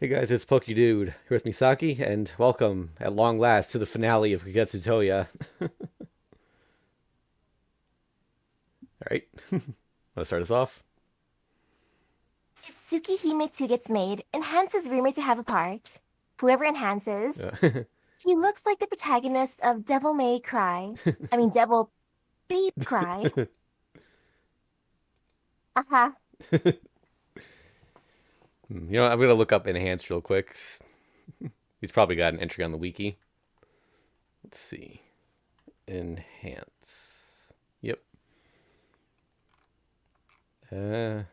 Hey guys, it's Pokey Dude here with Misaki, and welcome at long last to the finale of Kagetsu Tohya. Alright, want to start us off? If Tsukihime 2 gets made, Enhance is rumored to have a part. Whoever enhances, Uh, he looks like the protagonist of Devil May Cry. I mean, Devil Babe Cry. Aha. I'm gonna look up Enhanced real quick. He's probably got an entry on the wiki. Let's see. Enhance. Yep. Uh,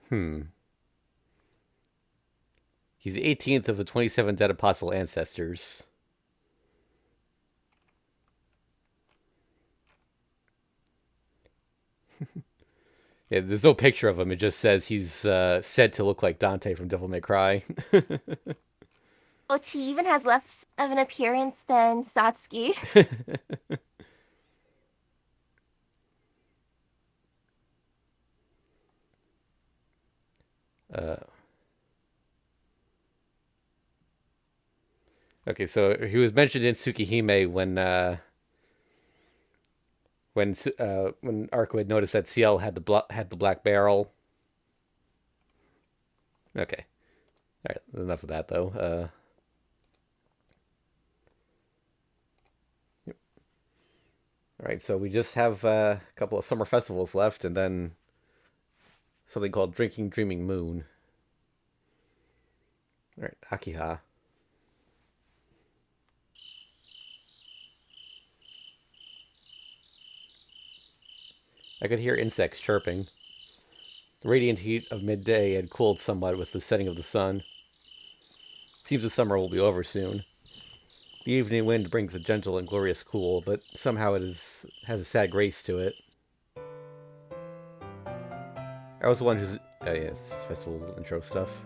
hmm. He's the 18th of the 27 dead apostle ancestors. Yeah, there's no picture of him. It just says he's said to look like Dante from Devil May Cry. Ochi even has less of an appearance than Satsuki. uh, Okay, so he was mentioned in Tsukihime when Arco had noticed that CL had the black barrel. Okay, all right, enough of that though. Yep. All right, so we just have a couple of summer festivals left, and then something called Drinking Dreaming Moon. All right, Akiha. I could hear insects chirping. The radiant heat of midday had cooled somewhat with the setting of the sun. Seems the summer will be over soon. The evening wind brings a gentle and glorious cool, but somehow has a sad grace to it. I was the one who's it's festival intro stuff.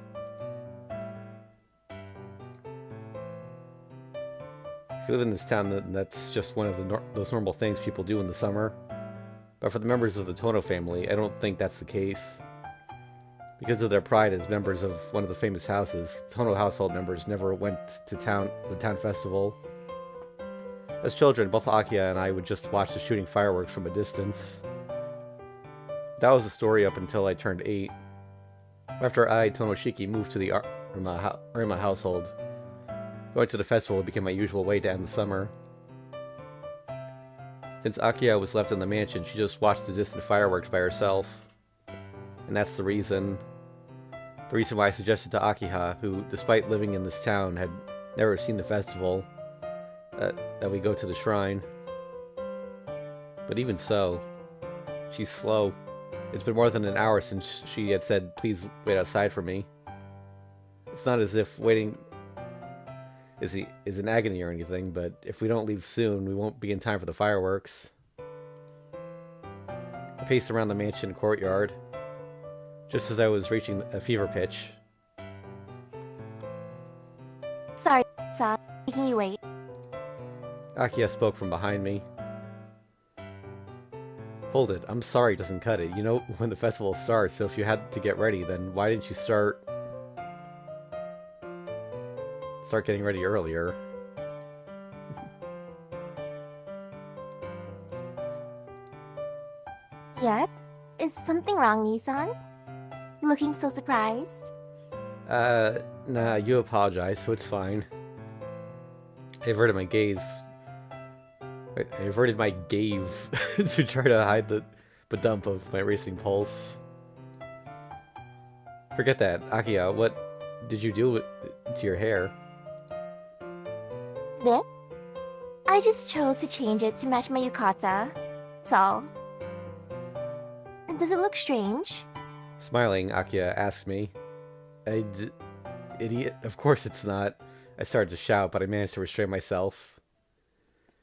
If you live in this town, then that's just one of those normal things people do in the summer. But for the members of the Tono family, I don't think that's the case. Because of their pride as members of one of the famous houses, Tono household members never went to the town festival. As children, both Akia and I would just watch the shooting fireworks from a distance. That was the story up until I turned 8. After I, Tomoshiki, moved to the Arima household, going to the festival became my usual way to end the summer. Since Akia was left in the mansion, she just watched the distant fireworks by herself. And that's the reason why I suggested to Akiha, who, despite living in this town, had never seen the festival, that we go to the shrine. But even so, she's slow. It's been more than an hour since she had said, "Please wait outside for me." It's not as if waiting is an agony or anything, but if we don't leave soon, we won't be in time for the fireworks. I paced around the mansion courtyard, just as I was reaching a fever pitch. Sorry, Sa, making you wait. Akia spoke from behind me. Hold it, I'm sorry doesn't cut it. You know when the festival starts, so if you had to get ready, then why didn't you start getting ready earlier? Yet? Is something wrong, Nissan? Looking so surprised? Nah, you apologize, so it's fine. I averted my gaze. I averted my gaze to try to hide the dump of my racing pulse. Forget that, Akia. What did you do to your hair? This? I just chose to change it to match my yukata. That's all. Does it look strange? Smiling, Akia asked me. Idiot. Of course it's not. I started to shout, but I managed to restrain myself.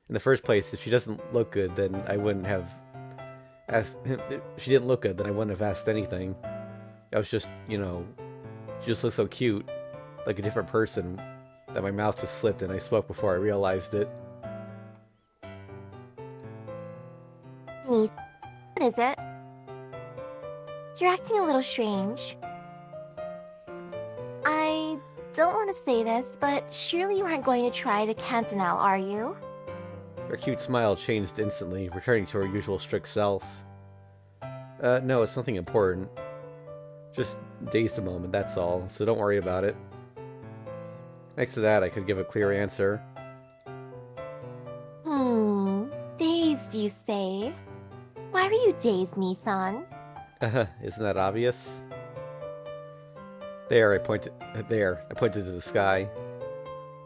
In the first place, if she doesn't look good, then I wouldn't have asked. If she didn't look good, then I wouldn't have asked anything. I was just, she just looked so cute, like a different person, that my mouth just slipped and I spoke before I realized it. Nis, what is it? You're acting a little strange. don't want to say this, but surely you aren't going to try to cancel now, are you? Her cute smile changed instantly, returning to her usual strict self. No, it's nothing important. Just dazed a moment, that's all, so don't worry about it. Next to that, I could give a clear answer. Dazed, you say? Why were you dazed, Nissan? Isn't that obvious? There, I pointed to the sky.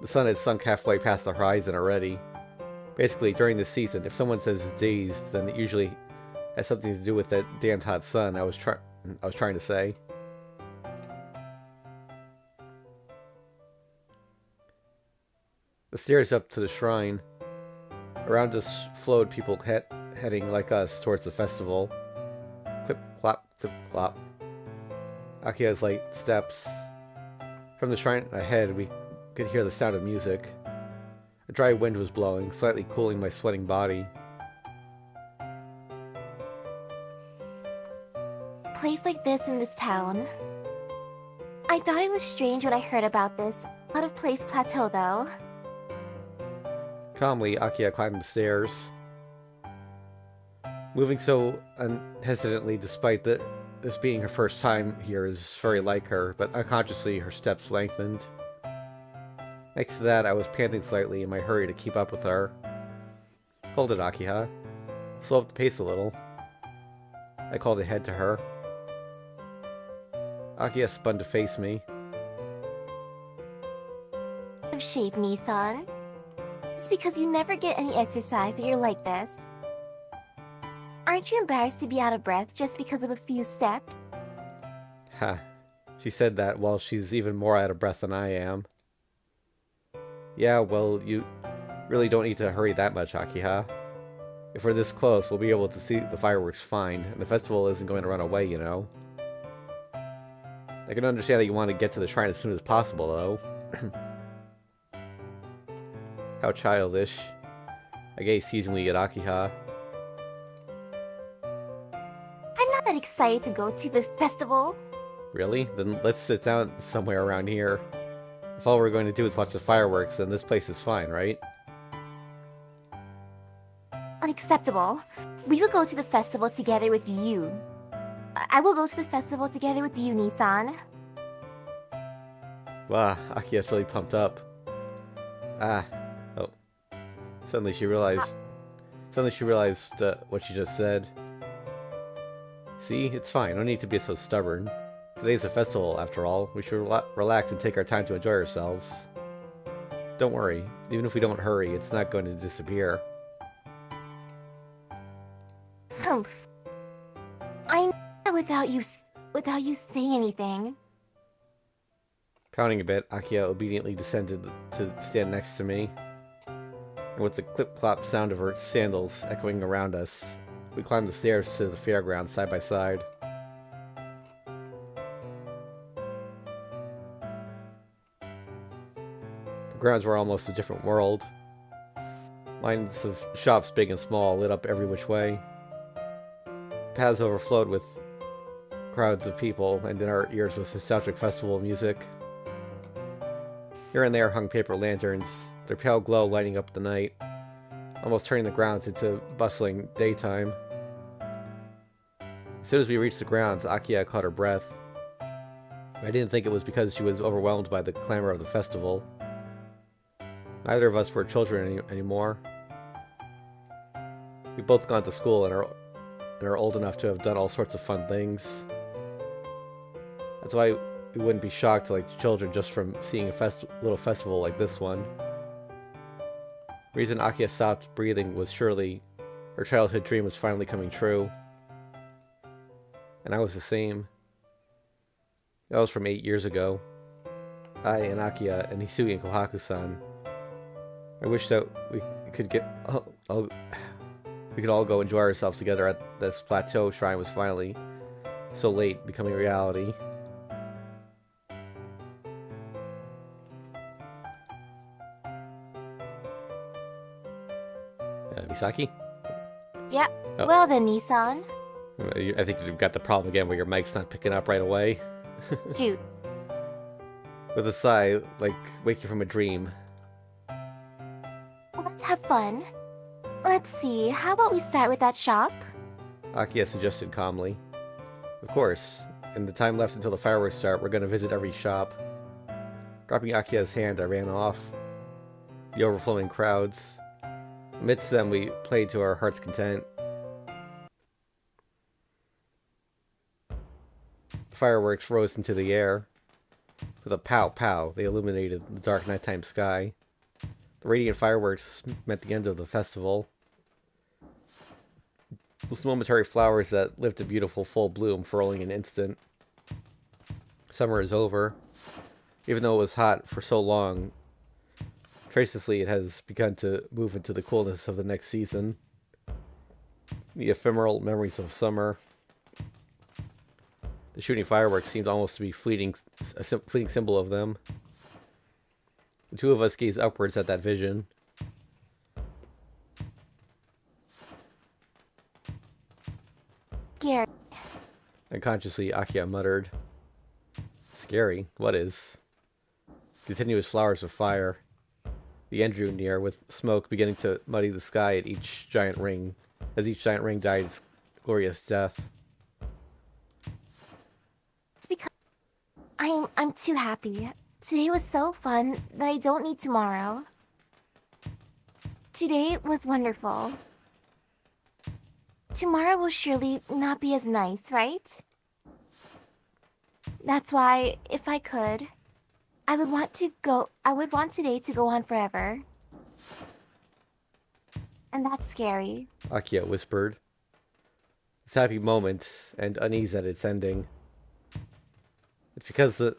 The sun had sunk halfway past the horizon already. Basically, during this season, if someone says dazed, then it usually has something to do with that damned hot sun I was trying to say. The stairs up to the shrine. Around us flowed people heading like us towards the festival. Clip, clop, clip, clop. Akia's light steps. From the shrine ahead, we could hear the sound of music. A dry wind was blowing, slightly cooling my sweating body. A place like this in this town. I thought it was strange when I heard about this out-of-place plateau, though. Calmly, Akia climbed the stairs. Moving so unhesitantly despite this being her first time here is very like her, but unconsciously her steps lengthened. Next to that, I was panting slightly in my hurry to keep up with her. Hold it, Akiha. Slow up the pace a little. I called ahead to her. Akiha spun to face me. Out of shape, Nissan. It's because you never get any exercise that you're like this. Aren't you embarrassed to be out of breath just because of a few steps? Ha. She said that while she's even more out of breath than I am. Yeah, well, you really don't need to hurry that much, Akiha. If we're this close, we'll be able to see the fireworks fine, and the festival isn't going to run away, you know. I can understand that you want to get to the shrine as soon as possible, though. How childish. I gazed teasingly at Akiha. I'm not that excited to go to this festival. Really? Then let's sit down somewhere around here. If all we're going to do is watch the fireworks, then this place is fine, right? Unacceptable. We will go to the festival together with you. I will go to the festival together with you, Nissan. Wow, Akia's really pumped up. Oh. Suddenly she realized what she just said. See, it's fine. No need to be so stubborn. Today's a festival, after all. We should relax and take our time to enjoy ourselves. Don't worry. Even if we don't hurry, it's not going to disappear. Humph. I know without you saying anything. Pouting a bit, Akia obediently descended to stand next to me. And with the clip-clop sound of her sandals echoing around us, we climbed the stairs to the fairground side by side. The grounds were almost a different world. Lines of shops big and small lit up every which way. Paths overflowed with crowds of people, and in our ears was nostalgic festival music. Here and there hung paper lanterns, their pale glow lighting up the night, almost turning the grounds into bustling daytime. As soon as we reached the grounds, Akia caught her breath. I didn't think it was because she was overwhelmed by the clamor of the festival. Neither of us were children anymore. We've both gone to school and are old enough to have done all sorts of fun things. That's why we wouldn't be shocked like children just from seeing a little festival like this one. The reason Akia stopped breathing was surely her childhood dream was finally coming true. And I was the same. That was from 8 years ago. I and Akia and Hisugi and Kohaku-san. I wish that we could we could all go enjoy ourselves together at this plateau shrine was finally so late becoming reality. Misaki? Yeah. Oh. Well then, Nissan. I think you've got the problem again where your mic's not picking up right away. Shoot. with a sigh, like waking from a dream. Let's have fun. Let's see, how about we start with that shop? Akiya suggested calmly. Of course, in the time left until the fireworks start, we're going to visit every shop. Dropping Akiya's hand, I ran off. The overflowing crowds. Amidst them, we played to our heart's content. The fireworks rose into the air. With a pow-pow, they illuminated the dark nighttime sky. The radiant fireworks meant the end of the festival. Those momentary flowers that lived to beautiful full bloom for only an instant. Summer is over. Even though it was hot for so long, tracelessly it has begun to move into the coolness of the next season. The ephemeral memories of summer. The shooting fireworks seemed almost to be a fleeting symbol of them. The two of us gazed upwards at that vision. Scary. Unconsciously, Akiya muttered. Scary? What is? Continuous flowers of fire. The end drew near, with smoke beginning to muddy the sky at each giant ring, as each giant ring died its glorious death. It's because I'm too happy. Today was so fun that I don't need tomorrow. Today was wonderful. Tomorrow will surely not be as nice, right? That's why, if I could, I would want today to go on forever. And that's scary. Akiya whispered. This happy moment and unease at its ending. It's because the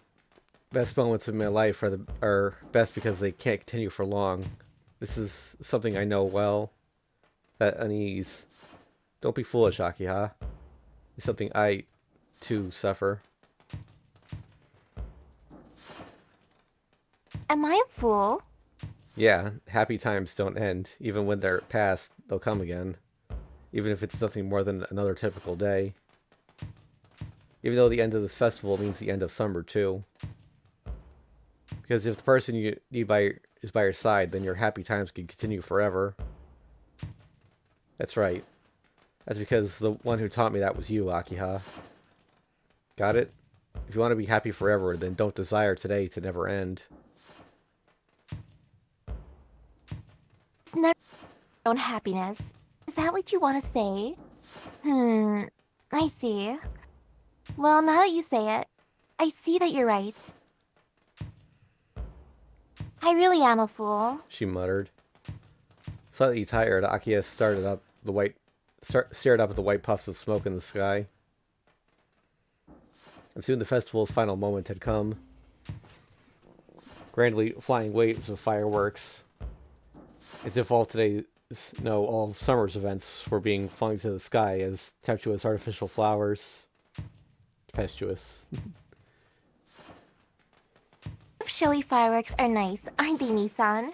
best moments of my life are best because they can't continue for long. This is something I know well. That unease. Don't be foolish, Akiha. It's something I, too, suffer. Am I a fool? Yeah, happy times don't end. Even when they're past, they'll come again. Even if it's nothing more than another typical day. Even though the end of this festival means the end of summer, too. Because if the person you need is by your side, then your happy times can continue forever. That's right. That's because the one who taught me that was you, Akiha. Got it? If you want to be happy forever, then don't desire today to never end. It's never your own happiness. Is that what you want to say? I see. Well, now that you say it, I see that you're right. I really am a fool. She muttered. Slightly tired, Akiya stared up at the white puffs of smoke in the sky. And soon the festival's final moment had come. Grandly flying waves of fireworks. As if all of summer's events were being flung to the sky as tempestuous artificial flowers. Tempestuous. Showy fireworks are nice, aren't they, Nissan?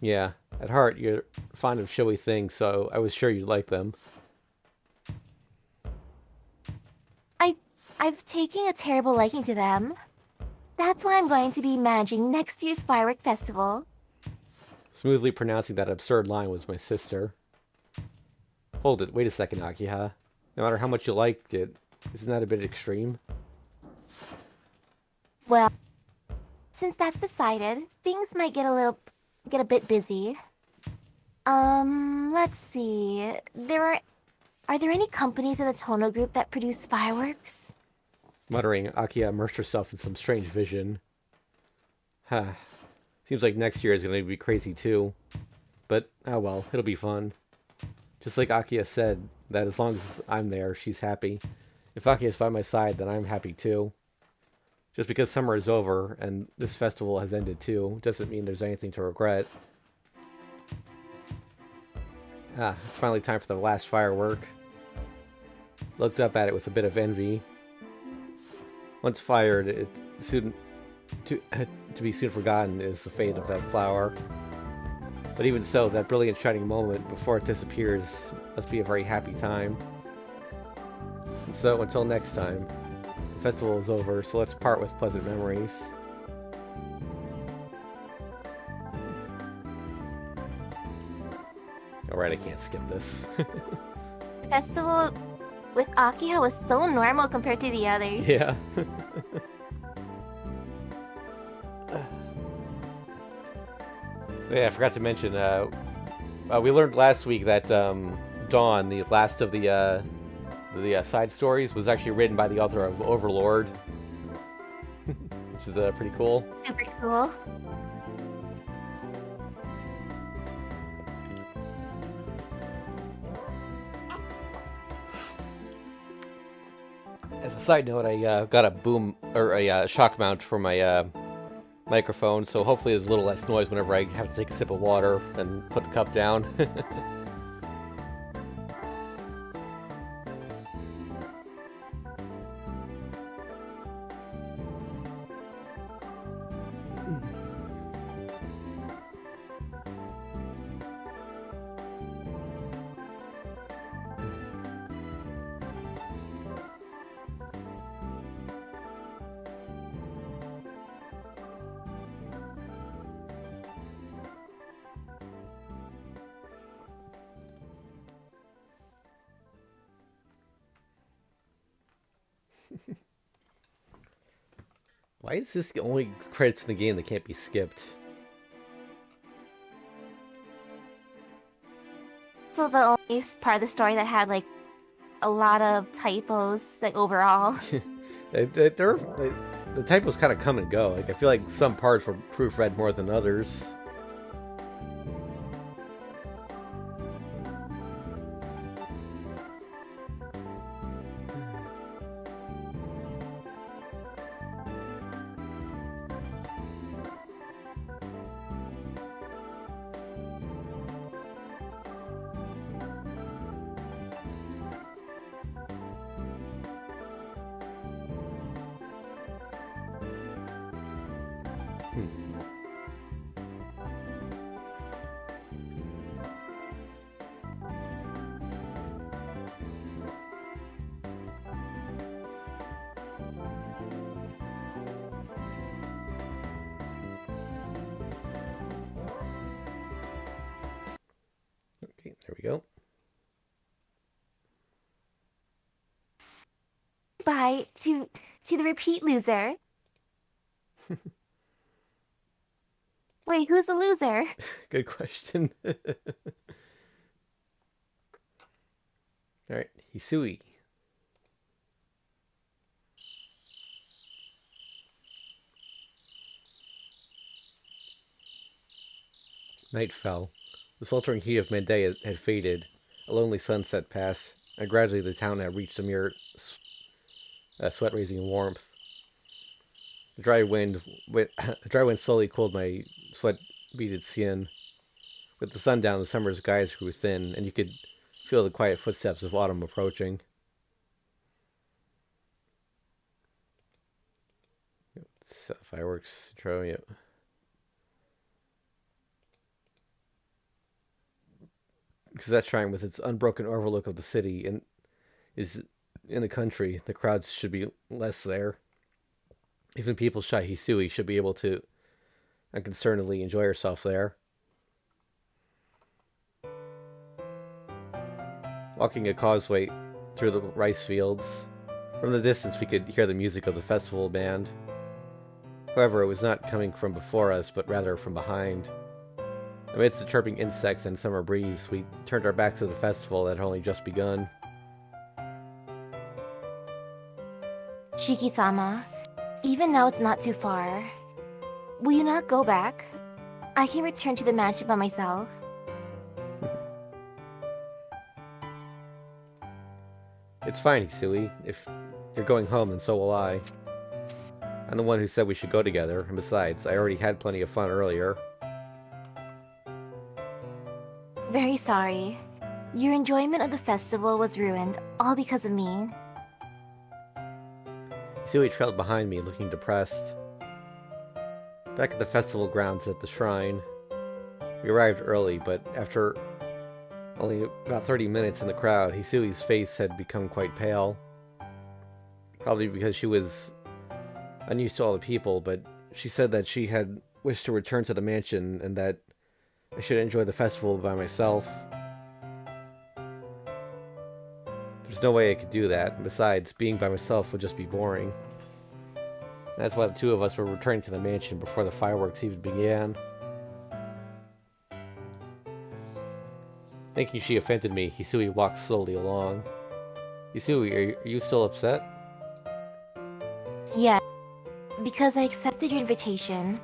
Yeah, at heart you're fond of showy things, so I was sure you'd like them. I've taken a terrible liking to them. That's why I'm going to be managing next year's firework festival. Smoothly pronouncing that absurd line was my sister. Hold it, wait a second, Akiha. No matter how much you liked it, isn't that a bit extreme? Well, since that's decided, things might get a bit busy. Let's see. Are there any companies in the Tono group that produce fireworks? Muttering, Akiya immersed herself in some strange vision. Seems like next year is going to be crazy too. But, oh well, it'll be fun. Just like Akiya said, that as long as I'm there, she's happy. If Akiya's by my side, then I'm happy too. Just because summer is over, and this festival has ended too, doesn't mean there's anything to regret. It's finally time for the last firework. Looked up at it with a bit of envy. Once fired, it soon to be soon forgotten is the fate of that flower. But even so, that brilliant shining moment before it disappears must be a very happy time. And so, until next time, the festival is over, so let's part with pleasant memories. Alright, I can't skip this. Festival with Akiha was so normal compared to the others. Yeah. Yeah, I forgot to mention, we learned last week that Dawn, the last of the side stories, was actually written by the author of Overlord. Which is pretty cool. Super cool. As a side note, I got a boom or a shock mount for my microphone, so hopefully there's a little less noise whenever I have to take a sip of water and put the cup down. Why is this the only credits in the game that can't be skipped? So the only part of the story that had like a lot of typos, like overall. The typos kind of come and go. Like I feel like some parts were proofread more than others. Okay, there we go. Bye to the repeat loser. Wait, who's the loser? Good question. Alright, Hisui. Night fell. The sweltering heat of midday had faded. A lonely sunset passed, and gradually the town had reached a mere sweat-raising warmth. A dry wind slowly cooled my sweat-beaded skin. With the sun down, the summer skies grew thin, and you could feel the quiet footsteps of autumn approaching. Fireworks intro, yep. Because that shrine, with its unbroken overlook of the city, and is in the country, the crowds should be less there. Even people shy Hisui should be able to unconcernedly enjoy herself there. Walking a causeway through the rice fields, from the distance we could hear the music of the festival band. However, it was not coming from before us, but rather from behind. Amidst the chirping insects and summer breeze, we turned our backs to the festival that had only just begun. Shiki-sama, even now it's not too far. Will you not go back? I can return to the mansion by myself. It's fine, Hisui. If you're going home, then so will I. I'm the one who said we should go together, and besides, I already had plenty of fun earlier. Very sorry. Your enjoyment of the festival was ruined, all because of me. Hisui trailed behind me, looking depressed. Back at the festival grounds at the shrine, we arrived early, but after only about 30 minutes in the crowd, Hisui's face had become quite pale. Probably because she was unused to all the people, but she said that she had wished to return to the mansion and that I should enjoy the festival by myself. There's no way I could do that. Besides, being by myself would just be boring. That's why the two of us were returning to the mansion before the fireworks even began. Thinking she offended me, Hisui walked slowly along. Hisui, are you still upset? Yeah, because I accepted your invitation.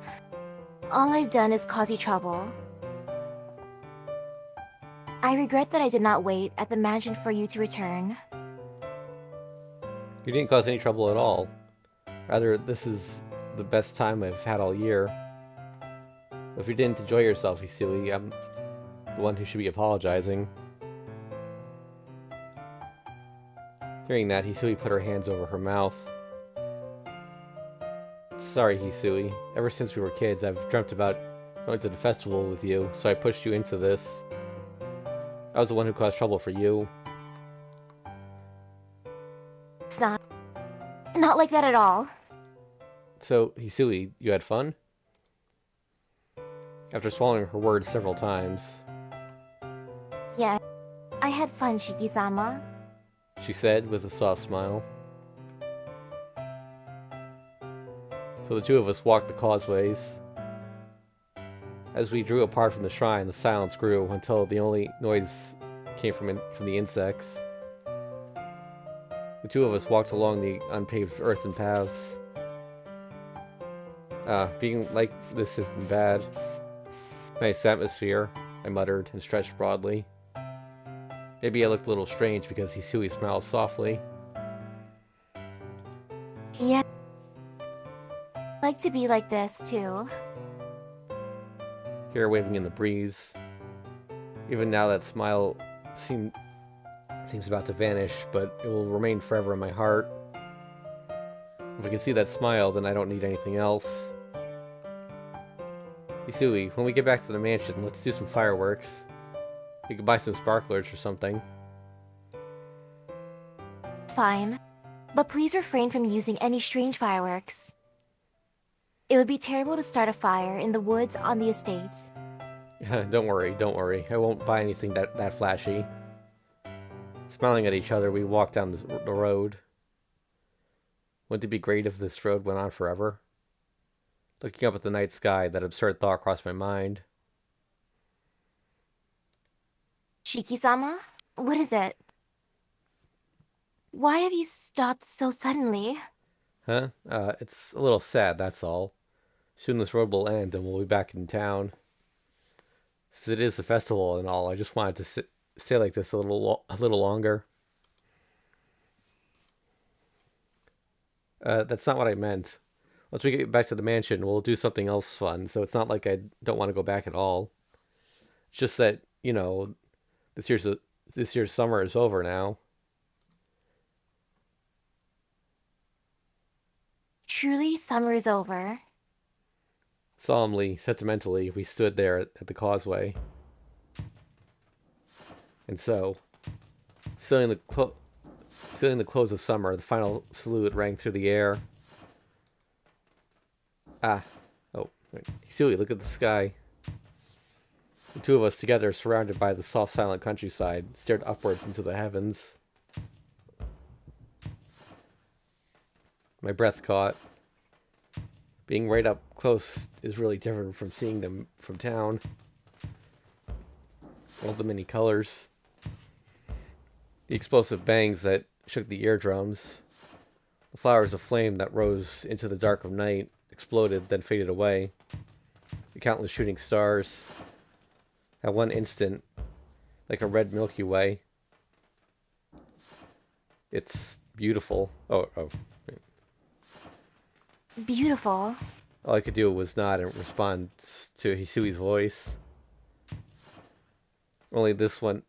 All I've done is cause you trouble. I regret that I did not wait at the mansion for you to return. You didn't cause any trouble at all. Rather, this is the best time I've had all year. If you didn't enjoy yourself, Hisui, I'm the one who should be apologizing. Hearing that, Hisui put her hands over her mouth. Sorry, Hisui. Ever since we were kids, I've dreamt about going to the festival with you, so I pushed you into this. I was the one who caused trouble for you. It's not like that at all. So, Hisui, you had fun? After swallowing her words several times, Yeah, I had fun, Shiki-sama. she said with a soft smile. So the two of us walked the causeways. As we drew apart from the shrine, the silence grew until the only noise came from the insects. The two of us walked along the unpaved earthen paths. Being like this isn't bad. Nice atmosphere, I muttered and stretched broadly. Maybe I looked a little strange because Hisui smiled softly. Yeah, I like to be like this, too. Hair waving in the breeze. Even now that smile seems about to vanish, but it will remain forever in my heart. If I can see that smile, then I don't need anything else. Hisui, when we get back to the mansion, let's do some fireworks. We could buy some sparklers or something. It's fine. But please refrain from using any strange fireworks. It would be terrible to start a fire in the woods on the estate. Don't worry. I won't buy anything that flashy. Smiling at each other, we walked down the road. Wouldn't it be great if this road went on forever? Looking up at the night sky, that absurd thought crossed my mind. Shiki-sama? What is it? Why have you stopped so suddenly? Huh? It's a little sad, that's all. Soon this road will end and we'll be back in town. Since it is a festival and all, I just wanted to stay like this a little longer. That's not what I meant. Once we get back to the mansion, we'll do something else fun, so it's not like I don't want to go back at all. It's just that, this year's summer is over now. Truly, summer is over. Solemnly, sentimentally, we stood there at the causeway. And so, sealing the close of summer, the final salute rang through the air. Wait. Hisui, look at the sky. The two of us together, surrounded by the soft, silent countryside, stared upwards into the heavens. My breath caught. Being right up close is really different from seeing them from town. All the many colors. The explosive bangs that shook the eardrums. The flowers of flame that rose into the dark of night, exploded, then faded away. The countless shooting stars. At one instant, like a red Milky Way. It's beautiful. Oh. Beautiful. All I could do was nod in response to Hisui's voice. Only this one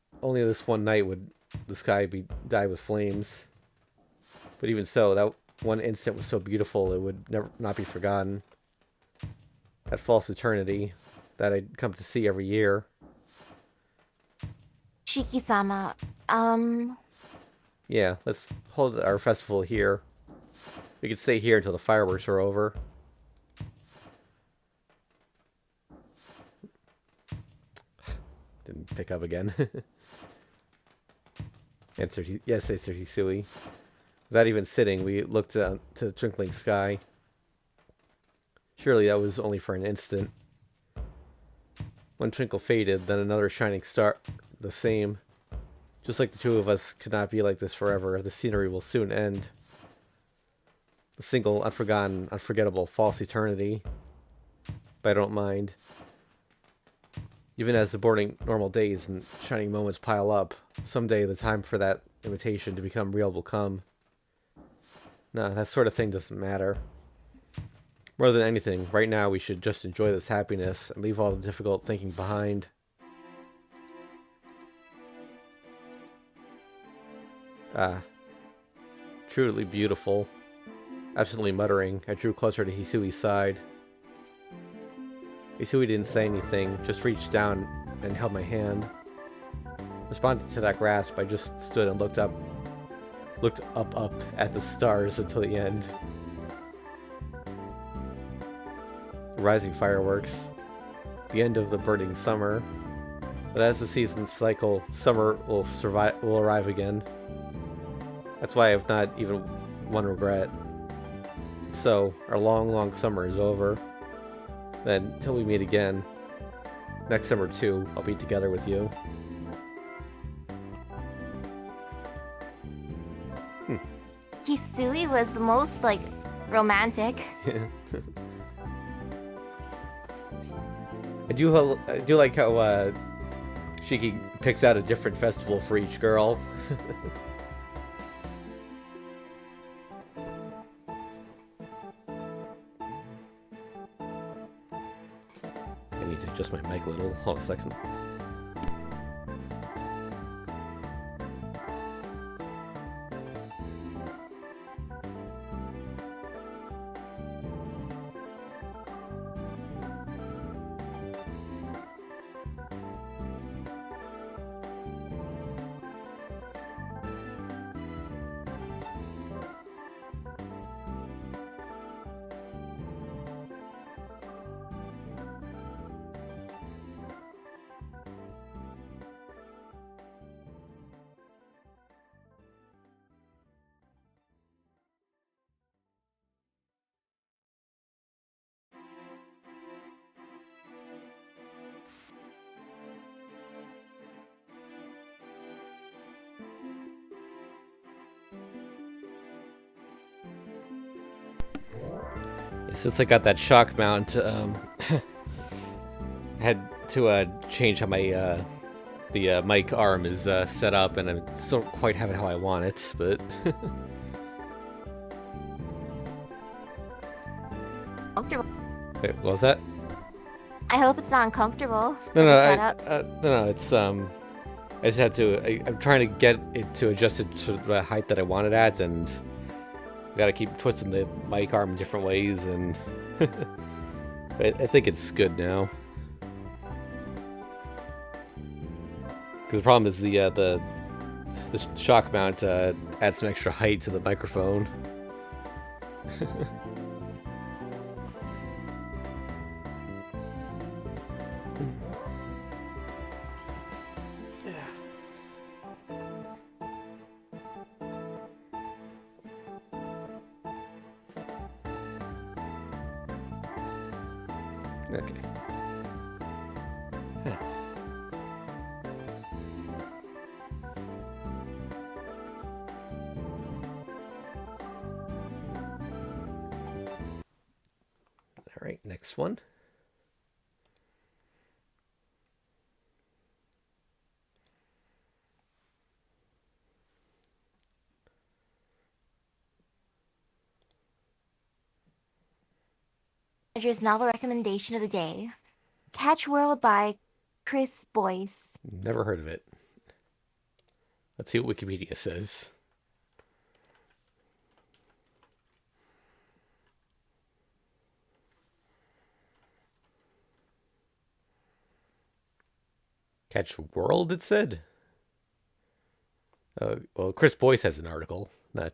night would the sky be dyed with flames. But even so, that one instant was so beautiful it would never not be forgotten. That false eternity that I'd come to see every year. Shiki-sama, Yeah, let's hold our festival here. We could stay here until the fireworks are over. Didn't pick up again. Yes, answered Hisui. Without even sitting, we looked to the twinkling sky. Surely that was only for an instant. One twinkle faded, then another shining star, the same. Just like the two of us could not be like this forever, the scenery will soon end. A single, unforgotten, unforgettable, false eternity. But I don't mind. Even as the boring normal days and shining moments pile up, someday the time for that imitation to become real will come. No, that sort of thing doesn't matter. More than anything, right now we should just enjoy this happiness and leave all the difficult thinking behind. Ah, truly beautiful. Absently muttering, I drew closer to Hisui's side. Hisui didn't say anything, just reached down and held my hand. Responding to that grasp, I just stood and looked up at the stars until the end. Rising fireworks, the end of the burning summer. But as the seasons cycle, summer will arrive again. That's why I have not even one regret. So, our long, long summer is over. Then, until we meet again, next summer too, I'll be together with you. Hisui was the most, like, romantic. I do like how Shiki picks out a different festival for each girl. I need to adjust my mic a little. Hold on a second. Since I got that shock mount, I had to change how my the mic arm is set up, and I still don't quite have it how I want it, but Comfortable. wait, what was that? I hope it's not uncomfortable. No, the no, setup. no. It's I just had to. I'm trying to get it to adjust it to the height that I want it at, and I gotta keep twisting the mic arm in different ways, and I think it's good now. Because the problem is the shock mount adds some extra height to the microphone. Okay. Huh. All right, next one. Andrew's novel recommendation of the day. Catch World by Chris Boyce. Never heard of it. Let's see what Wikipedia says. Catch World, it said? Well, Chris Boyce has an article, not...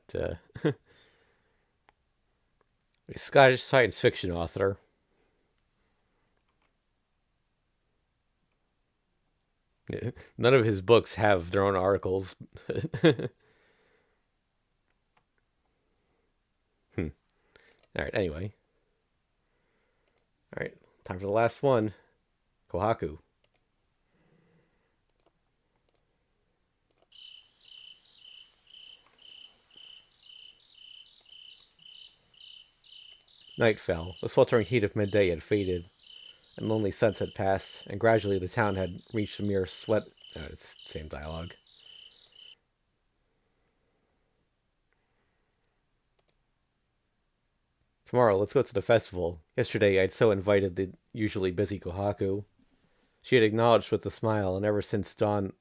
a Scottish science fiction author. None of his books have their own articles. Alright, anyway. Alright, time for the last one. Kohaku. Night fell. The sweltering heat of midday had faded, and lonely suns had passed, and gradually the town had reached a mere sweat. It's the same dialogue. Tomorrow, let's go to the festival. Yesterday, I'd so invited the usually busy Kohaku. She had acknowledged with a smile, and ever since dawn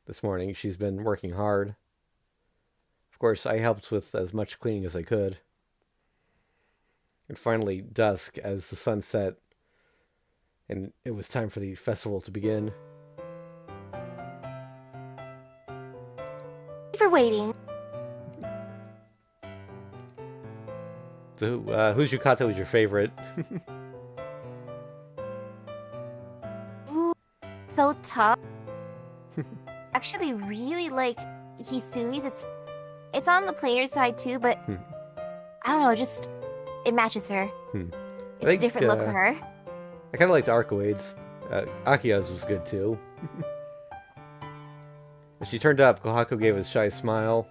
this morning, she's been working hard. Of course, I helped with as much cleaning as I could. And finally, dusk, as the sun set, and it was time for the festival to begin. Thank you for waiting. So, whose yukata was your favorite? Ooh, so tough. Actually, really like Hisui's. It's on the player side too, but I don't know. Just it matches her. It's a different look for her. I kind of liked Arcoades. Akia's was good too. As she turned up, Kohaku gave a shy smile.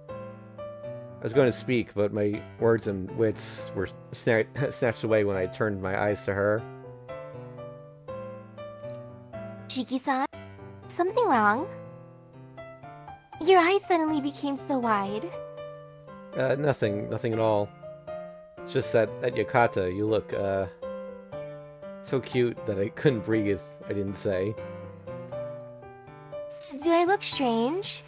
I was going to speak, but my words and wits were snatched away when I turned my eyes to her. Shiki-san, something wrong? Your eyes suddenly became so wide. Nothing at all. It's just that at yukata, you look, so cute that I couldn't breathe, I didn't say. Do I look strange?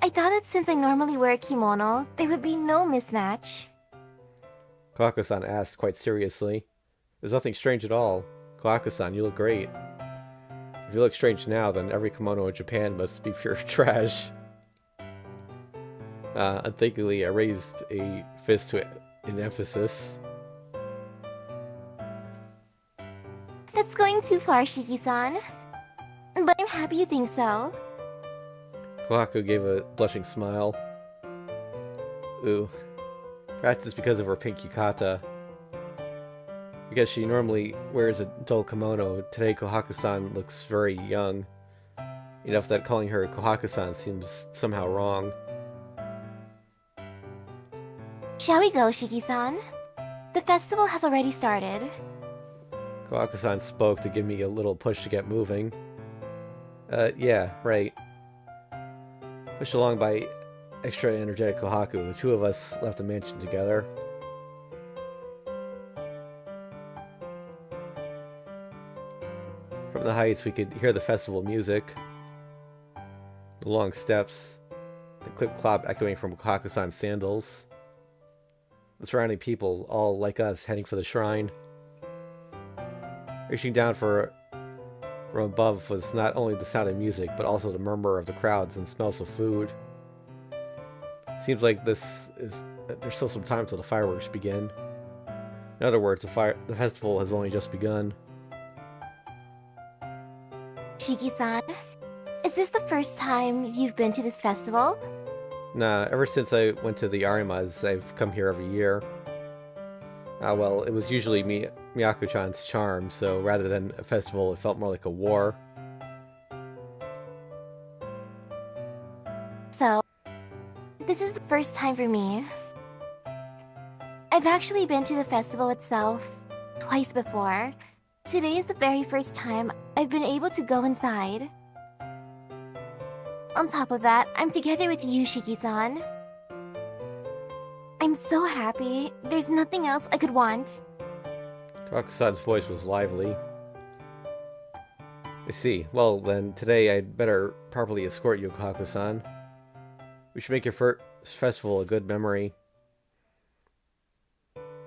I thought that since I normally wear a kimono, there would be no mismatch. Kohaku-san asked quite seriously. There's nothing strange at all. Kohaku-san, you look great. If you look strange now, then every kimono in Japan must be pure trash. Unthinkingly, I raised a fist in emphasis. That's going too far, Shiki-san. But I'm happy you think so. Kohaku gave a blushing smile. Ooh. Perhaps it's because of her pink yukata. Because she normally wears a dull kimono, today Kohaku-san looks very young. Enough that calling her Kohaku-san seems somehow wrong. Shall we go, Shiki-san? The festival has already started. Kohaku-san spoke to give me a little push to get moving. Yeah, right. Pushed along by extra energetic Kohaku, the two of us left the mansion together. From the heights, we could hear the festival music. The long steps, the clip-clop echoing from Kohaku-san's sandals. The surrounding people, all like us, heading for the shrine. Reaching down from above was not only the sound of music, but also the murmur of the crowds and smells of food. Seems like there's still some time till the fireworks begin. In other words, the festival has only just begun. Shiki-san, is this the first time you've been to this festival? Nah, ever since I went to the Arimas, I've come here every year. Well, it was usually Miyako-chan's charm, so rather than a festival, it felt more like a war. So, this is the first time for me. I've actually been to the festival itself twice before. Today is the very first time I've been able to go inside. On top of that, I'm together with you, Shiki-san. I'm so happy. There's nothing else I could want. Kohaku-san's voice was lively. I see. Well, then, today I'd better properly escort you, Kohaku-san. We should make your first festival a good memory.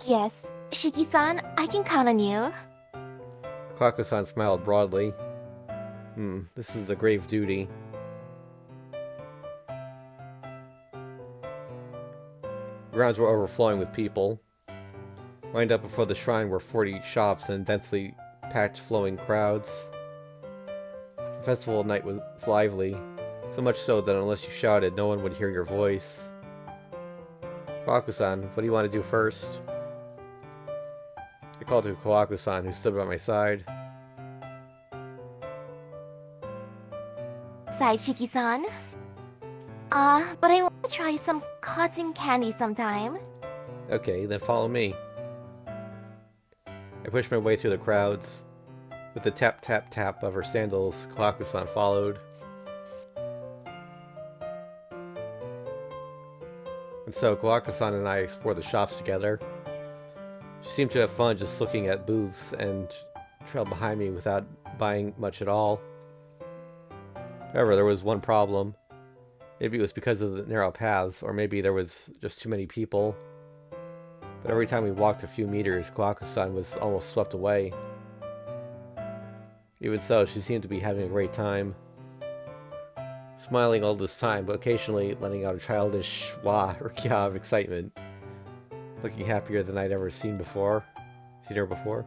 Yes, Shiki-san, I can count on you. Kohaku-san smiled broadly. This is a grave duty. The grounds were overflowing with people. Lined up before the shrine were 40 shops and densely packed flowing crowds. The festival night was lively, so much so that unless you shouted, no one would hear your voice. Kawaku-san, what do you want to do first? I called to Kawaku-san, who stood by my side. Side Shiki-san. But I want to try some cotton candy sometime. Okay, then follow me. I pushed my way through the crowds. With the tap-tap-tap of her sandals, Kawaku-san followed. And so Kawaku-san and I explored the shops together. She seemed to have fun just looking at booths and trailed behind me without buying much at all. However, there was one problem. Maybe it was because of the narrow paths, or maybe there was just too many people. But every time we walked a few meters, Kawaku-san was almost swept away. Even so, she seemed to be having a great time. Smiling all this time, but occasionally letting out a childish wah or kya of excitement. Looking happier than I'd ever seen her before.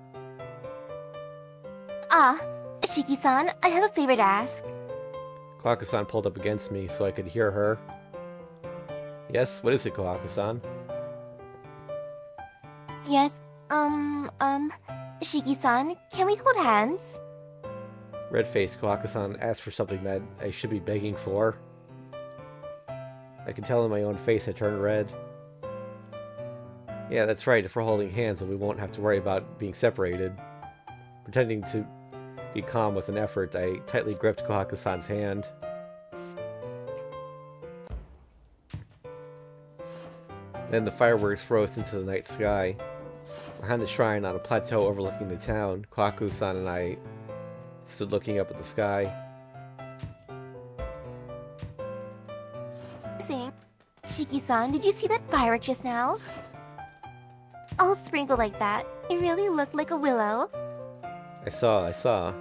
Shiki-san, I have a favor to ask. Kawaku-san pulled up against me so I could hear her. Yes, what is it, Kawaku-san? Yes, Shiki-san, can we hold hands? Red-faced Kawaku-san asked for something that I should be begging for. I could tell in my own face I turned red. Yeah, that's right, if we're holding hands then we won't have to worry about being separated. Pretending to be calm with an effort, I tightly gripped Kawaku-san's hand. Then the fireworks rose into the night sky. Behind the shrine on a plateau overlooking the town, Kawaku-san and I stood looking up at the sky. Shiki-san, did you see that firework just now? All sprinkled like that. It really looked like a willow. I saw.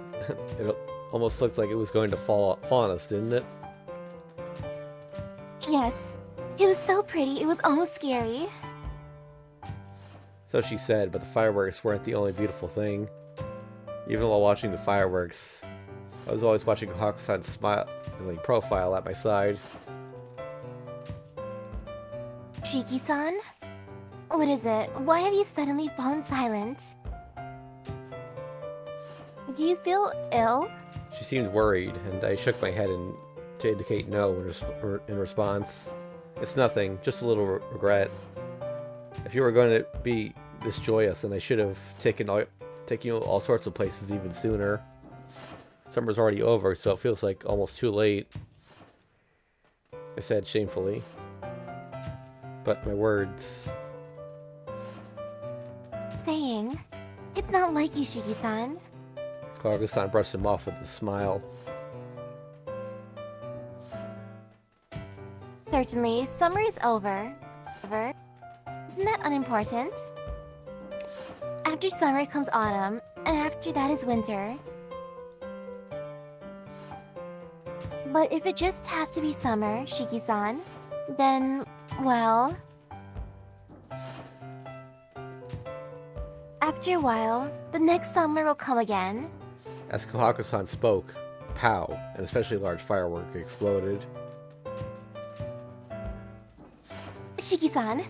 It almost looked like it was going to fall on us, didn't it? Yes. It was so pretty, it was almost scary. So she said, but the fireworks weren't the only beautiful thing. Even while watching the fireworks, I was always watching Kawaku-san's smiling profile at my side. Shiki-san? What is it? Why have you suddenly fallen silent? Do you feel ill? She seemed worried, and I shook my head to indicate no in response. It's nothing, just a little regret. If you were going to be this joyous, then I should have taken you all sorts of places even sooner. Summer's already over, so it feels like almost too late. I said shamefully. But my words... Saying, it's not like you, Shiki-san. Kawaku-san brushed him off with a smile. Certainly, summer is over. Isn't that unimportant? After summer comes autumn, and after that is winter. But if it just has to be summer, Shiki-san, then, well... After a while, the next summer will come again. As Kawaku-san spoke, pow, an especially large firework exploded. Shiki-san,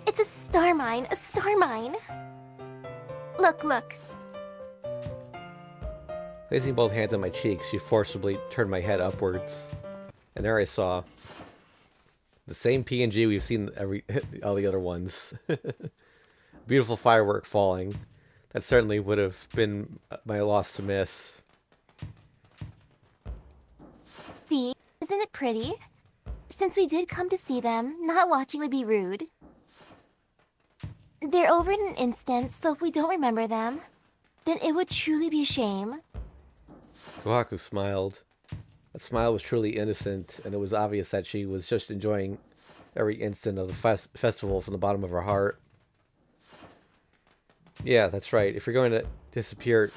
it's a star mine, a star mine! Look. Placing both hands on my cheeks, she forcibly turned my head upwards. And there I saw the same PNG we've seen all the other ones. Beautiful firework falling. That certainly would have been my loss to miss. See, isn't it pretty? Since we did come to see them, not watching would be rude. They're over in an instant, so if we don't remember them, then it would truly be a shame. Kohaku smiled. That smile was truly innocent, and it was obvious that she was just enjoying every instant of the festival from the bottom of her heart. Yeah, that's right. If you're going to disappear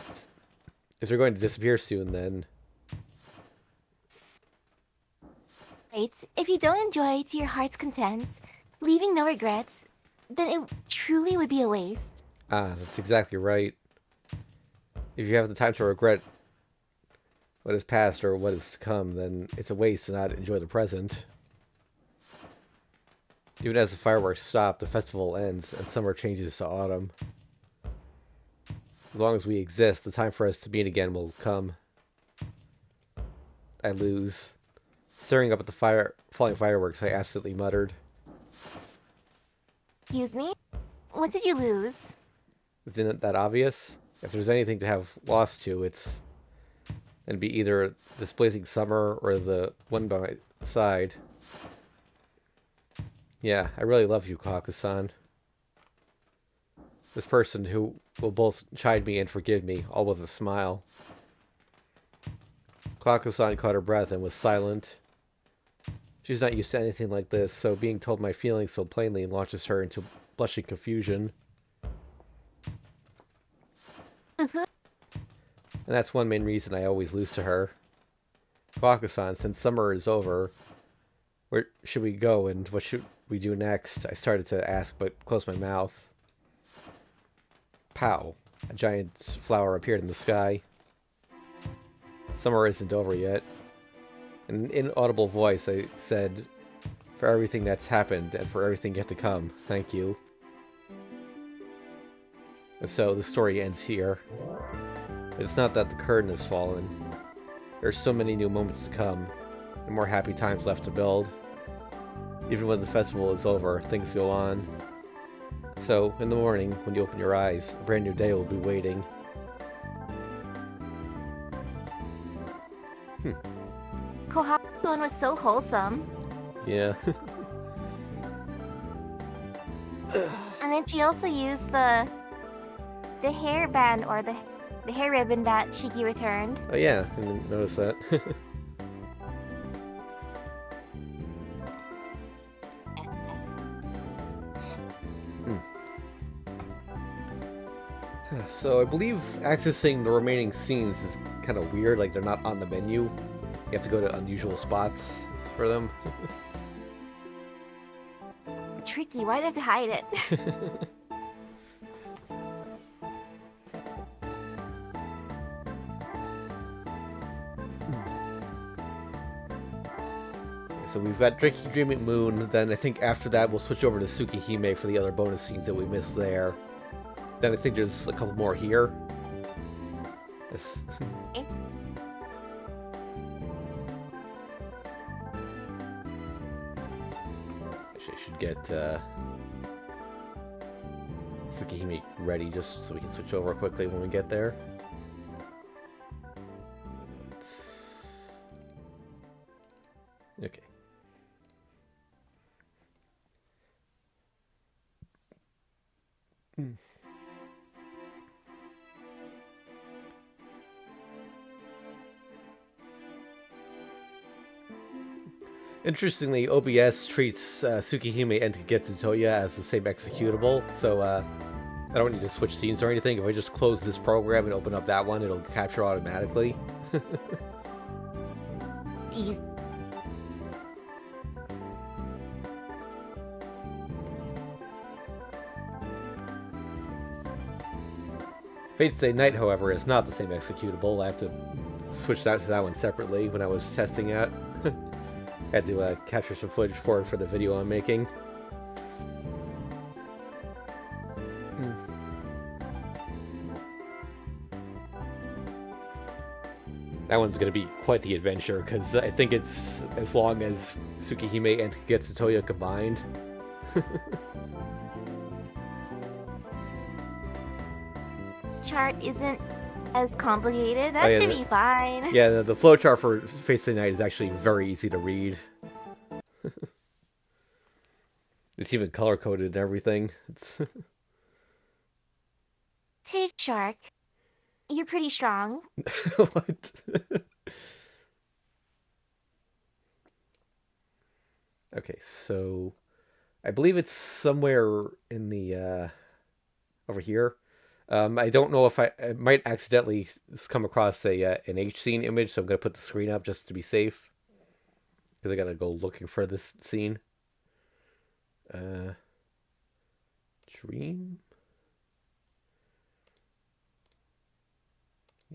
soon, then... Right, if you don't enjoy to your heart's content, leaving no regrets, then it truly would be a waste. Ah, that's exactly right. If you have the time to regret what is past or what is to come, then it's a waste to not enjoy the present. Even as the fireworks stop, the festival ends and summer changes to autumn. As long as we exist, the time for us to meet again will come. I lose. Staring up at the falling fireworks, I absently muttered. Excuse me? What did you lose? Isn't it that obvious? If there's anything to have lost to, it'd be either this blazing summer or the one by my side. Yeah, I really love you, Kaku-san. This person who will both chide me and forgive me, all with a smile. Kaku-san caught her breath and was silent. She's not used to anything like this, so being told my feelings so plainly launches her into blushing confusion. And that's one main reason I always lose to her. Kaku-san, since summer is over, where should we go and what should we do next? I started to ask, but closed my mouth. Pow! A giant flower appeared in the sky. Summer isn't over yet. In an inaudible voice, I said, for everything that's happened and for everything yet to come, thank you. And so the story ends here. It's not that the curtain has fallen. There's so many new moments to come, and more happy times left to build. Even when the festival is over, things go on. So, in the morning, when you open your eyes, a brand new day will be waiting. Kohaku's one was so wholesome. Yeah. And then she also used the hairband or the hair ribbon that Shiki returned. Oh yeah, I didn't notice that. So I believe accessing the remaining scenes is kind of weird, like they're not on the menu. You have to go to unusual spots for them. Tricky, why'd they have to hide it? So we've got Drinking Dreaming Moon, then I think after that we'll switch over to Tsukihime for the other bonus scenes that we missed there. Then I think there's a couple more here. Yes. Okay. Actually, I should get Tsukihime ready just so we can switch over quickly when we get there. Okay. Interestingly, OBS treats Tsukihime and Kagetsu Tohya as the same executable, so I don't need to switch scenes or anything. If I just close this program and open up that one, it'll capture automatically. Easy. Fate's Day Night, however, is not the same executable. I have to switch that to that one separately when I was testing it. Had to capture some footage for it for the video I'm making. That one's going to be quite the adventure, because I think it's as long as Tsukihime and Kagetsu Tohya combined. Chart isn't as complicated. That should be fine. Yeah, the flowchart for Fate's Day Night is actually very easy to read. It's even color-coded and everything. It's Hey, Shark. You're pretty strong. What? Okay, so I believe it's somewhere in the over here. I don't know if I might accidentally come across an H scene image, so I'm gonna put the screen up just to be safe, because I gotta go looking for this scene. Dream.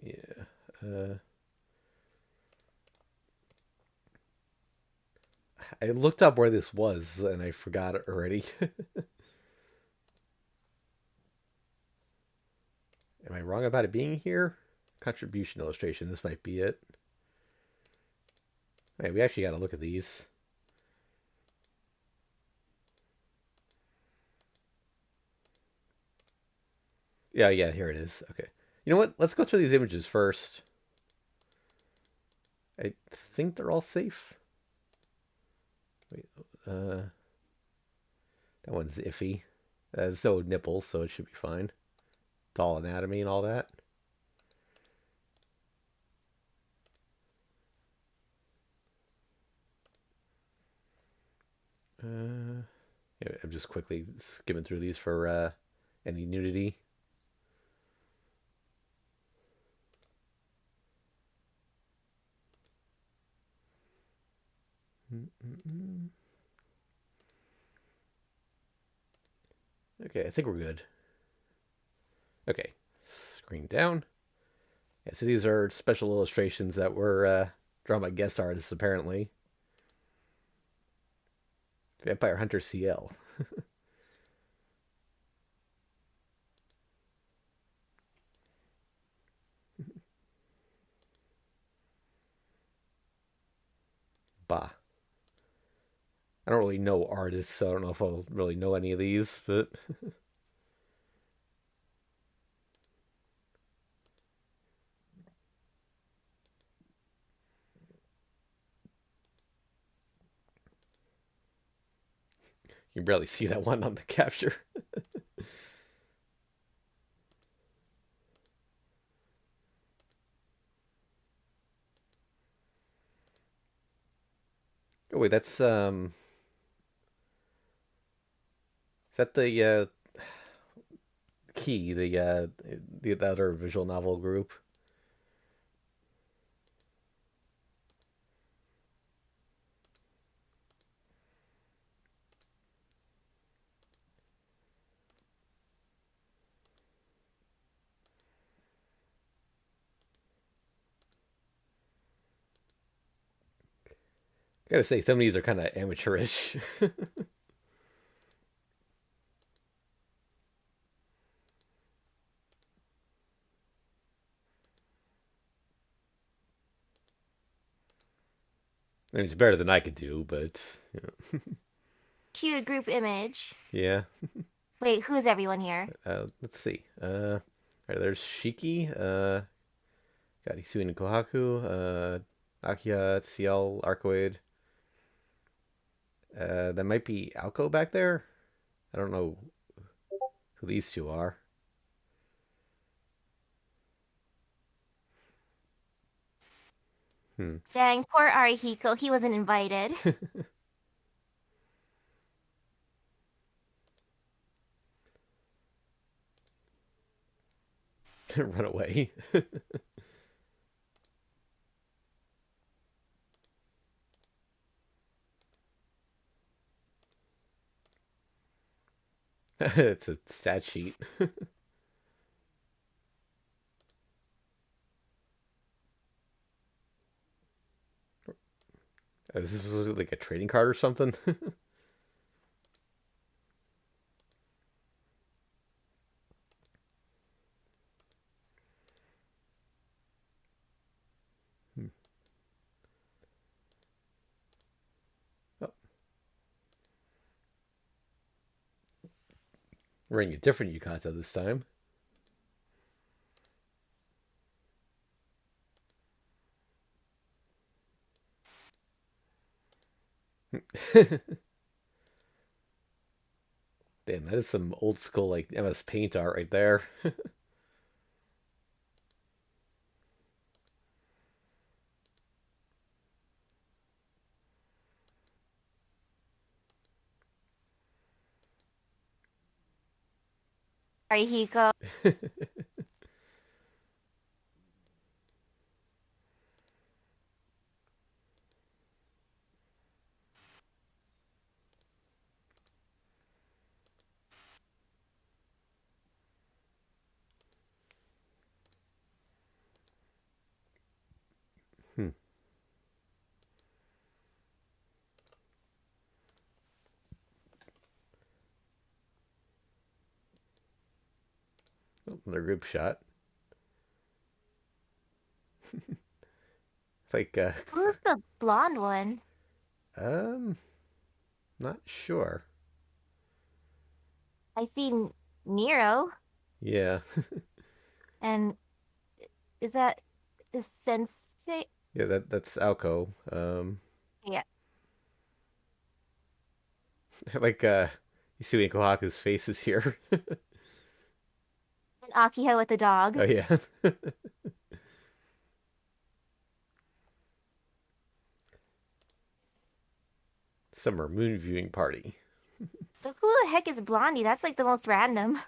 Yeah. I looked up where this was and I forgot it already. Am I wrong about it being here? Contribution illustration. This might be it. Hey, we actually got to look at these. Yeah, yeah, here it is. Okay. You know what? Let's go through these images first. I think they're all safe. Wait, that one's iffy. There's no nipples, so it should be fine. Doll anatomy and all that. Yeah, I'm just quickly skimming through these for any nudity. Okay, I think we're good. Okay, screen down. Yeah, so these are special illustrations that were drawn by guest artists, apparently. Vampire Hunter CL. Bah. I don't really know artists, so I don't know if I'll really know any of these, but you can barely see that one on the capture. Oh wait, that's is that the Key, the other visual novel group? I gotta say, some of these are kind of amateurish. I mean, it's better than I could do, but Cute group image. yeah. Wait, who's everyone here? Let's see. Right, there's Shiki, got Isui and Kohaku, Akia, CL, Arcoid. That might be Alco back there. I don't know who these two are. Hmm. Dang, poor Arihiko. He wasn't invited. Run away. It's a stat sheet. Is this supposed to be like a trading card or something? Hmm. Oh, wearing a different yukata this time. Damn, that is some old school like MS Paint art right there. Arihiko. Hmm. Oh, another group shot. Like, Who's the blonde one? um, not sure. I see Nero, Yeah, and is that the sensei? yeah, that's Alco. Yeah, Like, you see Kohaku's face is here. and Akiha with the dog. Oh yeah. Summer moon viewing party. But who the heck is Blondie? That's like the most random.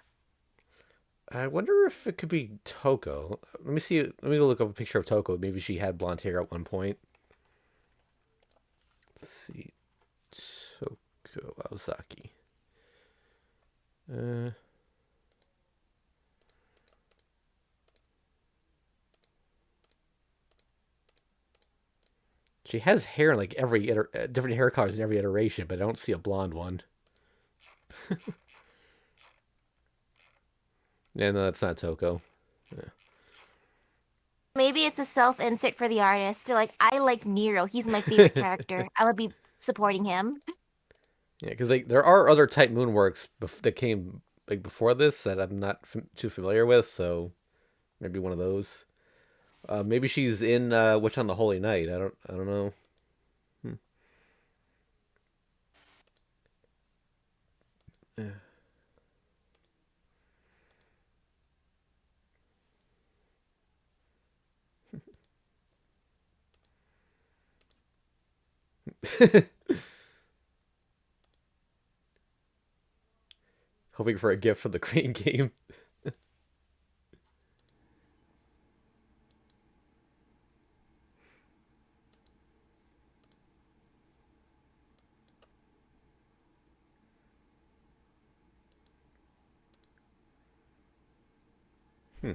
I wonder if it could be Toko. Let me see. Let me go look up a picture of Toko. Maybe she had blonde hair at one point. Let's see. Toko Aozaki. Uh, she has hair in like every different hair colors in every iteration, but I don't see a blonde one. Yeah, no, that's not Toko. Maybe it's a self-insert for the artist. They're like, I like Nero. He's my favorite character. I would be supporting him. Yeah, because like there are other type moonworks that came like before this that I'm not too familiar with, so maybe one of those. Maybe she's in Witch on the Holy Night. I don't know. Hoping for a gift from the Crane game. Hmm.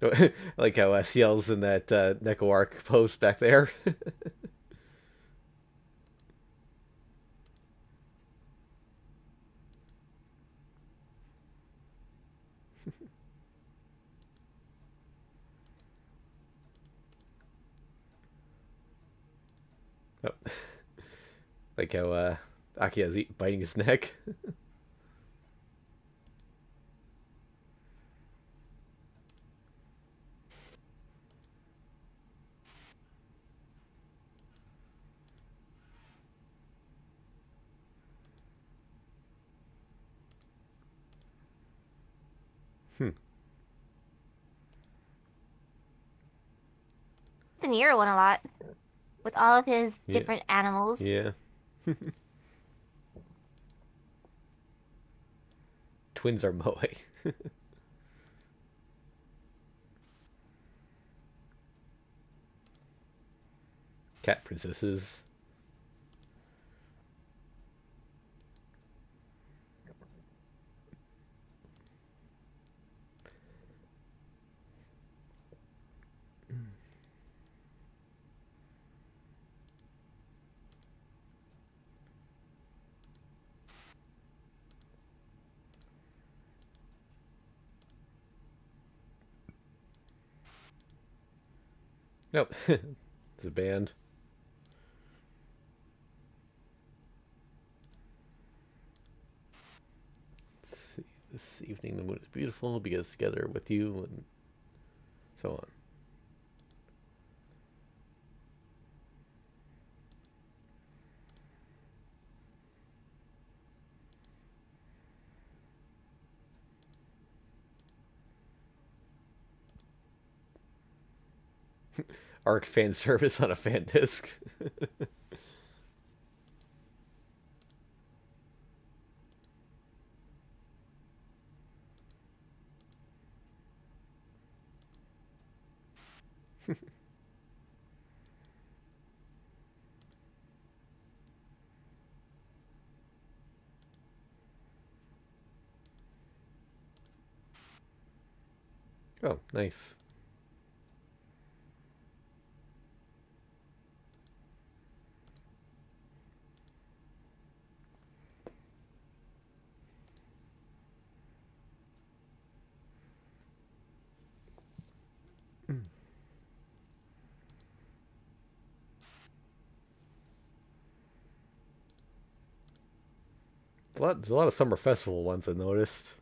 I like how Ciel's in that Neko arc post back there. Oh. Like how Akia's biting his neck. Hmm. The Nero one a lot with all of his Yeah. different animals. Yeah. Twins are moe. Cat princesses. Nope. It's a band. Let's see. This evening the moon is beautiful because together with you and so on. Arc fan service on a fan disc. Oh, nice. There's a lot of summer festival ones I noticed.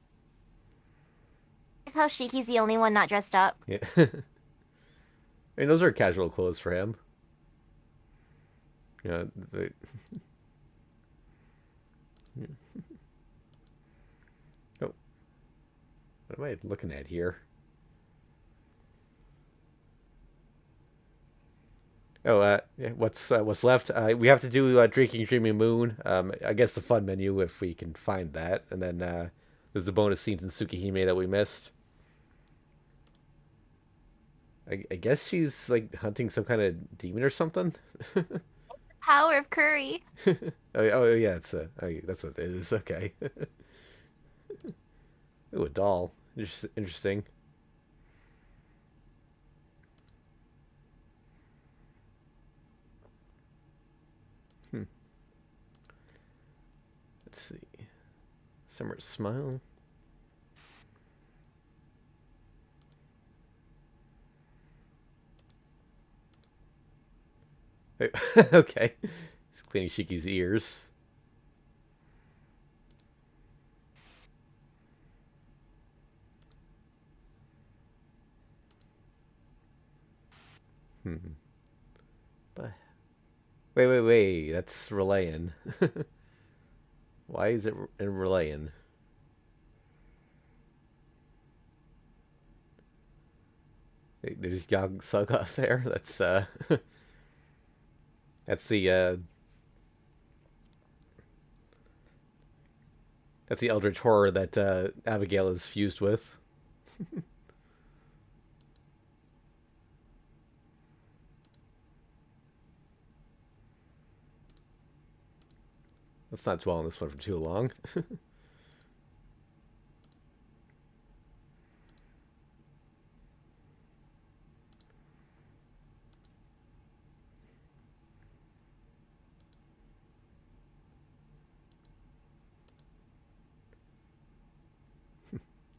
It's how Shiki's the only one not dressed up. Yeah. I mean, those are casual clothes for him. You know, they, oh, what am I looking at here? Oh, yeah, what's left? We have to do Drinking Dreaming Moon. I guess the fun menu if we can find that, and then there's the bonus scenes in Tsukihime that we missed. I guess she's like hunting some kind of demon or something. Power of curry. Oh yeah, that's what it is. Okay. Ooh, a doll. Interesting. Hmm. Let's see. Summer Smile. Okay. He's cleaning Shiki's ears. Hmm. But wait. That's Relayan. Why is it in Relayan? There's young Saga there. That's the Eldritch horror that Abigail is fused with. Let's not dwell on this one for too long.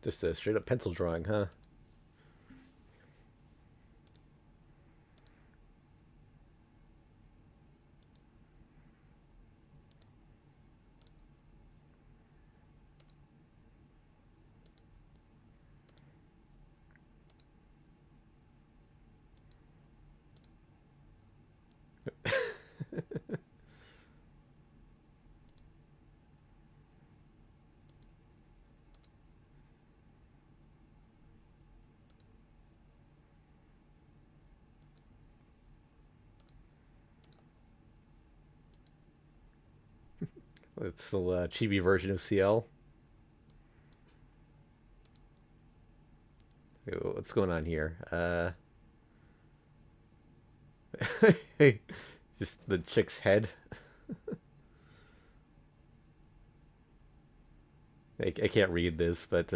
Just a straight up pencil drawing, huh? It's the chibi version of CL. What's going on here? Just the chick's head. I can't read this, but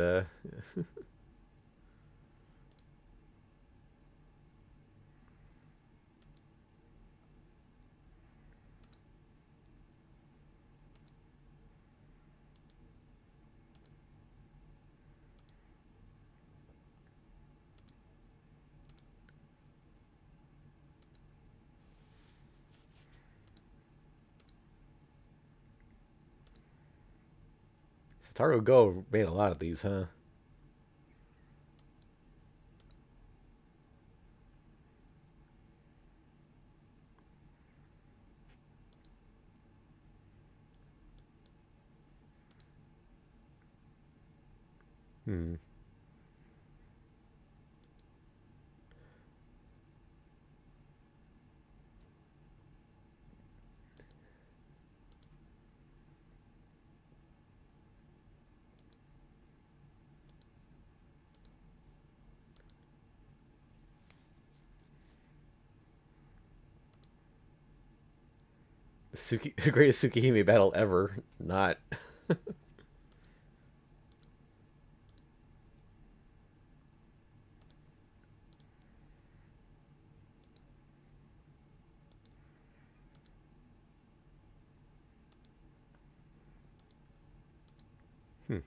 Satoru Go made a lot of these, huh? Hmm. The greatest Tsukihime battle ever. Not. Hmm.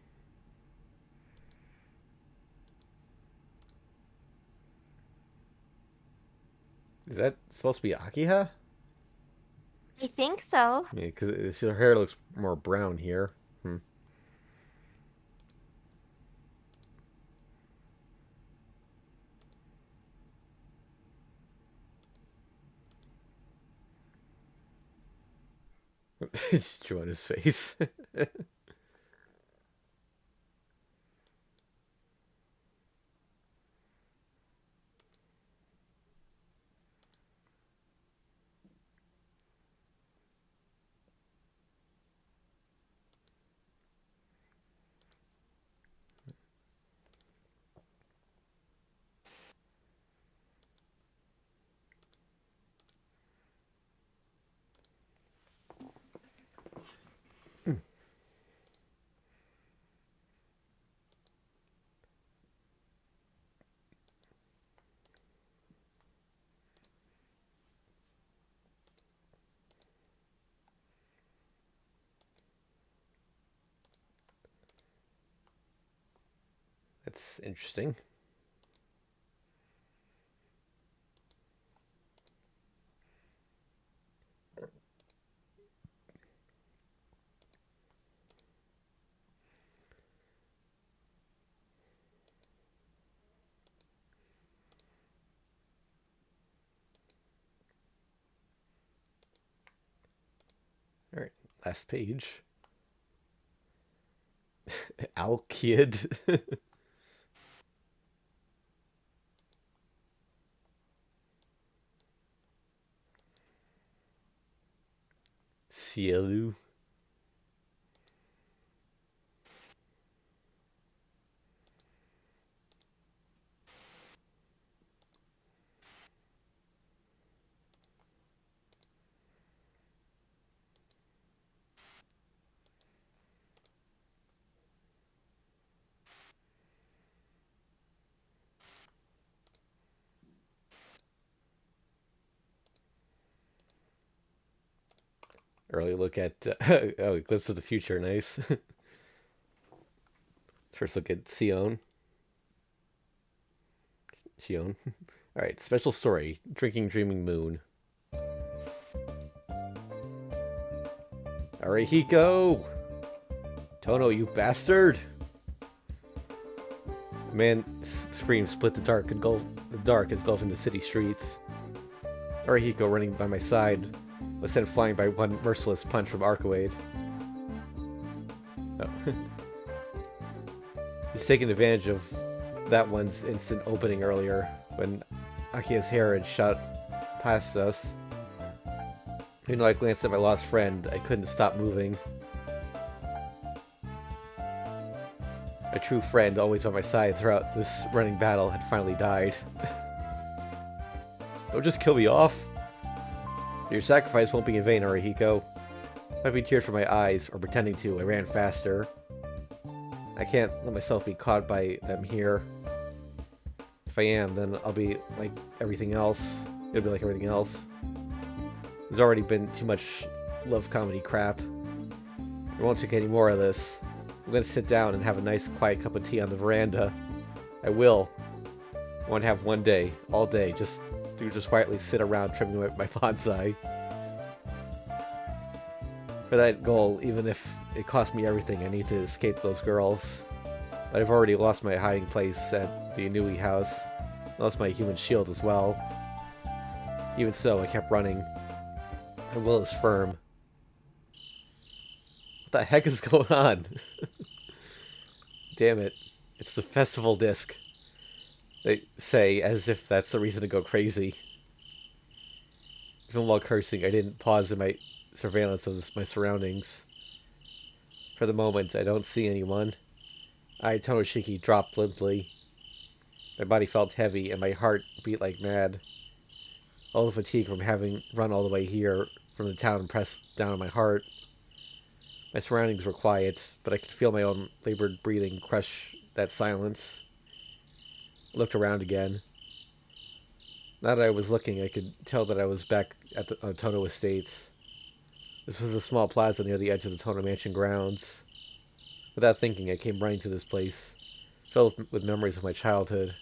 Is that supposed to be Akiha? I think so. Yeah, because her hair looks more brown here. Just drew on his face. That's interesting. All right, last page. Alkid. Cielu. Early look at oh, Eclipse of the Future. Nice. First look at Sion. Shion. All right, special story: Drinking Dreaming Moon. Arihiko! Tono, you bastard! The man's scream split the dark engulfing the city streets. Arihiko, running by my side, was sent flying by one merciless punch from Arcoade. Oh. He's taking advantage of that one's instant opening earlier when Akia's hair had shot past us. Even though I glanced at my lost friend, I couldn't stop moving. A true friend, always by my side throughout this running battle, had finally died. Don't just kill me off. Your sacrifice won't be in vain, Arihiko. Wiping tears from my eyes, or pretending to, I ran faster. I can't let myself be caught by them here. If I am, then I'll be like everything else. It'll be like everything else. There's already been too much love comedy crap. I won't take any more of this. I'm gonna sit down and have a nice quiet cup of tea on the veranda. I will. I want to have one day, all day, just quietly sit around trimming my bonsai. For that goal, even if it costs me everything, I need to escape those girls. But I've already lost my hiding place at the Inui house. Lost my human shield as well. Even so, I kept running. My will is firm. What the heck is going on? Damn it. It's the festival disc. They say, as if that's a reason to go crazy. Even while cursing, I didn't pause in my surveillance of my surroundings. For the moment, I don't see anyone. Tonoshiki dropped limply. My body felt heavy, and my heart beat like mad. All the fatigue from having run all the way here from the town pressed down on my heart. My surroundings were quiet, but I could feel my own labored breathing crush that silence. I looked around again. Now that I was looking, I could tell that I was back at the Tono Estates. This was a small plaza near the edge of the Tono Mansion grounds. Without thinking, I came running to this place, filled with memories of my childhood.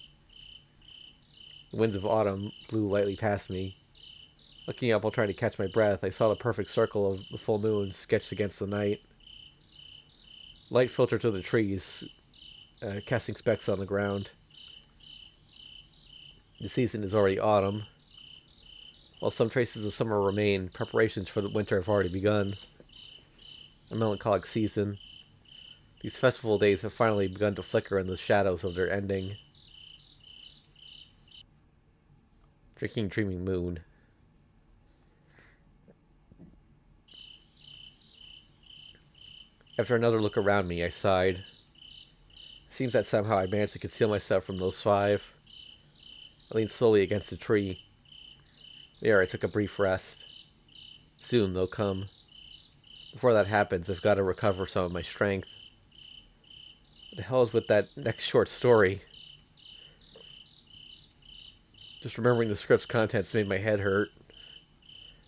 The winds of autumn blew lightly past me. Looking up while trying to catch my breath, I saw the perfect circle of the full moon sketched against the night. Light filtered through the trees, casting specks on the ground. The season is already autumn. While some traces of summer remain, preparations for the winter have already begun. a melancholic season. These festival days have finally begun to flicker in the shadows of their ending. Drinking Dreaming Moon. After another look around me, I sighed. It seems that somehow I managed to conceal myself from those five. I leaned slowly against a tree. There, I took a brief rest. Soon they'll come. Before that happens, I've got to recover some of my strength. What the hell is with that next short story? Just remembering the script's contents made my head hurt.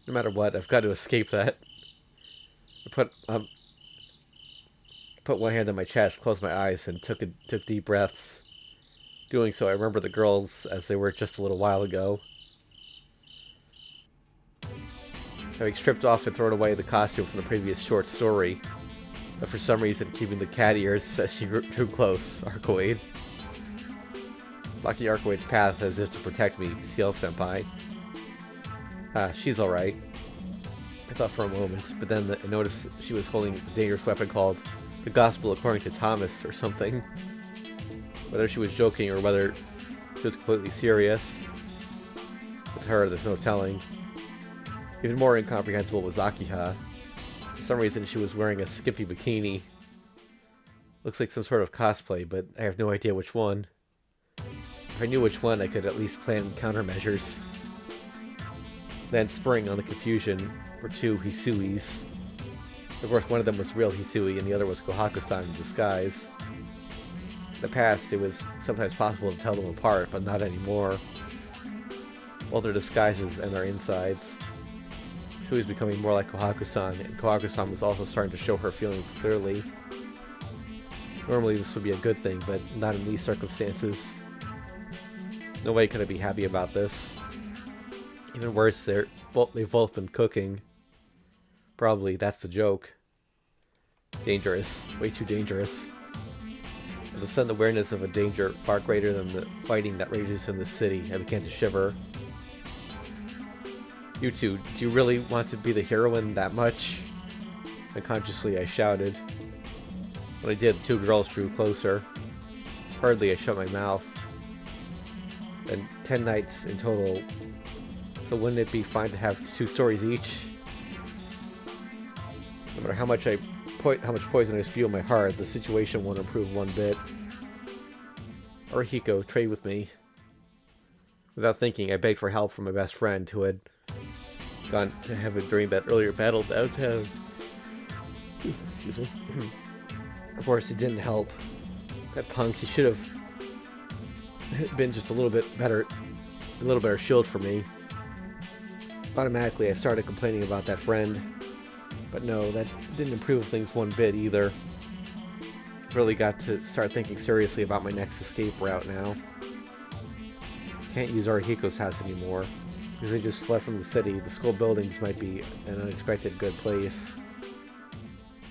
No matter what, I've got to escape that. I put one hand on my chest, closed my eyes, and took deep breaths. Doing so, I remember the girls as they were just a little while ago. Having stripped off and thrown away the costume from the previous short story, but for some reason keeping the cat ears as she drew close, Arcoade. Blocking Arcoade's path as if to protect me, Ciel-senpai. She's alright. I thought for a moment, but then I noticed she was holding a dangerous weapon called the Gospel According to Thomas or something. Whether she was joking or whether she was completely serious. With her, there's no telling. Even more incomprehensible was Akiha. For some reason, she was wearing a skimpy bikini. Looks like some sort of cosplay, but I have no idea which one. If I knew which one, I could at least plan countermeasures. Then, spurring on the confusion, were two Hisuis. Of course, one of them was real Hisui, and the other was Kohaku-san in disguise. In the past, it was sometimes possible to tell them apart, but not anymore. All their disguises and their insides. Hisui was becoming more like Kohaku-san, and Kohaku-san was also starting to show her feelings clearly. Normally, this would be a good thing, but not in these circumstances. No way could I be happy about this. Even worse, they've both been cooking. Probably that's the joke. Dangerous. Way too dangerous. With a sudden awareness of a danger far greater than the fighting that rages in the city, I began to shiver. You two, do you really want to be the heroine that much? Unconsciously, I shouted. When I did, the two girls drew closer. Hurriedly, I shut my mouth. And 10 nights in total. So wouldn't it be fine to have 2 stories each? No matter how much poison I spew in my heart, the situation won't improve one bit. Arihiko, trade with me. Without thinking, I begged for help from my best friend, who had gone to heaven during that earlier battle downtown. Excuse me. Of course, it didn't help. That punk, he should have been just a little better shield for me. Automatically, I started complaining about that friend. But no, that didn't improve things one bit either. Really got to start thinking seriously about my next escape route now. Can't use Arihiko's house anymore. Because they just fled from the city, the school buildings might be an unexpected good place.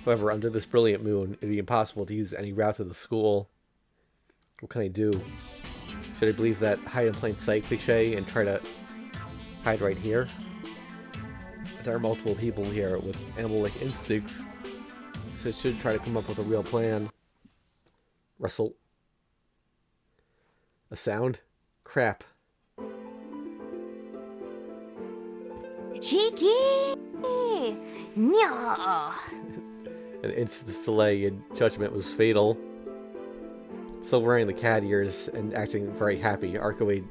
However, under this brilliant moon, it'd be impossible to use any route to the school. What can I do? Should I believe that hide in plain sight cliche and try to hide right here? There are multiple people here with animal-like instincts, so I should try to come up with a real plan. Rustle. A sound? Crap. Cheeky! No. An instant's delay in judgment was fatal. Still wearing the cat ears and acting very happy, Arcoade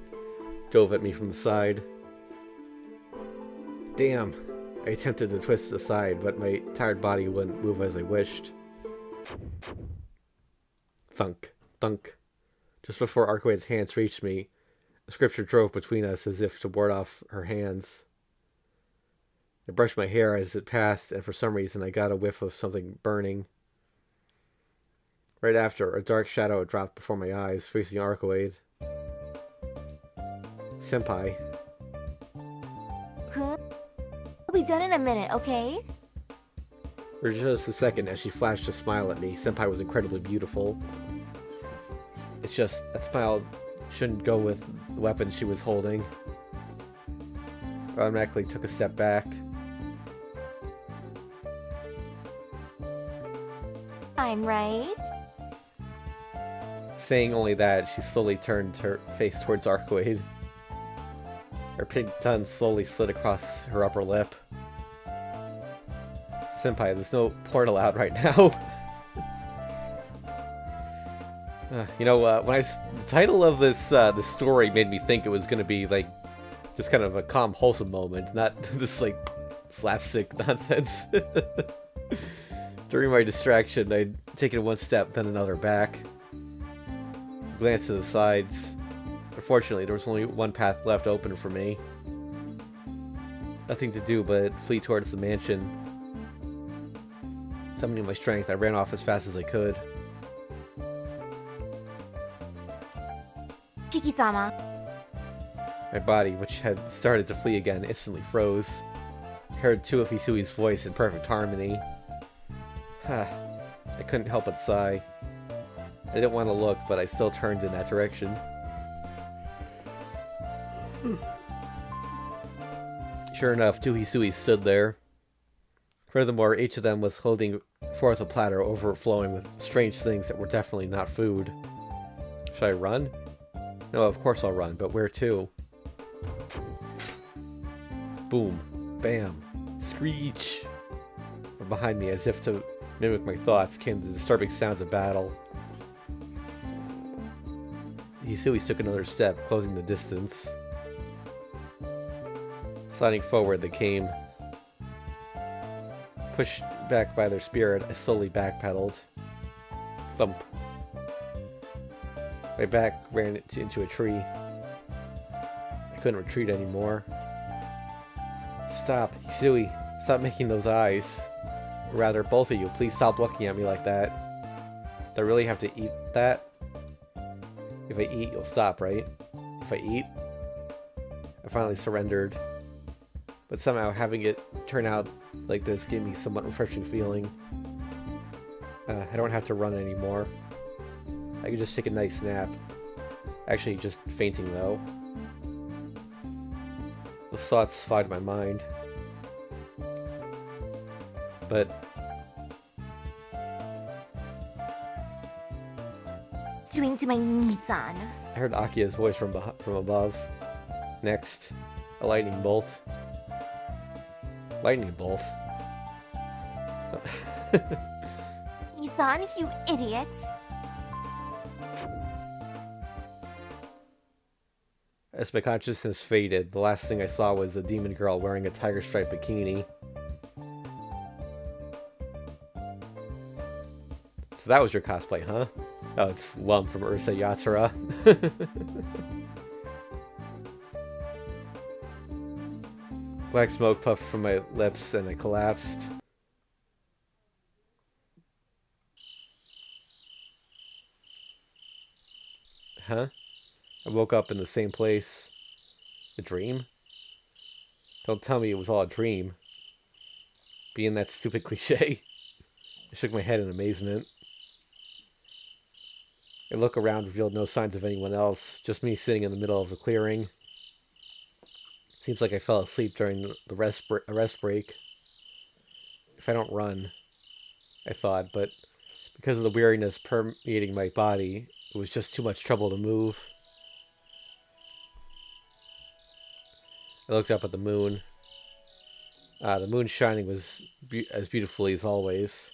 dove at me from the side. Damn. I attempted to twist aside, but my tired body wouldn't move as I wished. Thunk. Thunk. Just before Arcoade's hands reached me, the scripture drove between us as if to ward off her hands. I brushed my hair as it passed, and for some reason I got a whiff of something burning. Right after, a dark shadow dropped before my eyes, facing Arcoade. Senpai. Huh? We'll be done in a minute, okay? For just a second, as she flashed a smile at me, Senpai was incredibly beautiful. It's just, that smile shouldn't go with the weapon she was holding. I automatically took a step back. I'm right. Saying only that, she slowly turned her face towards Arcade. Her pink tongue slowly slid across her upper lip. Senpai, there's no portal out right now. The title of this story made me think it was going to be like just kind of a calm, wholesome moment, not this like slapstick nonsense. During my distraction, I'd taken one step, then another back. Glanced to the sides. Unfortunately, there was only one path left open for me. Nothing to do but flee towards the mansion. Summoning my strength, I ran off as fast as I could. Chiki-sama. My body, which had started to flee again, instantly froze. I heard two of Hisui's voice in perfect harmony. I couldn't help but sigh. I didn't want to look, but I still turned in that direction. Sure enough, two Hisui stood there. Furthermore, each of them was holding forth a platter overflowing with strange things that were definitely not food. Should I run? No, of course I'll run, but where to? Boom. Bam. Screech! From behind me, as if to mimic my thoughts, came the disturbing sounds of battle. The Hisuis took another step, closing the distance. Sliding forward, they came. Pushed back by their spirit, I slowly backpedaled. Thump. My back ran into a tree. I couldn't retreat anymore. Stop, Hisui. Stop making those eyes. Or rather, both of you, please stop looking at me like that. Do I really have to eat that? If I eat, you'll stop, right? If I eat? I finally surrendered. But somehow having it turn out like this gave me somewhat refreshing feeling. I don't have to run anymore. I can just take a nice nap. Actually, just fainting though. Those thoughts fogged my mind. But Doing to my Nissan. I heard Akia's voice from above. Next, a lightning bolt. Lightning bolt? Nissan, you idiot. As my consciousness faded, the last thing I saw was a demon girl wearing a tiger stripe bikini. So that was your cosplay, huh? Oh, it's Lum from Ursa Yatsura. Black smoke puffed from my lips and I collapsed. Huh? I woke up in the same place. A dream? Don't tell me it was all a dream. Being that stupid cliche. I shook my head in amazement. A look around revealed no signs of anyone else, just me sitting in the middle of a clearing. Seems like I fell asleep during the rest break. If I don't run, I thought, but because of the weariness permeating my body, it was just too much trouble to move. I looked up at the moon. The moon shining was as beautifully as always.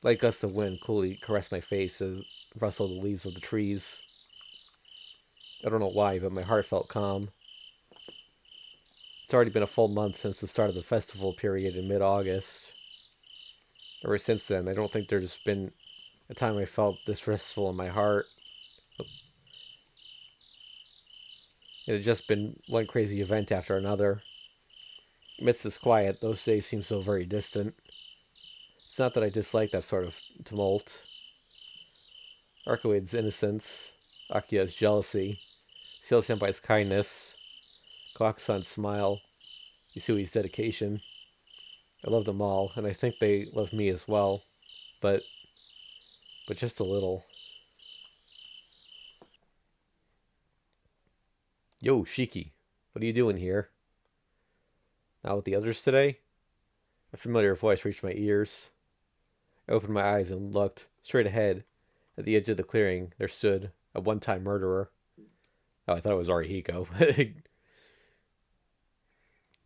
Light gusts of wind coolly caressed my face as rustled the leaves of the trees. I don't know why, but my heart felt calm. It's already been a full month since the start of the festival period in mid-August. Ever since then, I don't think there's been a time I felt this restful in my heart. It had just been one crazy event after another. Amidst this quiet, those days seem so very distant. It's not that I dislike that sort of tumult. Arcoid's innocence, Akia's jealousy, Seal Senpai's kindness, Kawaku-san's smile, Isui's dedication. I love them all, and I think they love me as well. But just a little. Yo, Shiki, what are you doing here? Not with the others today? A familiar voice reached my ears. I opened my eyes and looked. Straight ahead, at the edge of the clearing, there stood a one-time murderer. Oh, I thought it was Arihiko.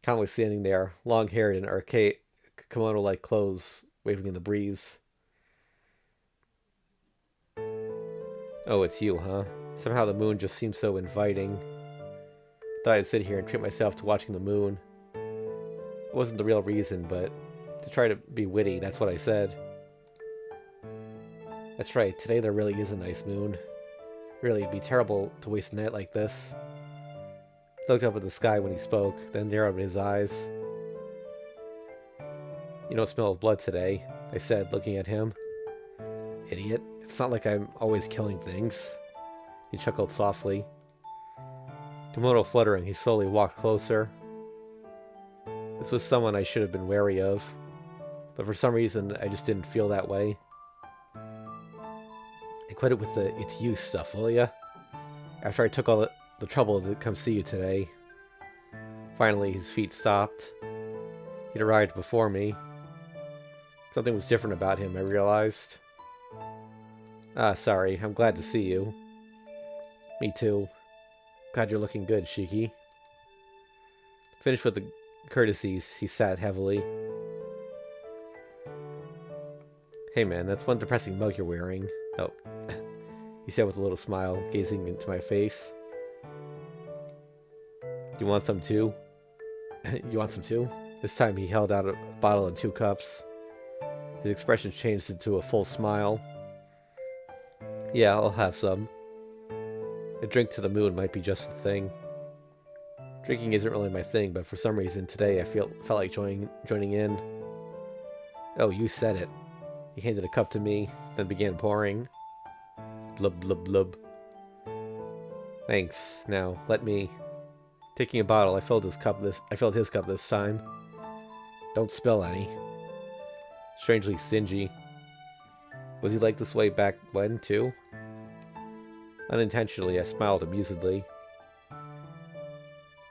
Calmly standing there, long-haired in archaic kimono-like clothes, waving in the breeze. Oh, it's you, huh? Somehow the moon just seemed so inviting. Thought I'd sit here and treat myself to watching the moon. It wasn't the real reason, but to try to be witty, that's what I said. That's right, today there really is a nice moon. Really, it'd be terrible to waste a night like this. He looked up at the sky when he spoke, then narrowed his eyes. You don't smell of blood today, I said, looking at him. Idiot. It's not like I'm always killing things. He chuckled softly. Kimono fluttering, he slowly walked closer. This was someone I should have been wary of, but for some reason I just didn't feel that way. And quit it with the "it's you" stuff, will ya? After I took all the trouble to come see you today. Finally, his feet stopped. He'd arrived before me. Something was different about him, I realized. Ah, sorry. I'm glad to see you. Me too. Glad you're looking good, Shiki. Finished with the courtesies, he sat heavily. Hey man, that's one depressing mug you're wearing. Oh, he said with a little smile, gazing into my face. You want some too? You want some too? This time he held out a bottle and 2 cups. His expression changed into a full smile. Yeah, I'll have some. A drink to the moon might be just the thing. Drinking isn't really my thing, but for some reason today I felt like joining in. Oh, you said it. He handed a cup to me, then began pouring. Blub blub blub. Thanks. Now let me. Taking a bottle, I filled his cup this time. Don't spill any. Strangely stingy. Was he like this way back when, too? Unintentionally, I smiled amusedly.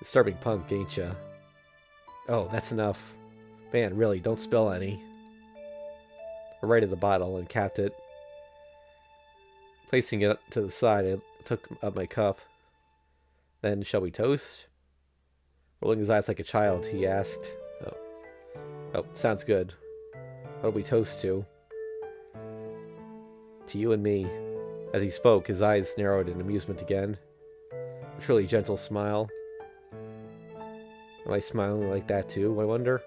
Disturbing punk, ain't ya? Oh, that's enough. Man, really, don't spill any. I righted the bottle and capped it. Placing it to the side, I took up my cup. Then, shall we toast? Rolling his eyes like a child, he asked. Oh, sounds good. What do we toast to? To you and me. As he spoke, his eyes narrowed in amusement again. A truly gentle smile. Am I smiling like that too, I wonder?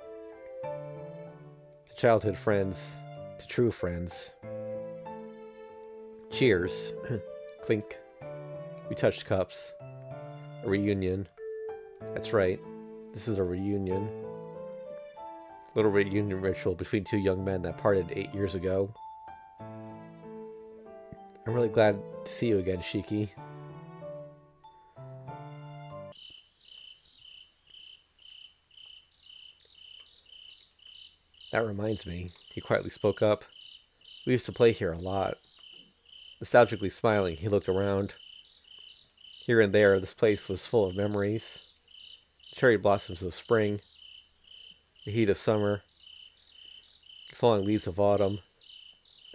To childhood friends. To true friends. Cheers. Clink. We touched cups. A reunion. That's right. This is a reunion. Little reunion ritual between 2 young men that parted 8 years ago. I'm really glad to see you again, Shiki. That reminds me, he quietly spoke up. We used to play here a lot. Nostalgically smiling, he looked around. Here and there, this place was full of memories. Cherry blossoms of spring, the heat of summer, falling leaves of autumn,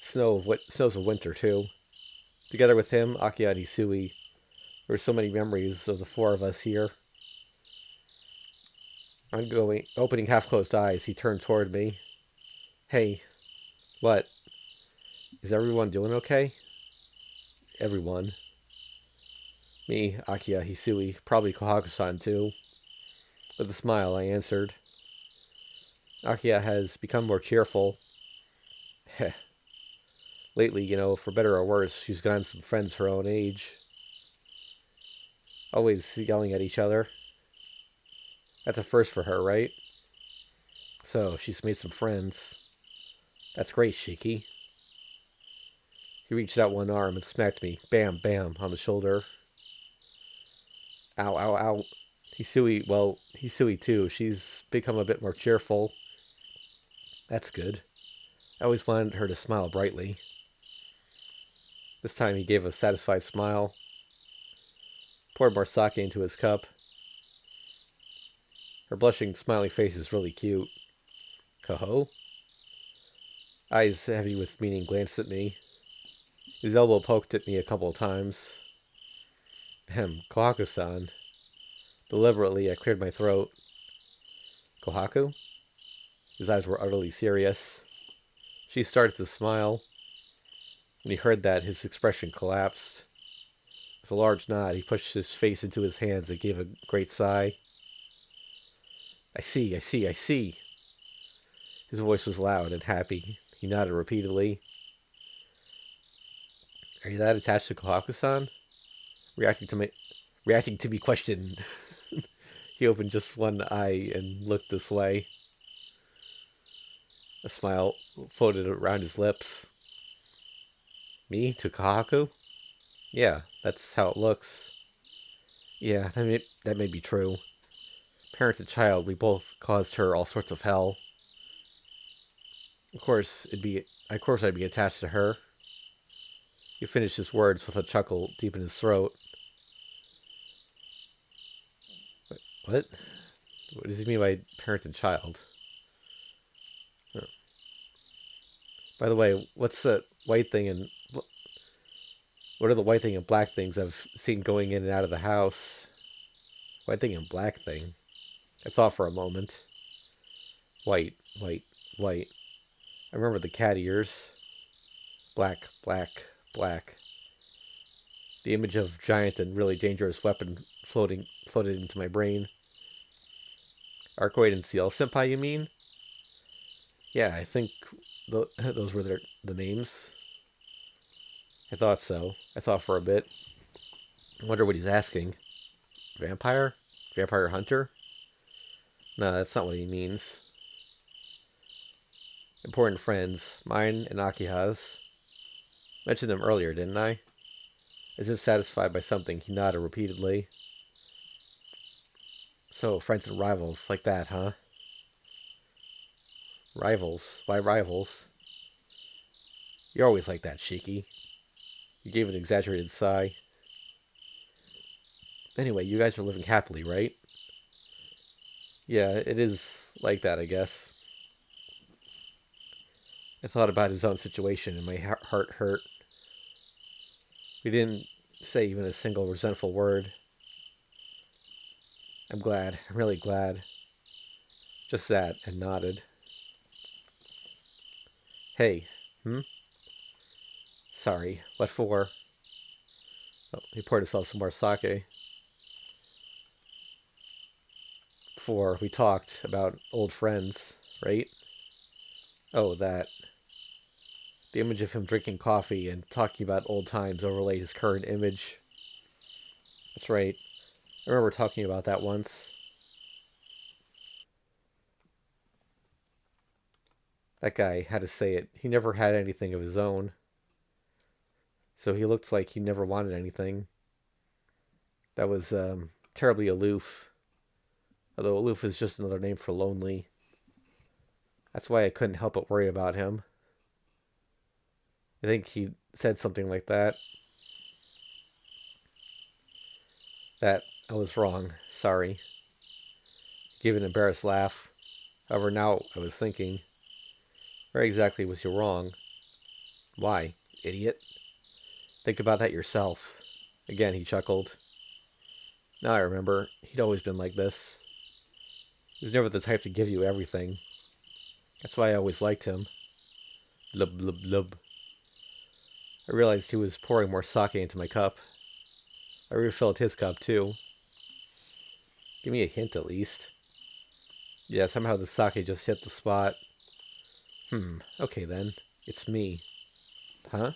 snows of winter too. Together with him, Akiya and Hisui, there were so many memories of the 4 of us here. Opening half-closed eyes, he turned toward me. Hey, what? Is everyone doing okay? Everyone. Me, Akiya, Hisui, probably Kohaku-san too. With a smile, I answered. Akiya has become more cheerful. Heh. Lately, for better or worse, she's gotten some friends her own age. Always yelling at each other. That's a first for her, right? So, she's made some friends. That's great, Shiki. He reached out one arm and smacked me, bam, bam, on the shoulder. Ow, ow, ow. Hisui too. She's become a bit more cheerful. That's good. I always wanted her to smile brightly. This time he gave a satisfied smile. Poured more sake into his cup. Her blushing, smiling face is really cute. Ho-ho? Eyes heavy with meaning glanced at me. His elbow poked at me a couple of times. Kohaku-san. Deliberately, I cleared my throat. Kohaku? His eyes were utterly serious. She started to smile. When he heard that, his expression collapsed. With a large nod, he pushed his face into his hands and gave a great sigh. I see, I see, I see. His voice was loud and happy. He nodded repeatedly. Are you that attached to Kohaku-san? Reacting to me questioned. He opened just one eye and looked this way. A smile floated around his lips. Me to Kohaku? Yeah, that's how it looks. Yeah, that may be true. Parent and child, we both caused her all sorts of hell. Of course I'd be attached to her. He finished his words with a chuckle deep in his throat. What? What does he mean by parent and child? Oh. By the way, what's the white thing and what are the white thing and black things I've seen going in and out of the house? White thing and black thing. I thought for a moment. White, white, white. I remember the cat ears. Black, black, black. The image of giant and really dangerous weapon floated into my brain. Arcoid and Seal Senpai, you mean? Yeah, I think those were the names. I thought so. I thought for a bit. I wonder what he's asking. Vampire? Vampire hunter? No, that's not what he means. Important friends. Mine and Akiha's. Mentioned them earlier, didn't I? As if satisfied by something, he nodded repeatedly. So, friends and rivals, like that, huh? Rivals? Why rivals? You're always like that, Shiki. He gave an exaggerated sigh. Anyway, you guys are living happily, right? Yeah, it is like that, I guess. I thought about his own situation and my heart hurt. We didn't say even a single resentful word. I'm glad. I'm really glad. Just that, and nodded. Hey, Sorry, what for? Oh, he poured himself some more sake. Before we talked about old friends, right? Oh, that. The image of him drinking coffee and talking about old times overlaid his current image. That's right. I remember talking about that once. That guy had to say it. He never had anything of his own. So he looked like he never wanted anything. That was terribly aloof. Although aloof is just another name for lonely. That's why I couldn't help but worry about him. I think he said something like that. That I was wrong. Sorry. He gave an embarrassed laugh. However, now I was thinking, where exactly was you wrong? Why, idiot? Think about that yourself. Again, he chuckled. Now I remember, he'd always been like this. He was never the type to give you everything. That's why I always liked him. Blub, blub, blub. I realized he was pouring more sake into my cup. I refilled his cup, too. Give me a hint, at least. Yeah, somehow the sake just hit the spot. Okay then. It's me. Huh?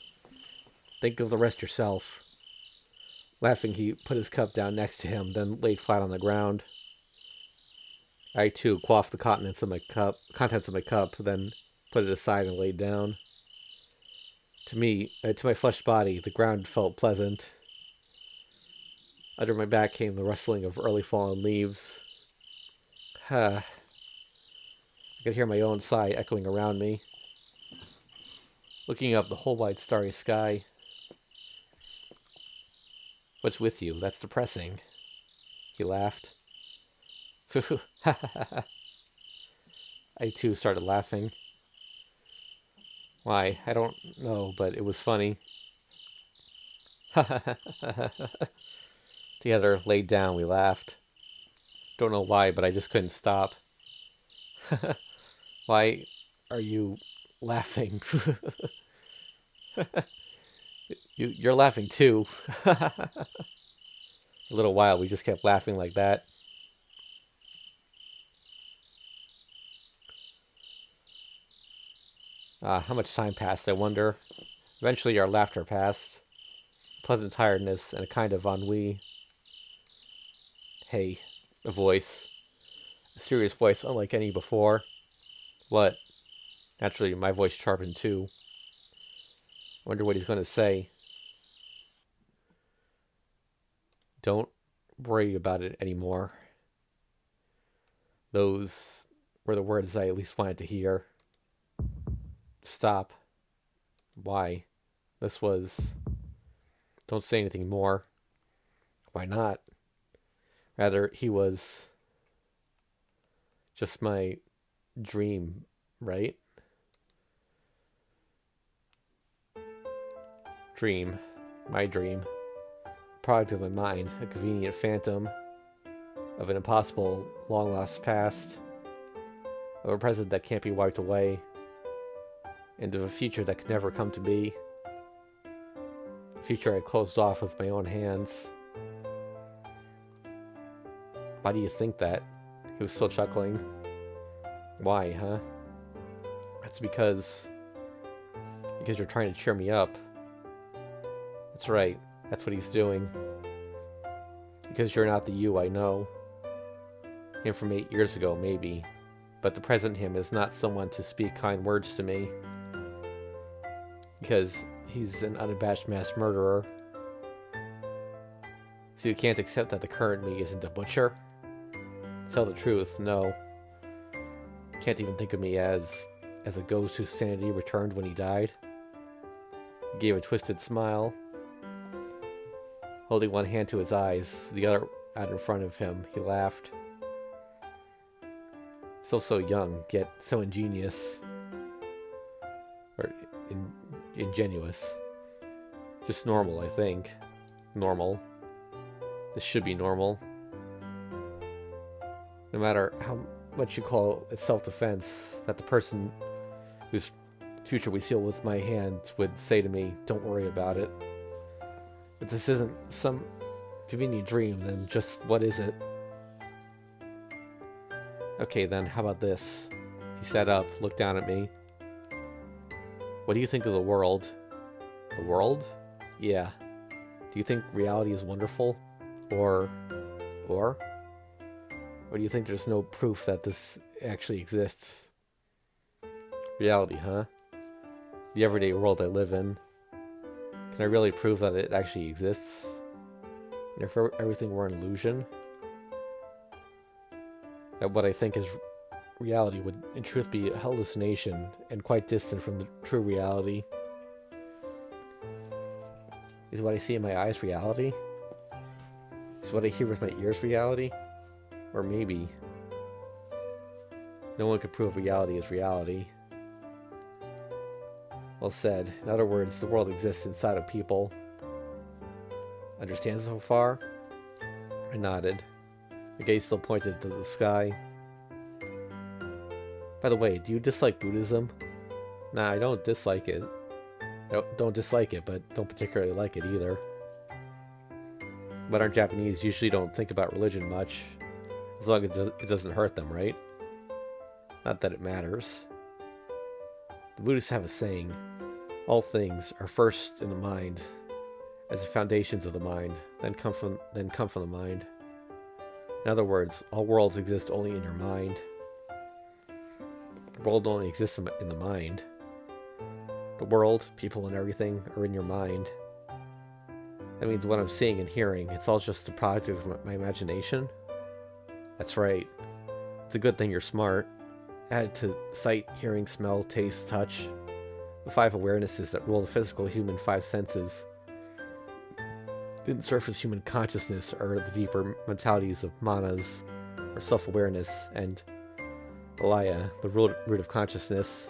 Think of the rest yourself. Laughing, he put his cup down next to him, then laid flat on the ground. I, too, quaffed the contents of my cup, then put it aside and laid down. To my fleshed body, the ground felt pleasant. Under my back came the rustling of early fallen leaves. I could hear my own sigh echoing around me. Looking up the whole wide starry sky. What's with you? That's depressing. He laughed. I too started laughing. Why? I don't know, but it was funny. Together, laid down, we laughed. Don't know why, but I just couldn't stop. Why are you laughing? You're laughing too. A little while, we just kept laughing like that. How much time passed, I wonder. Eventually, our laughter passed. Pleasant tiredness and a kind of ennui. Hey, a voice. A serious voice unlike any before. What? Naturally, my voice sharpened too. Wonder what he's going to say. Don't worry about it anymore. Those were the words I at least wanted to hear. Stop. Why? This was... Don't say anything more. Why not? Rather, he was... just my dream, right? Dream. My dream. Product of my mind. A convenient phantom of an impossible, long-lost past. Of a present that can't be wiped away. And of a future that could never come to be. A future I closed off with my own hands. Why do you think that? He was still chuckling. Why, huh? That's because you're trying to cheer me up. That's right. That's what he's doing. Because you're not the you I know. Him from 8 years ago, maybe. But the present him is not someone to speak kind words to me. Because he's an unabashed mass murderer. So you can't accept that the current me isn't a butcher? Tell the truth, no. Can't even think of me as a ghost whose sanity returned when he died. He gave a twisted smile. Holding one hand to his eyes, the other out in front of him, he laughed. Still so young, yet so ingenious. Or ingenuous. Just normal, I think. Normal. This should be normal. No matter how much you call it self-defense, that the person whose future we seal with my hand would say to me, don't worry about it. If this isn't some convenient dream, then just what is it? Okay then, how about this? He sat up, looked down at me. What do you think of the world? The world? Yeah. Do you think reality is wonderful? Or do you think there's no proof that this actually exists? Reality, huh? The everyday world I live in. Can I really prove that it actually exists? And if everything were an illusion? That what I think is reality would in truth be a hallucination and quite distant from the true reality. Is what I see in my eyes reality? Is what I hear with my ears reality? Or maybe no one could prove reality is reality. Well said. In other words, the world exists inside of people. Understand so far? I nodded. The gaze still pointed to the sky. By the way, do you dislike Buddhism? Nah, I don't dislike it. I don't dislike it, but don't particularly like it either. But our Japanese usually don't think about religion much. As long as it doesn't hurt them, right? Not that it matters. The Buddhists have a saying, all things are first in the mind, as the foundations of the mind, then come from the mind. In other words, all worlds exist only in your mind. The world only exists in the mind. The world, people, and everything are in your mind. That means what I'm seeing and hearing, it's all just a product of my imagination? That's right. It's a good thing you're smart. Add to sight, hearing, smell, taste, touch. The 5 awarenesses that rule the physical human 5 senses. Didn't surface human consciousness or the deeper mentalities of manas, or self-awareness, and alaya, the root of consciousness.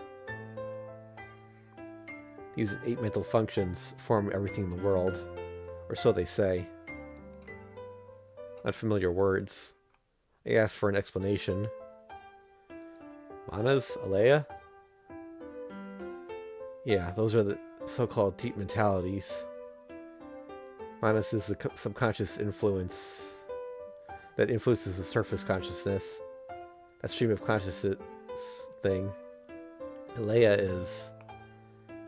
These 8 mental functions form everything in the world, or so they say. Unfamiliar words. I asked for an explanation. Manas? Alea? Yeah, those are the so-called deep mentalities. Manas is the subconscious influence that influences the surface consciousness. That stream of consciousness thing. Alea is...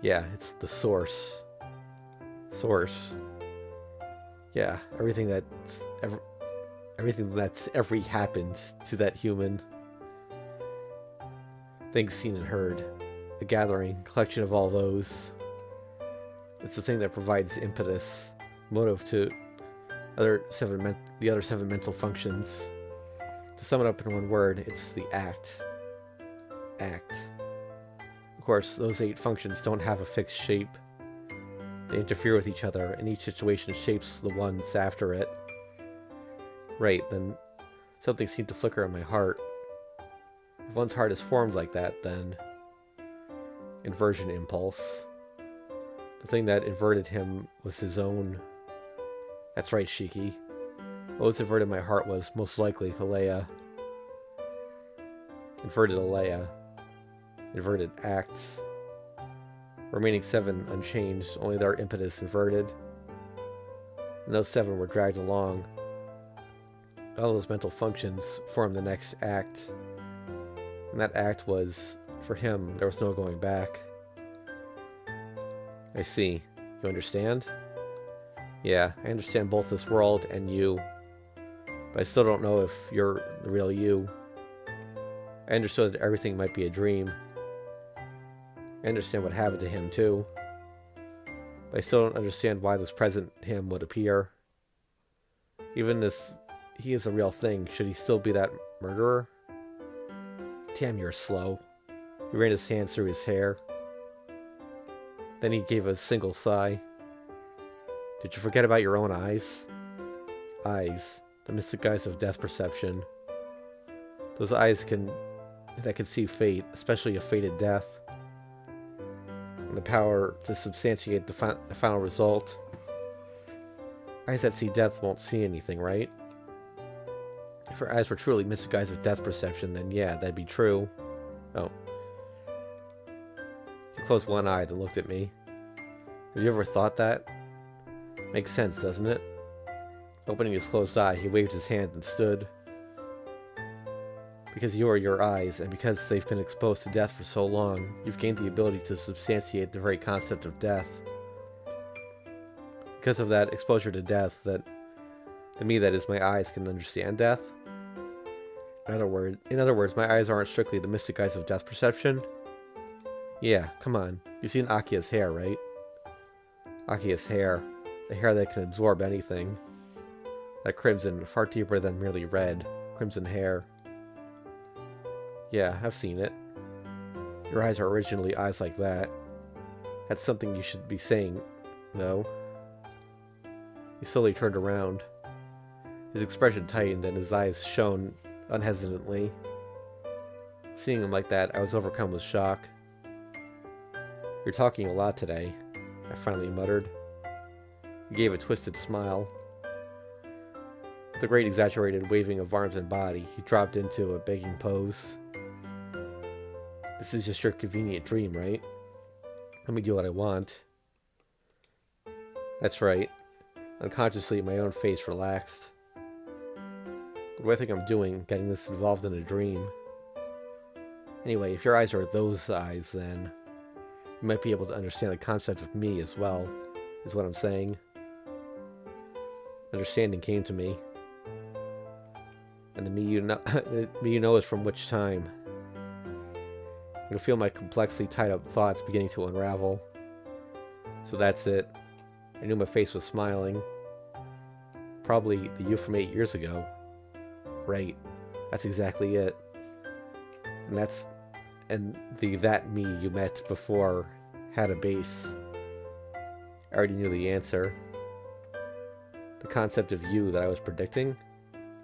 yeah, it's the source. Source. Yeah, everything that's ever happened to that human. Things seen and heard. A gathering, collection of all those. It's the thing that provides impetus, motive to the other 7 mental functions. To sum it up in one word, it's the act. Act. Of course, those 8 functions don't have a fixed shape. They interfere with each other, and each situation shapes the ones after it. Right, then something seemed to flicker in my heart. If one's heart is formed like that, then... inversion impulse. The thing that inverted him was his own... That's right, Shiki. What was inverted my heart was, most likely, Alea. Inverted Alea. Inverted acts. Remaining 7 unchanged, only their impetus inverted. And those 7 were dragged along. All those mental functions formed the next act. And that act was, for him, there was no going back. I see. You understand? Yeah, I understand both this world and you. But I still don't know if you're the real you. I understood that everything might be a dream. I understand what happened to him, too. But I still don't understand why this present him would appear. Even this, he is a real thing. Should he still be that murderer? Damn, you're slow. He ran his hands through his hair. Then he gave a single sigh. Did you forget about your own eyes? Eyes. The mystic eyes of death perception. Those eyes that can see fate, especially a fated death. And the power to substantiate the final result. Eyes that see death won't see anything, right? If her eyes were truly mystic eyes of death perception, then yeah, that'd be true. Oh. He closed one eye and looked at me. Have you ever thought that? Makes sense, doesn't it? Opening his closed eye, he waved his hand and stood. Because you are your eyes, and because they've been exposed to death for so long, you've gained the ability to substantiate the very concept of death. Because of that exposure to death, that to me, that is, my eyes can understand death. In other words, my eyes aren't strictly the mystic eyes of death perception. Yeah, come on. You've seen Akia's hair, right? Akia's hair. The hair that can absorb anything. That crimson, far deeper than merely red. Crimson hair. Yeah, I've seen it. Your eyes are originally eyes like that. That's something you should be saying, though. He slowly turned around. His expression tightened and his eyes shone unhesitantly. Seeing him like that, I was overcome with shock. You're talking a lot today, I finally muttered. He gave a twisted smile. With a great exaggerated waving of arms and body, he dropped into a begging pose. This is just your convenient dream, right? Let me do what I want. That's right. Unconsciously, my own face relaxed. What do I think I'm doing, getting this involved in a dream? Anyway, if your eyes are those eyes, then you might be able to understand the concept of me as well, is what I'm saying. Understanding came to me. And the me you know, the me you know is from which time. I can feel my complexly tied up thoughts beginning to unravel. So that's it. I knew my face was smiling. Probably the you from 8 years ago. Right. That's exactly it. And that me you met before had a base. I already knew the answer. The concept of you that I was predicting?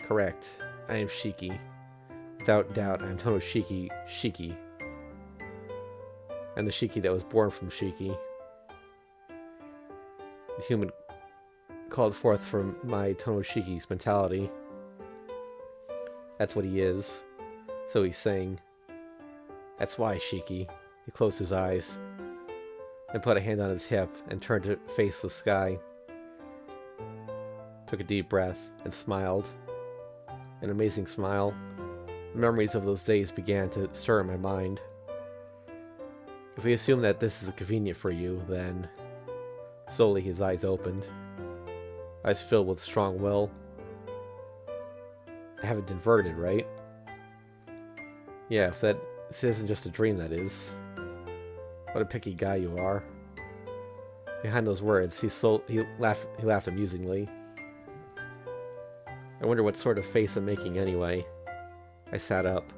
Correct. I am Shiki. Without doubt, I am Tono Shiki. I'm the Shiki that was born from Shiki. human called forth from my Tonoshiki's mentality. That's what he is. So he's saying, "That's why, Shiki." He closed his eyes, then put a hand on his hip and turned to face the sky. Took a deep breath and smiled. An amazing smile. Memories of those days began to stir in my mind. If we assume that this is convenient for you, then... Slowly his eyes opened. Eyes filled with strong will. I haven't inverted, right? Yeah, if this isn't just a dream, that is. What a picky guy you are. Behind those words, he laughed amusingly. I wonder what sort of face I'm making anyway. I sat up.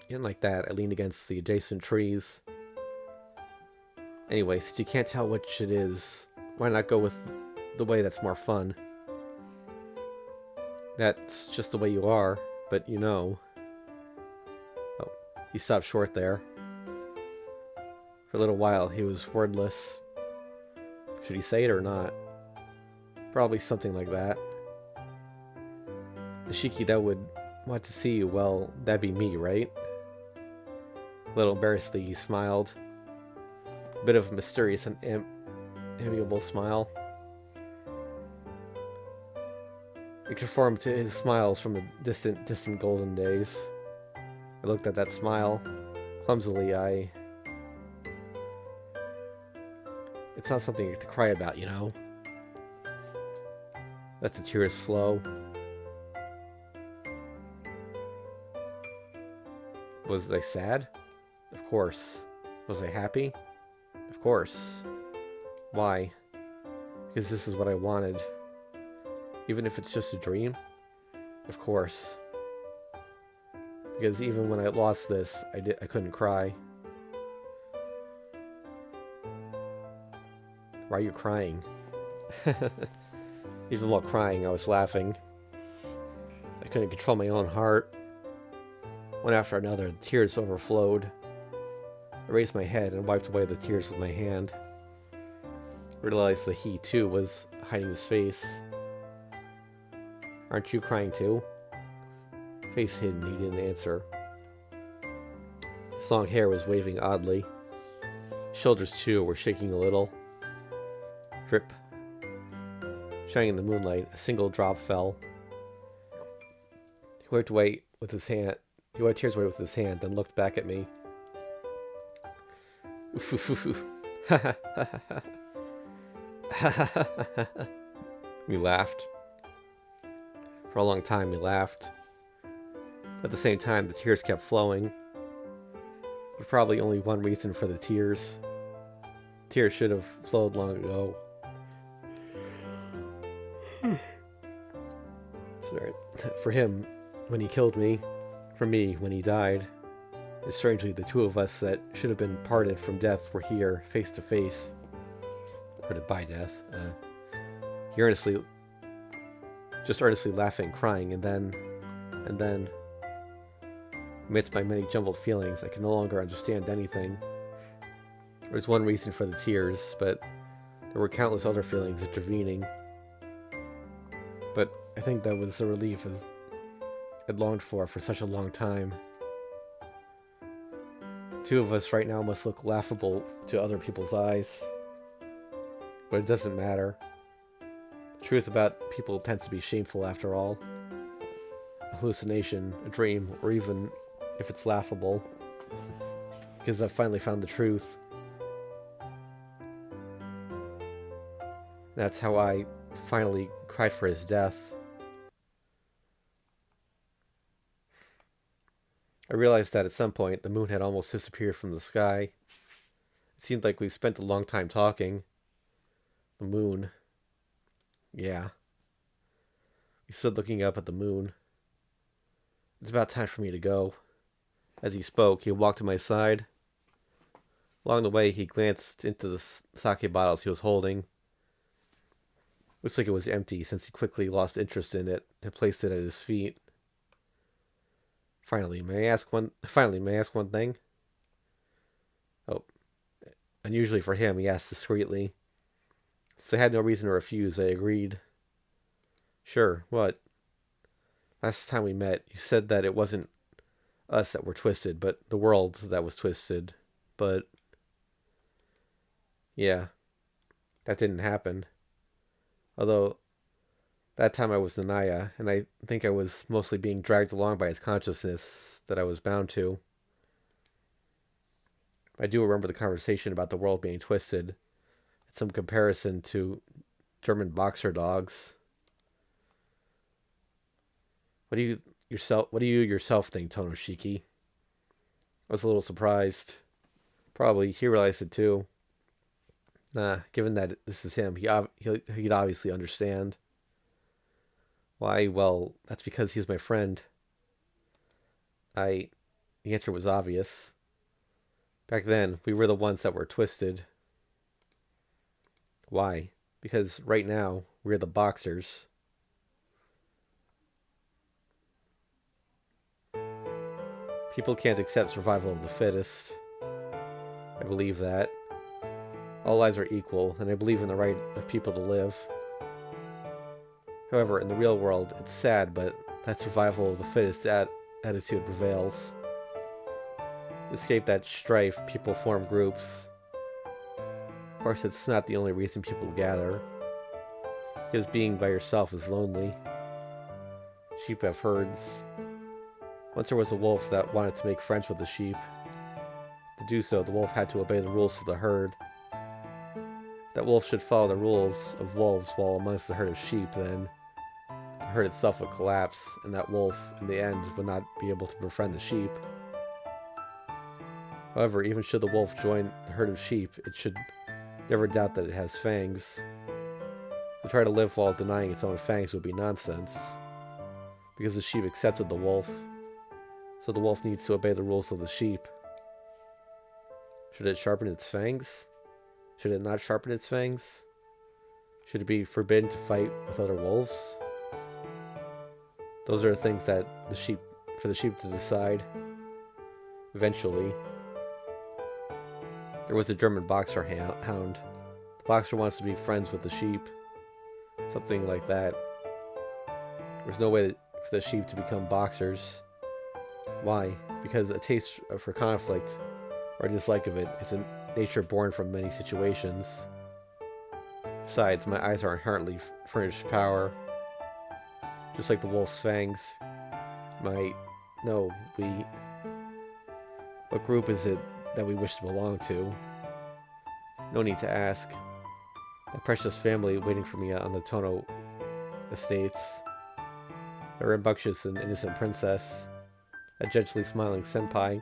And like that, I leaned against the adjacent trees. Anyway, since you can't tell which it is, why not go with the way that's more fun? That's just the way you are, but you know. Oh, he stopped short there. For a little while, he was wordless. Should he say it or not? Probably something like that. The Shiki that would want to see you, well, that'd be me, right? A little embarrassedly, he smiled. A bit of a mysterious and amiable smile. It conformed to his smiles from the distant golden days. I looked at that smile. Clumsily, It's not something to cry about, you know? Let the tears flow. Was I sad? Of course. Was I happy? Of course. Why? Because this is what I wanted. Even if it's just a dream? Of course. Because even when I lost this, I couldn't cry. Why are you crying? Even while crying, I was laughing. I couldn't control my own heart. One after another, the tears overflowed. I raised my head and wiped away the tears with my hand. I realized that he, too, was hiding his face. Aren't you crying, too? Face hidden, he didn't answer. His long hair was waving oddly. His shoulders, too, were shaking a little. Drip. Shining in the moonlight, a single drop fell. He wiped away with his hand. He wiped tears away with his hand, then looked back at me. We laughed. For a long time, we laughed. At the same time, the tears kept flowing. There's probably only one reason for the tears. Tears should have flowed long ago. Sorry. For him, when he killed me. For me, when he died. And strangely, the two of us that should have been parted from death were here, face to face. Parted by death. He earnestly laughing, crying, and then, amidst my many jumbled feelings, I could no longer understand anything. There was one reason for the tears, but there were countless other feelings intervening. But I think that was the relief I'd longed for such a long time. Two of us right now must look laughable to other people's eyes. But it doesn't matter. The truth about people tends to be shameful after all. A hallucination, a dream, or even if it's laughable. Because I've finally found the truth. That's how I finally cried for his death. I realized that at some point the moon had almost disappeared from the sky. It seemed like we spent a long time talking. The moon. Yeah. We stood looking up at the moon. It's about time for me to go. As he spoke, he walked to my side. Along the way, he glanced into the sake bottles he was holding. Looks like it was empty, since he quickly lost interest in it and placed it at his feet. Finally, may I ask one thing? Oh, unusually for him, he asked discreetly. Since I had no reason to refuse, I agreed. Sure, what? Last time we met, you said that it wasn't us that were twisted, but the world that was twisted. But, yeah, that didn't happen. Although, that time I was Nanaya, and I think I was mostly being dragged along by his consciousness that I was bound to. I do remember the conversation about the world being twisted. It's some comparison to German boxer dogs. What do you yourself think, Tonoshiki? I was a little surprised. Probably he realized it too. Nah, given that this is him, he'd obviously understand. Why? Well, that's because he's my friend. The answer was obvious. Back then, we were the ones that were twisted. Why? Because right now, we're the boxers. People can't accept survival of the fittest. I believe that. All lives are equal, and I believe in the right of people to live. However, in the real world, it's sad, but that survival of the fittest attitude prevails. To escape that strife, people form groups. Of course, it's not the only reason people gather, because being by yourself is lonely. Sheep have herds. Once there was a wolf that wanted to make friends with the sheep. To do so, the wolf had to obey the rules of the herd. That wolf should follow the rules of wolves while amongst the herd of sheep, then the herd itself would collapse, and that wolf, in the end, would not be able to befriend the sheep. However, even should the wolf join the herd of sheep, it should never doubt that it has fangs. To try to live while denying its own fangs would be nonsense, because the sheep accepted the wolf, so the wolf needs to obey the rules of the sheep. Should it sharpen its fangs? Should it not sharpen its fangs? Should it be forbidden to fight with other wolves? Those are things that for the sheep to decide. Eventually. There was a German boxer hound. The boxer wants to be friends with the sheep. Something like that. There's no way for the sheep to become boxers. Why? Because a taste for conflict, or a dislike of it, is a nature born from many situations. Besides, my eyes are inherently furnished power. Just like the wolf's fangs. What group is it that we wish to belong to? No need to ask. My precious family waiting for me on the Tono estates. A rambunctious and innocent princess. A gently smiling senpai.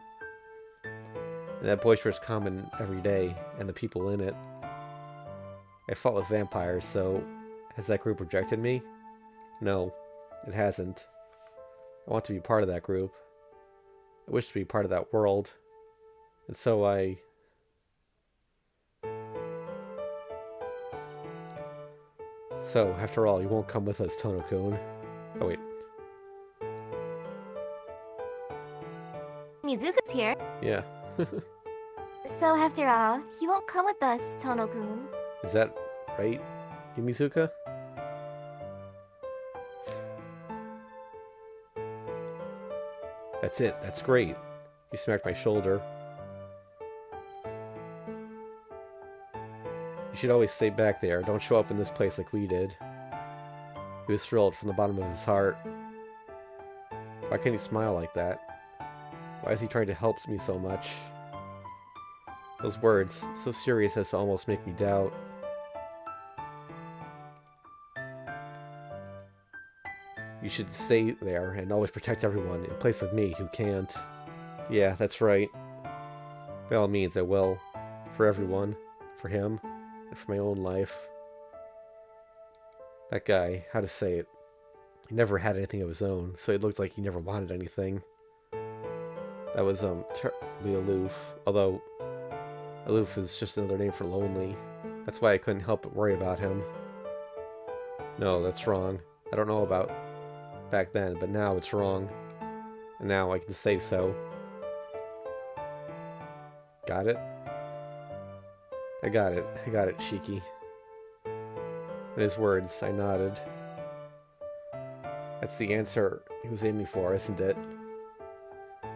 And that boisterous common every day, and the people in it. I fought with vampires, so has that group rejected me? No, it hasn't. I want to be part of that group. I wish to be part of that world. And so So, after all, you won't come with us, Tono-kun. Oh, wait. Mizuka's here. Yeah. So after all, he won't come with us, Tono-kun. Is that right, Yumizuka? That's it. That's great. He smacked my shoulder. You should always stay back there. Don't show up in this place like we did. He was thrilled from the bottom of his heart. Why can't he smile like that? Why is he trying to help me so much? Those words, so serious as to almost make me doubt. You should stay there and always protect everyone in place of me who can't. Yeah, that's right. By all means, I will. For everyone. For him. And for my own life. That guy, how to say it, he never had anything of his own, so it looked like he never wanted anything. That was, terribly aloof. Although, aloof is just another name for lonely. That's why I couldn't help but worry about him. No, that's wrong. I don't know about back then, but now it's wrong. And now I can say so. Got it? I got it, Shiki. In his words, I nodded. That's the answer he was aiming for, isn't it?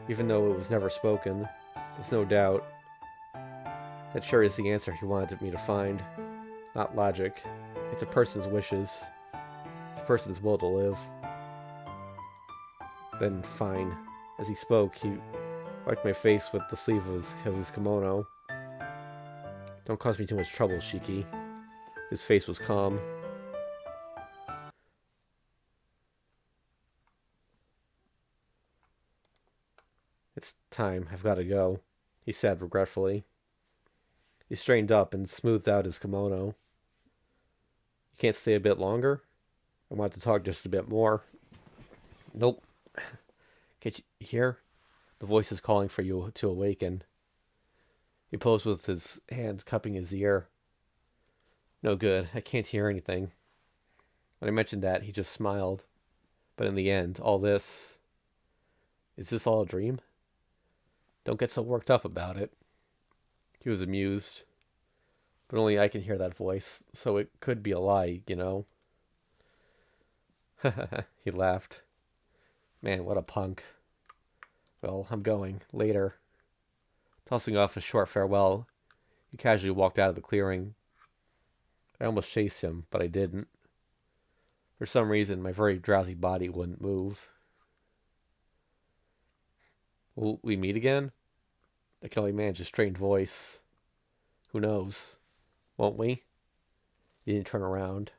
Even though it was never spoken, there's no doubt. That sure is the answer he wanted me to find. Not logic. It's a person's wishes. It's a person's will to live. Then, fine. As he spoke, he wiped my face with the sleeve of his kimono. Don't cause me too much trouble, Shiki. His face was calm. It's time. I've got to go, he said regretfully. He straightened up and smoothed out his kimono. You can't stay a bit longer? I want to talk just a bit more. Nope. Can't you hear? The voice is calling for you to awaken. He posed with his hand cupping his ear. No good. I can't hear anything. When I mentioned that, he just smiled. But in the end, all this... Is this all a dream? Don't get so worked up about it. He was amused. But only I can hear that voice, so it could be a lie, you know? He laughed. Man, what a punk. Well, I'm going. Later. Tossing off a short farewell, he casually walked out of the clearing. I almost chased him, but I didn't. For some reason, my very drowsy body wouldn't move. Will we meet again? I can only manage a strained voice. Who knows? Won't we? He didn't turn around.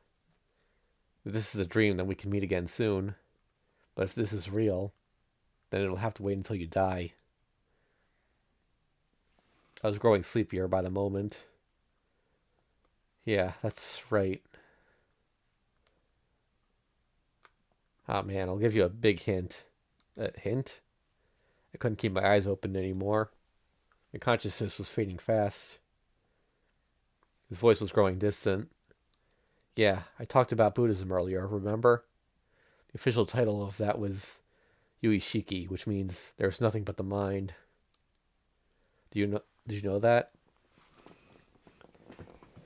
If this is a dream, then we can meet again soon. But if this is real, then it'll have to wait until you die. I was growing sleepier by the moment. Yeah, that's right. Ah, man, I'll give you a big hint. A hint? I couldn't keep my eyes open anymore. My consciousness was fading fast. His voice was growing distant. Yeah, I talked about Buddhism earlier, remember? The official title of that was Yuishiki, which means there's nothing but the mind. Did you know that?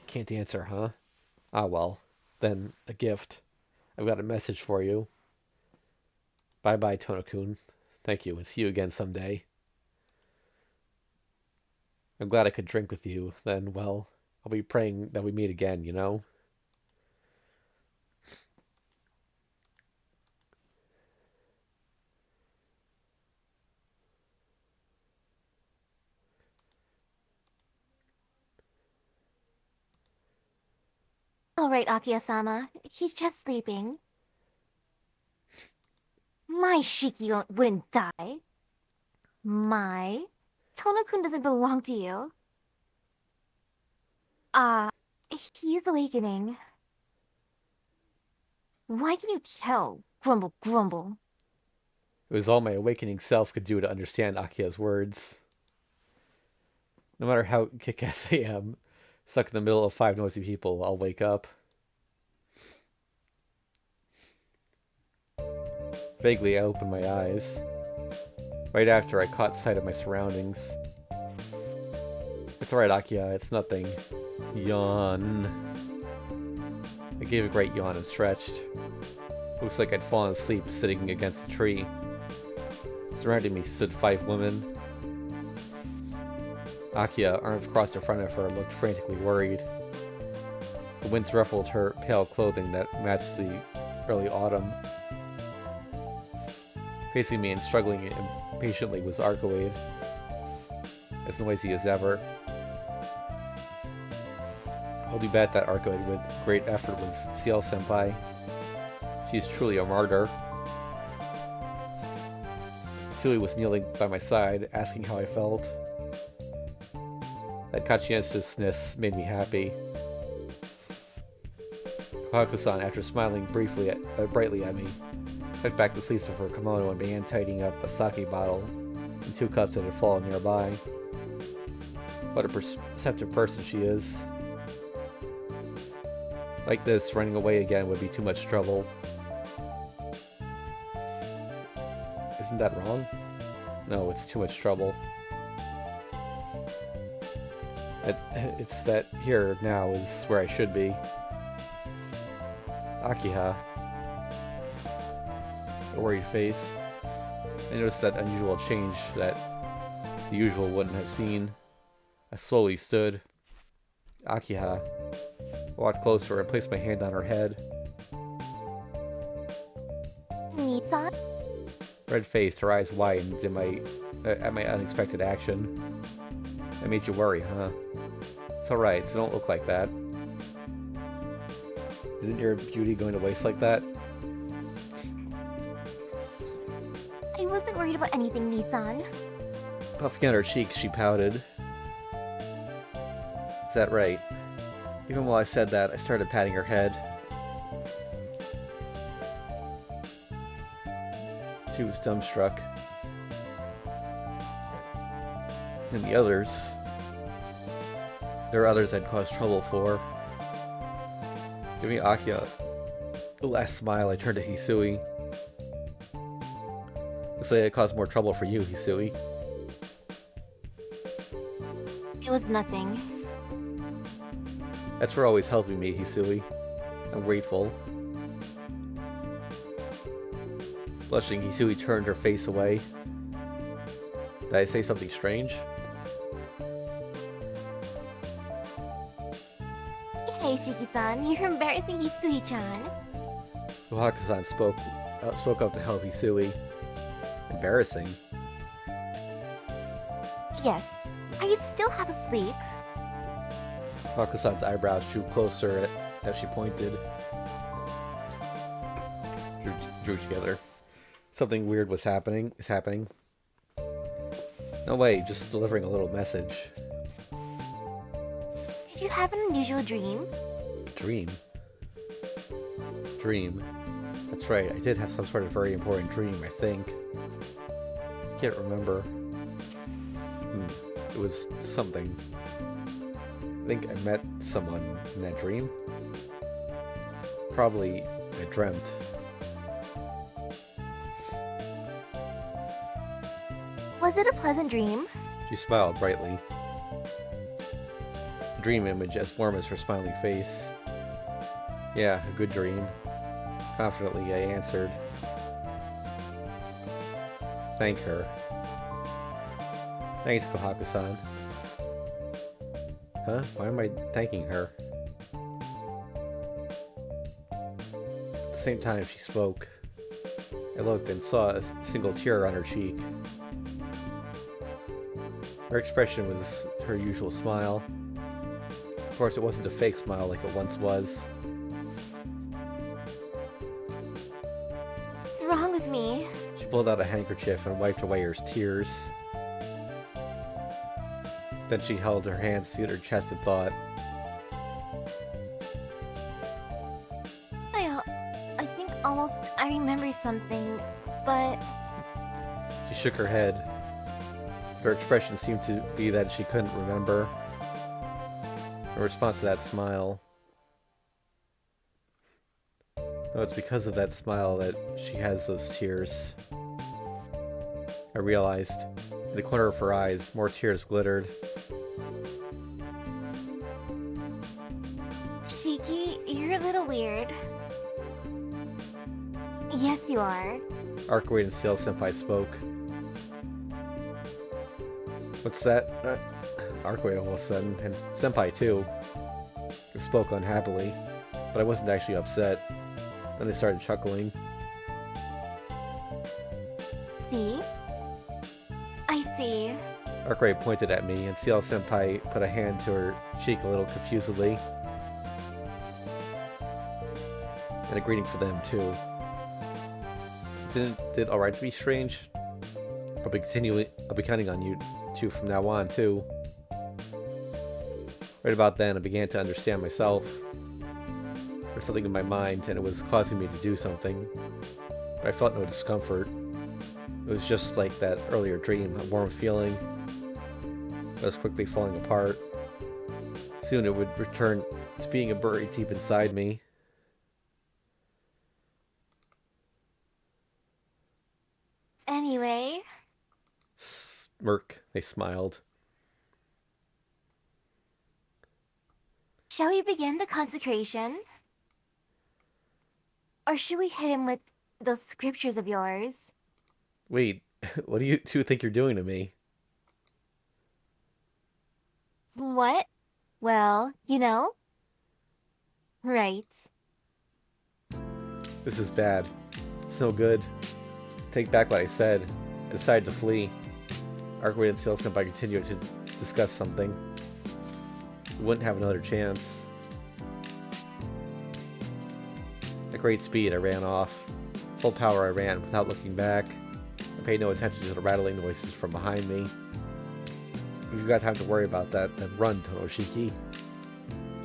Can't answer, huh? Ah, well. Then, a gift. I've got a message for you. Bye-bye, Tono-kun. Thank you, and see you again someday. I'm glad I could drink with you. Then, well, I'll be praying that we meet again, you know? All right, Akiya-sama. He's just sleeping. My Shiki wouldn't die. My? Tono-kun doesn't belong to you. He's awakening. Why can you tell? Grumble, grumble. It was all my awakening self could do to understand Akia's words. No matter how kick-ass I am, stuck in the middle of 5 noisy people, I'll wake up. Vaguely, I opened my eyes. Right after, I caught sight of my surroundings. It's alright, Akiya, it's nothing. Yawn. I gave a great yawn and stretched. Looks like I'd fallen asleep sitting against a tree. Surrounding me stood 5 women. Akiya, arms crossed in front of her, looked frantically worried. The winds ruffled her pale clothing that matched the early autumn. Facing me and struggling impatiently was Arcoade, as noisy as ever. I'll do bet that Arcoade with great effort was Ciel-senpai. She's truly a martyr. Sui was kneeling by my side, asking how I felt. That conscientiousness made me happy. Haku-san, after smiling brightly at me, tucked back the sleeves of her kimono and began tidying up a sake bottle and 2 cups that had fallen nearby. What a perceptive person she is. Like this, running away again would be too much trouble. Isn't that wrong? No, it's too much trouble. It's that here, now, is where I should be. Akiha. A worried face. I noticed that unusual change that the usual wouldn't have seen. I slowly stood. Akiha. I walked closer and placed my hand on her head. Nissan? Red-faced, her eyes widened at my unexpected action. I made you worry, huh? It's alright, so don't look like that. Isn't your beauty going to waste like that? I wasn't worried about anything, Nissan. Puffing out her cheeks, she pouted. Is that right? Even while I said that, I started patting her head. She was dumbstruck. And the others... There were others I'd caused trouble for. Giving Akiha the last smile, I turned to Hisui. Looks like I caused more trouble for you, Hisui. It was nothing. That's for always helping me, Hisui. I'm grateful. Blushing, Hisui turned her face away. Did I say something strange? Hey, Shiki-san, you're embarrassing Hisui-chan. Kohaku-san spoke up to help Hisui. Embarrassing. Yes. Are you still half asleep? Kohaku-san's eyebrows drew closer as she pointed. Drew together. Something weird is happening. No way, just delivering a little message. Did you have an unusual dream? Dream? That's right, I did have some sort of very important dream, I think. Can't remember. It was something. I think I met someone in that dream. Probably I dreamt. Was it a pleasant dream? She smiled brightly. A dream image as warm as her smiling face. Yeah, a good dream. Confidently, I answered. Thank her. Thanks, Kohaku-san. Huh? Why am I thanking her? At the same time she spoke, I looked and saw a single tear on her cheek. Her expression was her usual smile. Of course, it wasn't a fake smile like it once was. What's wrong with me? She pulled out a handkerchief and wiped away her tears. Then she held her hands to her chest and thought. I think almost I remember something, but... She shook her head. Her expression seemed to be that she couldn't remember. In response to that smile. No, it's because of that smile that she has those tears. I realized. In the corner of her eyes, more tears glittered. Shiki, you're a little weird. Yes, you are. Arkway and Steel Senpai spoke. What's that? Arkway all of a sudden, and Senpai too. They spoke unhappily, but I wasn't actually upset. Then they started chuckling. See? I see. Arkway pointed at me, and Steel Senpai put a hand to her cheek a little confusedly. And a greeting for them too. Did it alright to be strange? I'll be counting on you two from now on too. Right about then, I began to understand myself. There was something in my mind, and it was causing me to do something. But I felt no discomfort. It was just like that earlier dream, a warm feeling that was quickly falling apart. Soon it would return to being buried deep inside me. Anyway... Smirk, they smiled. Shall we begin the consecration? Or should we hit him with those scriptures of yours? Wait, what do you two think you're doing to me? What? Well, you know? Right. This is bad. It's no good. Take back what I said. I decided to flee. Arkway didn't seal him by continuing to discuss something. We wouldn't have another chance. At great speed, I ran off. Full power, I ran without looking back. I paid no attention to the rattling noises from behind me. If you've got time to worry about that, then run, Tomoshiki.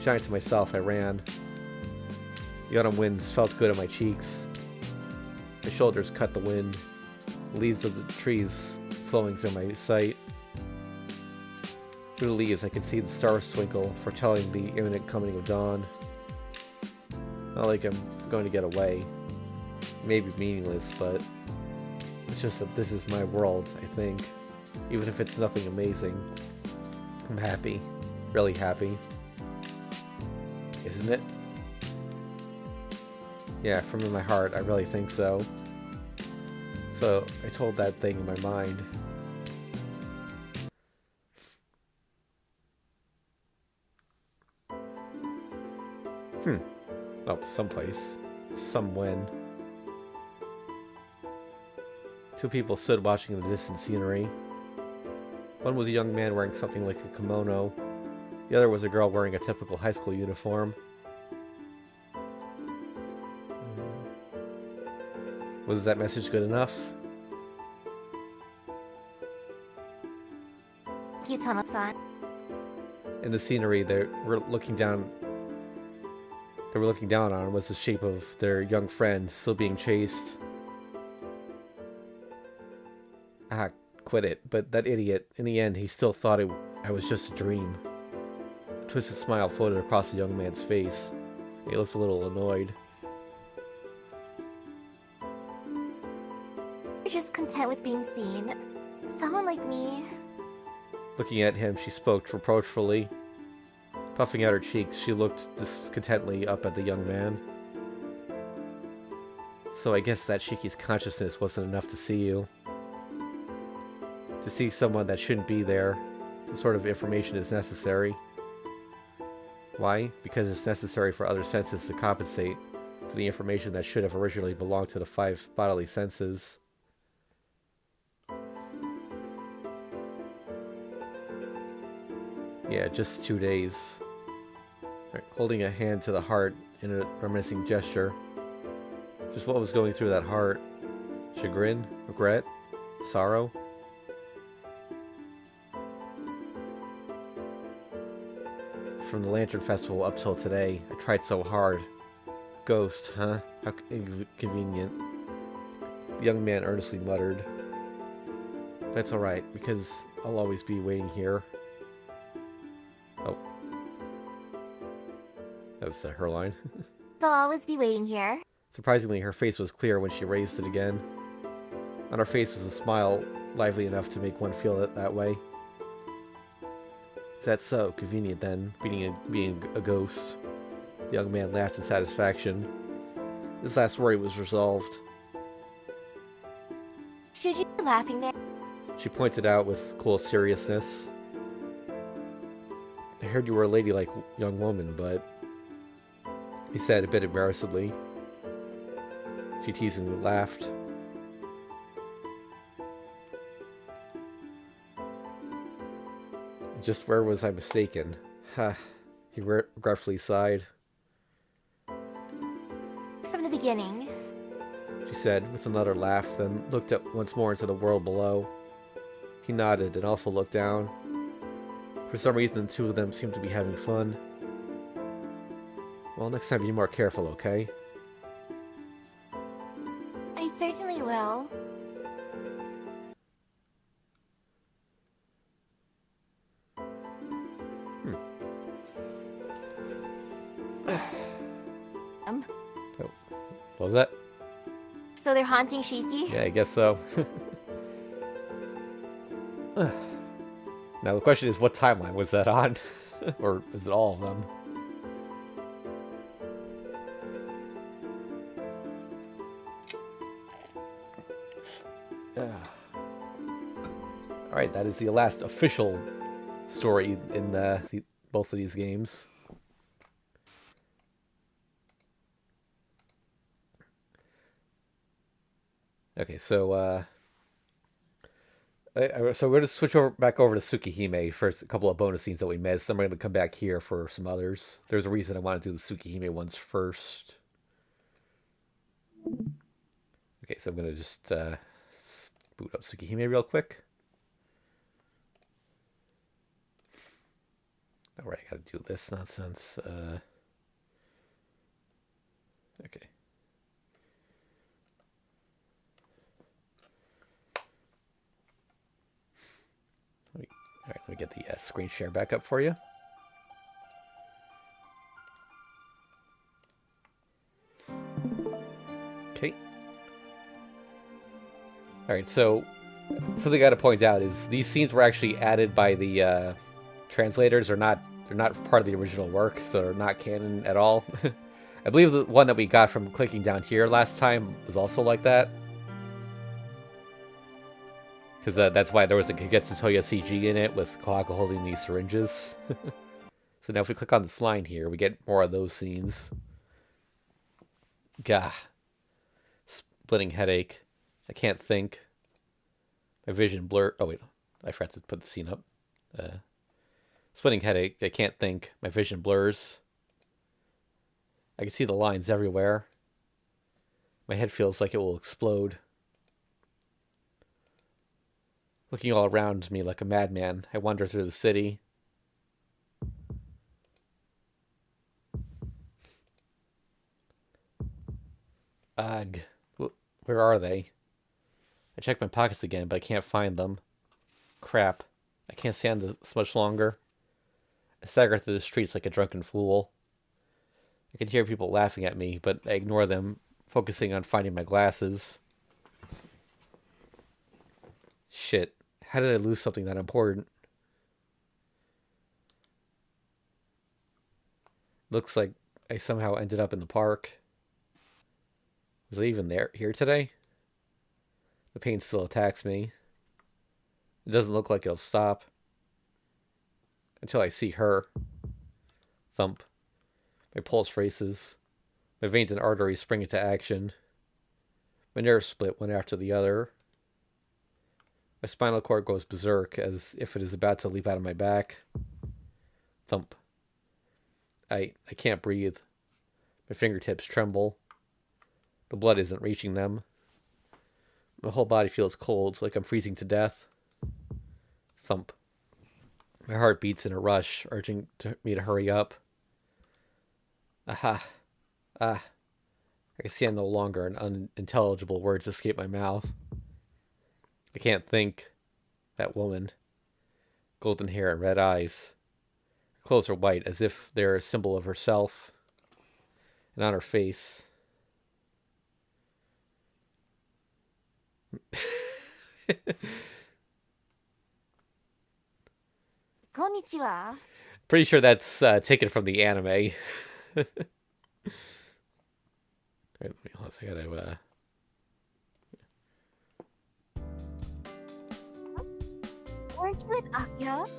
Shouting to myself, I ran. The autumn winds felt good on my cheeks. My shoulders cut the wind. The leaves of the trees flowing through my sight. Through the leaves, I could see the stars twinkle, foretelling the imminent coming of dawn. Not like I'm going to get away. Maybe meaningless, but it's just that this is my world, I think. Even if it's nothing amazing. I'm happy. Really happy. Isn't it? Yeah, from in my heart, I really think so. So, I told that thing in my mind. Oh, someplace. Somewhen. Two people stood watching the distant scenery. One was a young man wearing something like a kimono. The other was a girl wearing a typical high school uniform. Was that message good enough? Thank you, Tomo-san. In the scenery, they were looking down on was the shape of their young friend still being chased. Ah, quit it. But that idiot, in the end, he still thought I was just a dream. A twisted smile floated across the young man's face. He looked a little annoyed. You're just content with being seen. Someone like me. Looking at him, she spoke reproachfully. Puffing out her cheeks, she looked discontently up at the young man. So I guess that Shiki's consciousness wasn't enough to see you. To see someone that shouldn't be there, some sort of information is necessary. Why? Because it's necessary for other senses to compensate for the information that should have originally belonged to the 5 bodily senses. Yeah, just 2 days. Right, holding a hand to the heart in a reminiscing gesture. Just what was going through that heart? Chagrin? Regret? Sorrow? From the Lantern Festival up till today, I tried so hard. Ghost, huh? How inconvenient. The young man earnestly muttered. That's alright, because I'll always be waiting here. Oh. That was her line. So I'll always be waiting here. Surprisingly, her face was clear when she raised it again. On her face was a smile lively enough to make one feel it that way. Is that so? Convenient then, being a ghost. The young man laughed in satisfaction. His last worry was resolved. Should you be laughing there? She pointed out with cool seriousness. I heard you were a ladylike young woman, but... He said a bit embarrassedly. She teasingly laughed. Just where was I mistaken? Ha. He regretfully sighed. From the beginning. She said, with another laugh, then looked up once more into the world below. He nodded and also looked down. For some reason, the two of them seemed to be having fun. Well, next time be more careful, okay? I certainly will. Oh, what was that? So they're haunting Shiki? Yeah, I guess so. Now the question is, what timeline was that on? Or is it all of them? Alright, that is the last official story in both of these games. Okay, so so we're going to switch back over to Tsukihime for a couple of bonus scenes that we missed. Then we're going to come back here for some others. There's a reason I want to do the Tsukihime ones first. Okay, so I'm going to just boot up Tsukihime real quick. Alright, I got to do this nonsense. Okay. Alright, let me get the screen share back up for you. Okay. Alright, so something I gotta point out is these scenes were actually added by the translators. They're not part of the original work, so they're not canon at all. I believe the one that we got from clicking down here last time was also like that. Because that's why there was a Kagetsu Tohya CG in it with Kohaku holding these syringes. So now if we click on this line here, we get more of those scenes. Gah. Splitting headache. I can't think. My vision blur. Oh wait, I forgot to put the scene up. Splitting headache. I can't think. My vision blurs. I can see the lines everywhere. My head feels like it will explode. Looking all around me like a madman, I wander through the city. Ugh. Where are they? I check my pockets again, but I can't find them. Crap. I can't stand this much longer. I stagger through the streets like a drunken fool. I can hear people laughing at me, but I ignore them, focusing on finding my glasses. Shit. How did I lose something that important? Looks like I somehow ended up in the park. Was I even here today? The pain still attacks me. It doesn't look like it'll stop. Until I see her. Thump. My pulse races. My veins and arteries spring into action. My nerves split one after the other. My spinal cord goes berserk as if it is about to leap out of my back. Thump. I can't breathe. My fingertips tremble. The blood isn't reaching them. My whole body feels cold, like I'm freezing to death. Thump. My heart beats in a rush, urging me to hurry up. Aha. Ah. I can stand no longer, and unintelligible words escape my mouth. I can't think. That woman. Golden hair and red eyes. Her clothes are white, as if they're a symbol of herself. And on her face. Konnichiwa. Pretty sure that's taken from the anime. Wait, hold on a second. Weren't you with Akio?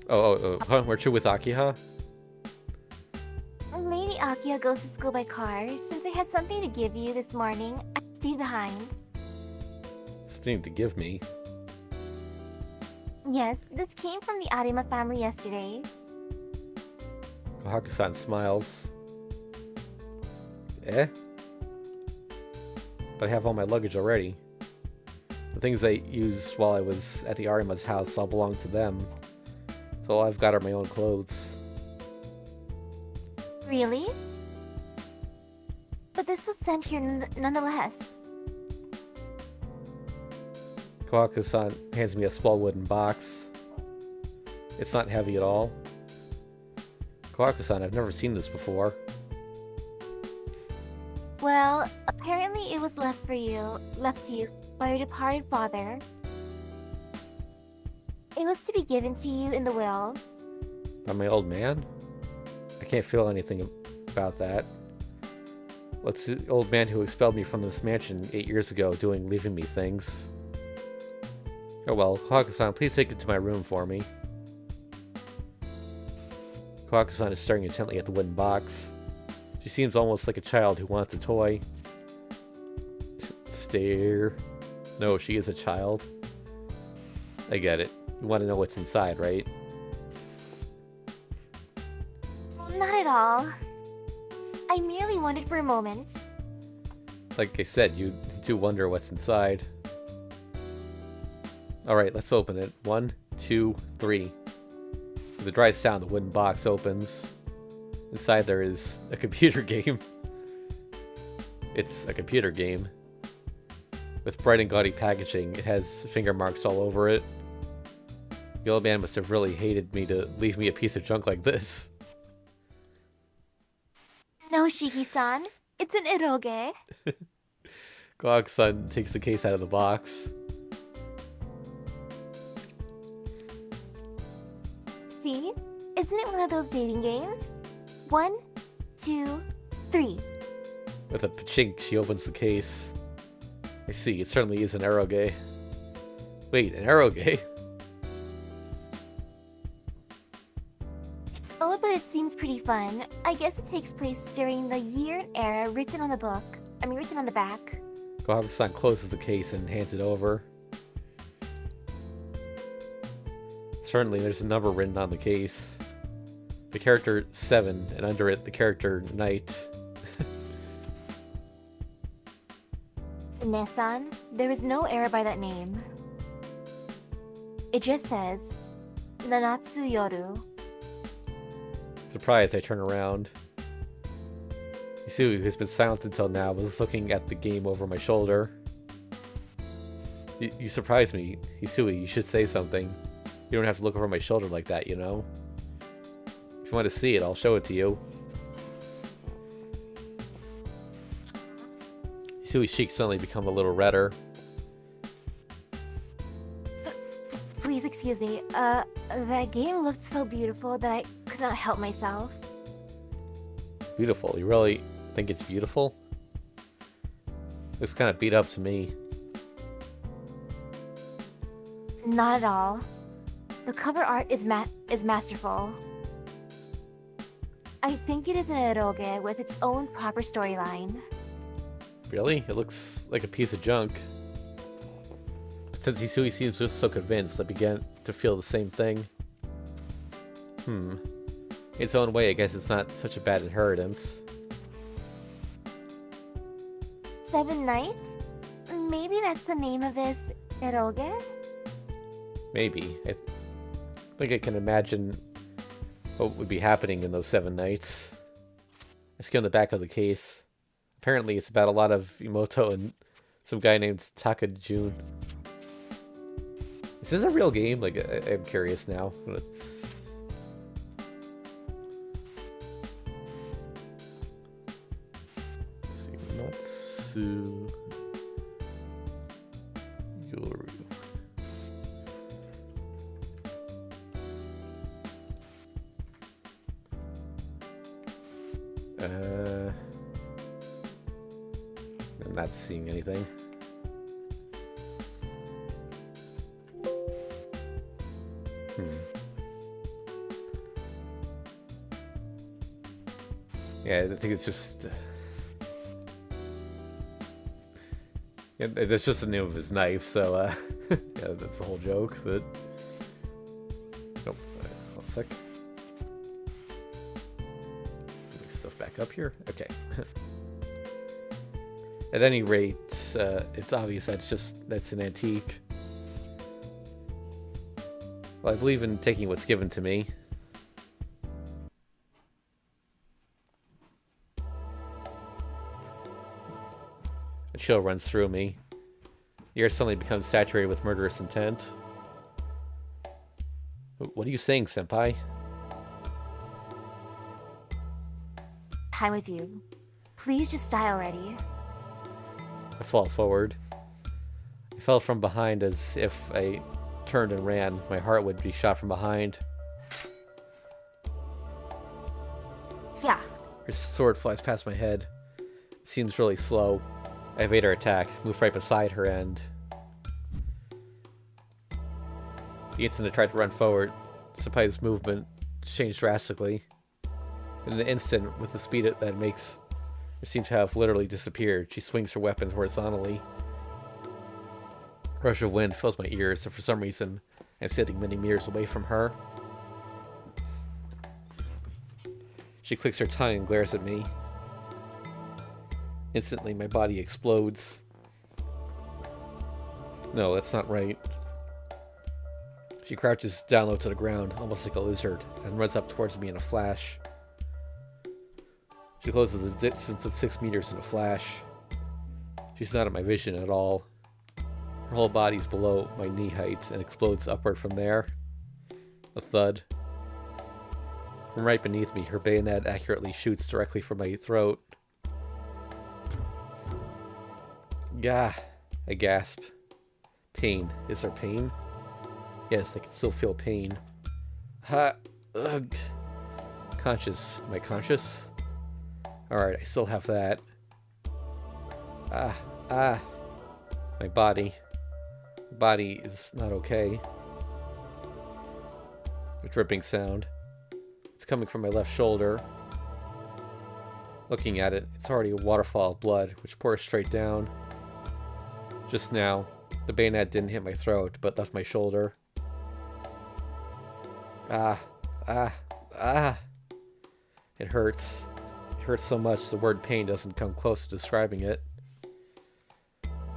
Huh? Weren't you with Akiha? Lady Akio goes to school by car. Since I had something to give you this morning, I stayed behind. Something to give me. Yes, this came from the Arima family yesterday. Kohaku-san smiles. Eh? But I have all my luggage already. The things I used while I was at the Arima's house all belong to them. So all I've got are my own clothes. Really? But this was sent here nonetheless. Kohaku-san hands me a small wooden box. It's not heavy at all. Kohaku-san, I've never seen this before. Well, apparently it was left to you by your departed father. It was to be given to you in the will. By my old man? I can't feel anything about that. What's the old man who expelled me from this mansion 8 years ago doing, leaving me things? Oh well, Kawaku-san, please take it to my room for me. Kawaku-san is staring intently at the wooden box. She seems almost like a child who wants a toy. Stare. No, she is a child. I get it. You want to know what's inside, right? Not at all. I merely wondered for a moment. Like I said, you do wonder what's inside. Alright, let's open it. 1, 2, 3. With a dry sound, the wooden box opens. Inside there is a computer game. It's a computer game. With bright and gaudy packaging, it has finger marks all over it. The old man must have really hated me to leave me a piece of junk like this. No, Shiki-san. It's an eroge. Kawaku-san takes the case out of the box. See? Isn't it one of those dating games? 1, 2, 3. With a pachink, she opens the case. I see, it certainly is an eroge. Wait, an eroge? It's old, but it seems pretty fun. I guess it takes place during the year and era written on the book. Written on the back. Kawaku-san closes the case and hands it over. Certainly, there's a number written on the case. The character 7, and under it, the character Knight. Nessan, there is no error by that name. It just says, Nanatsu Yoru. Surprised, I turn around. Hisui, who's been silent until now, was looking at the game over my shoulder. You surprised me, Hisui. You should say something. You don't have to look over my shoulder like that, you know? If you want to see it, I'll show it to you. Hisui's cheeks suddenly become a little redder. Please excuse me. That game looked so beautiful that I could not help myself. Beautiful? You really think it's beautiful? Looks kind of beat up to me. Not at all. The cover art is masterful. I think it is an eroge with its own proper storyline. Really? It looks like a piece of junk. But since Hisui seems so convinced, I began to feel the same thing. In its own way, I guess it's not such a bad inheritance. 7 Nights? Maybe that's the name of this eroge? Maybe. I think I can imagine what would be happening in those 7 nights. I skim the back of the case. Apparently it's about a lot of Emoto and some guy named Takajun. Is this a real game? Like, I'm curious now. Let's see. Natsu Yoru. I'm not seeing anything. Yeah, I think it's just... yeah, that's just the name of his knife, so, yeah, that's the whole joke, but... Nope, one sec. Stuff back up here? Okay. At any rate, it's obvious that's an antique. Well, I believe in taking what's given to me. A chill runs through me. The air suddenly becomes saturated with murderous intent. What are you saying, senpai? Time with you. Please just die already. I fall forward. I fell from behind as if I turned and ran. My heart would be shot from behind. Yeah. Her sword flies past my head. It seems really slow. I evade her attack, move right beside her, and the instant I tried to run forward, Senpai's movement changed drastically. In the instant, with the speed that it makes, it seems to have literally disappeared. She swings her weapon horizontally. A rush of wind fills my ears, and for some reason, I'm standing many meters away from her. She clicks her tongue and glares at me. Instantly, my body explodes. No, that's not right. She crouches down low to the ground, almost like a lizard, and runs up towards me in a flash. She closes a distance of 6 meters in a flash. She's not at my vision at all. Her whole body's below my knee height and explodes upward from there. A thud. From right beneath me, her bayonet accurately shoots directly for my throat. Gah! I gasp. Pain. Is there pain? Yes, I can still feel pain. Ha! Ugh! Conscious. Am I conscious? Alright, I still have that. Ah! My body. My body is not okay. A dripping sound. It's coming from my left shoulder. Looking at it, it's already a waterfall of blood, which pours straight down. Just now, the bayonet didn't hit my throat, but left my shoulder. Ah! It hurts. It hurts so much the word pain doesn't come close to describing it.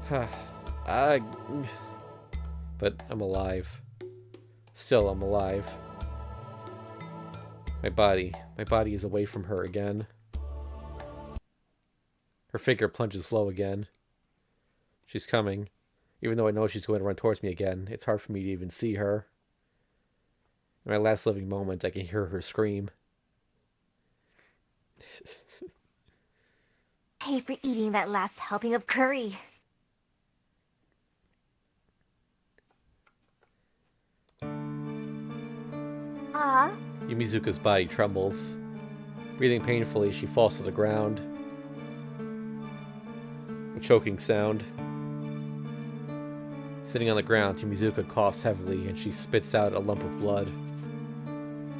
But I'm alive. Still, I'm alive. My body is away from her again. Her figure plunges low again. She's coming. Even though I know she's going to run towards me again, it's hard for me to even see her. In my last living moment, I can hear her scream. Pay for eating that last helping of curry. Yumizuka's body trembles. Breathing painfully, she falls to the ground. A choking sound. Sitting on the ground, Yumizuka coughs heavily and she spits out a lump of blood.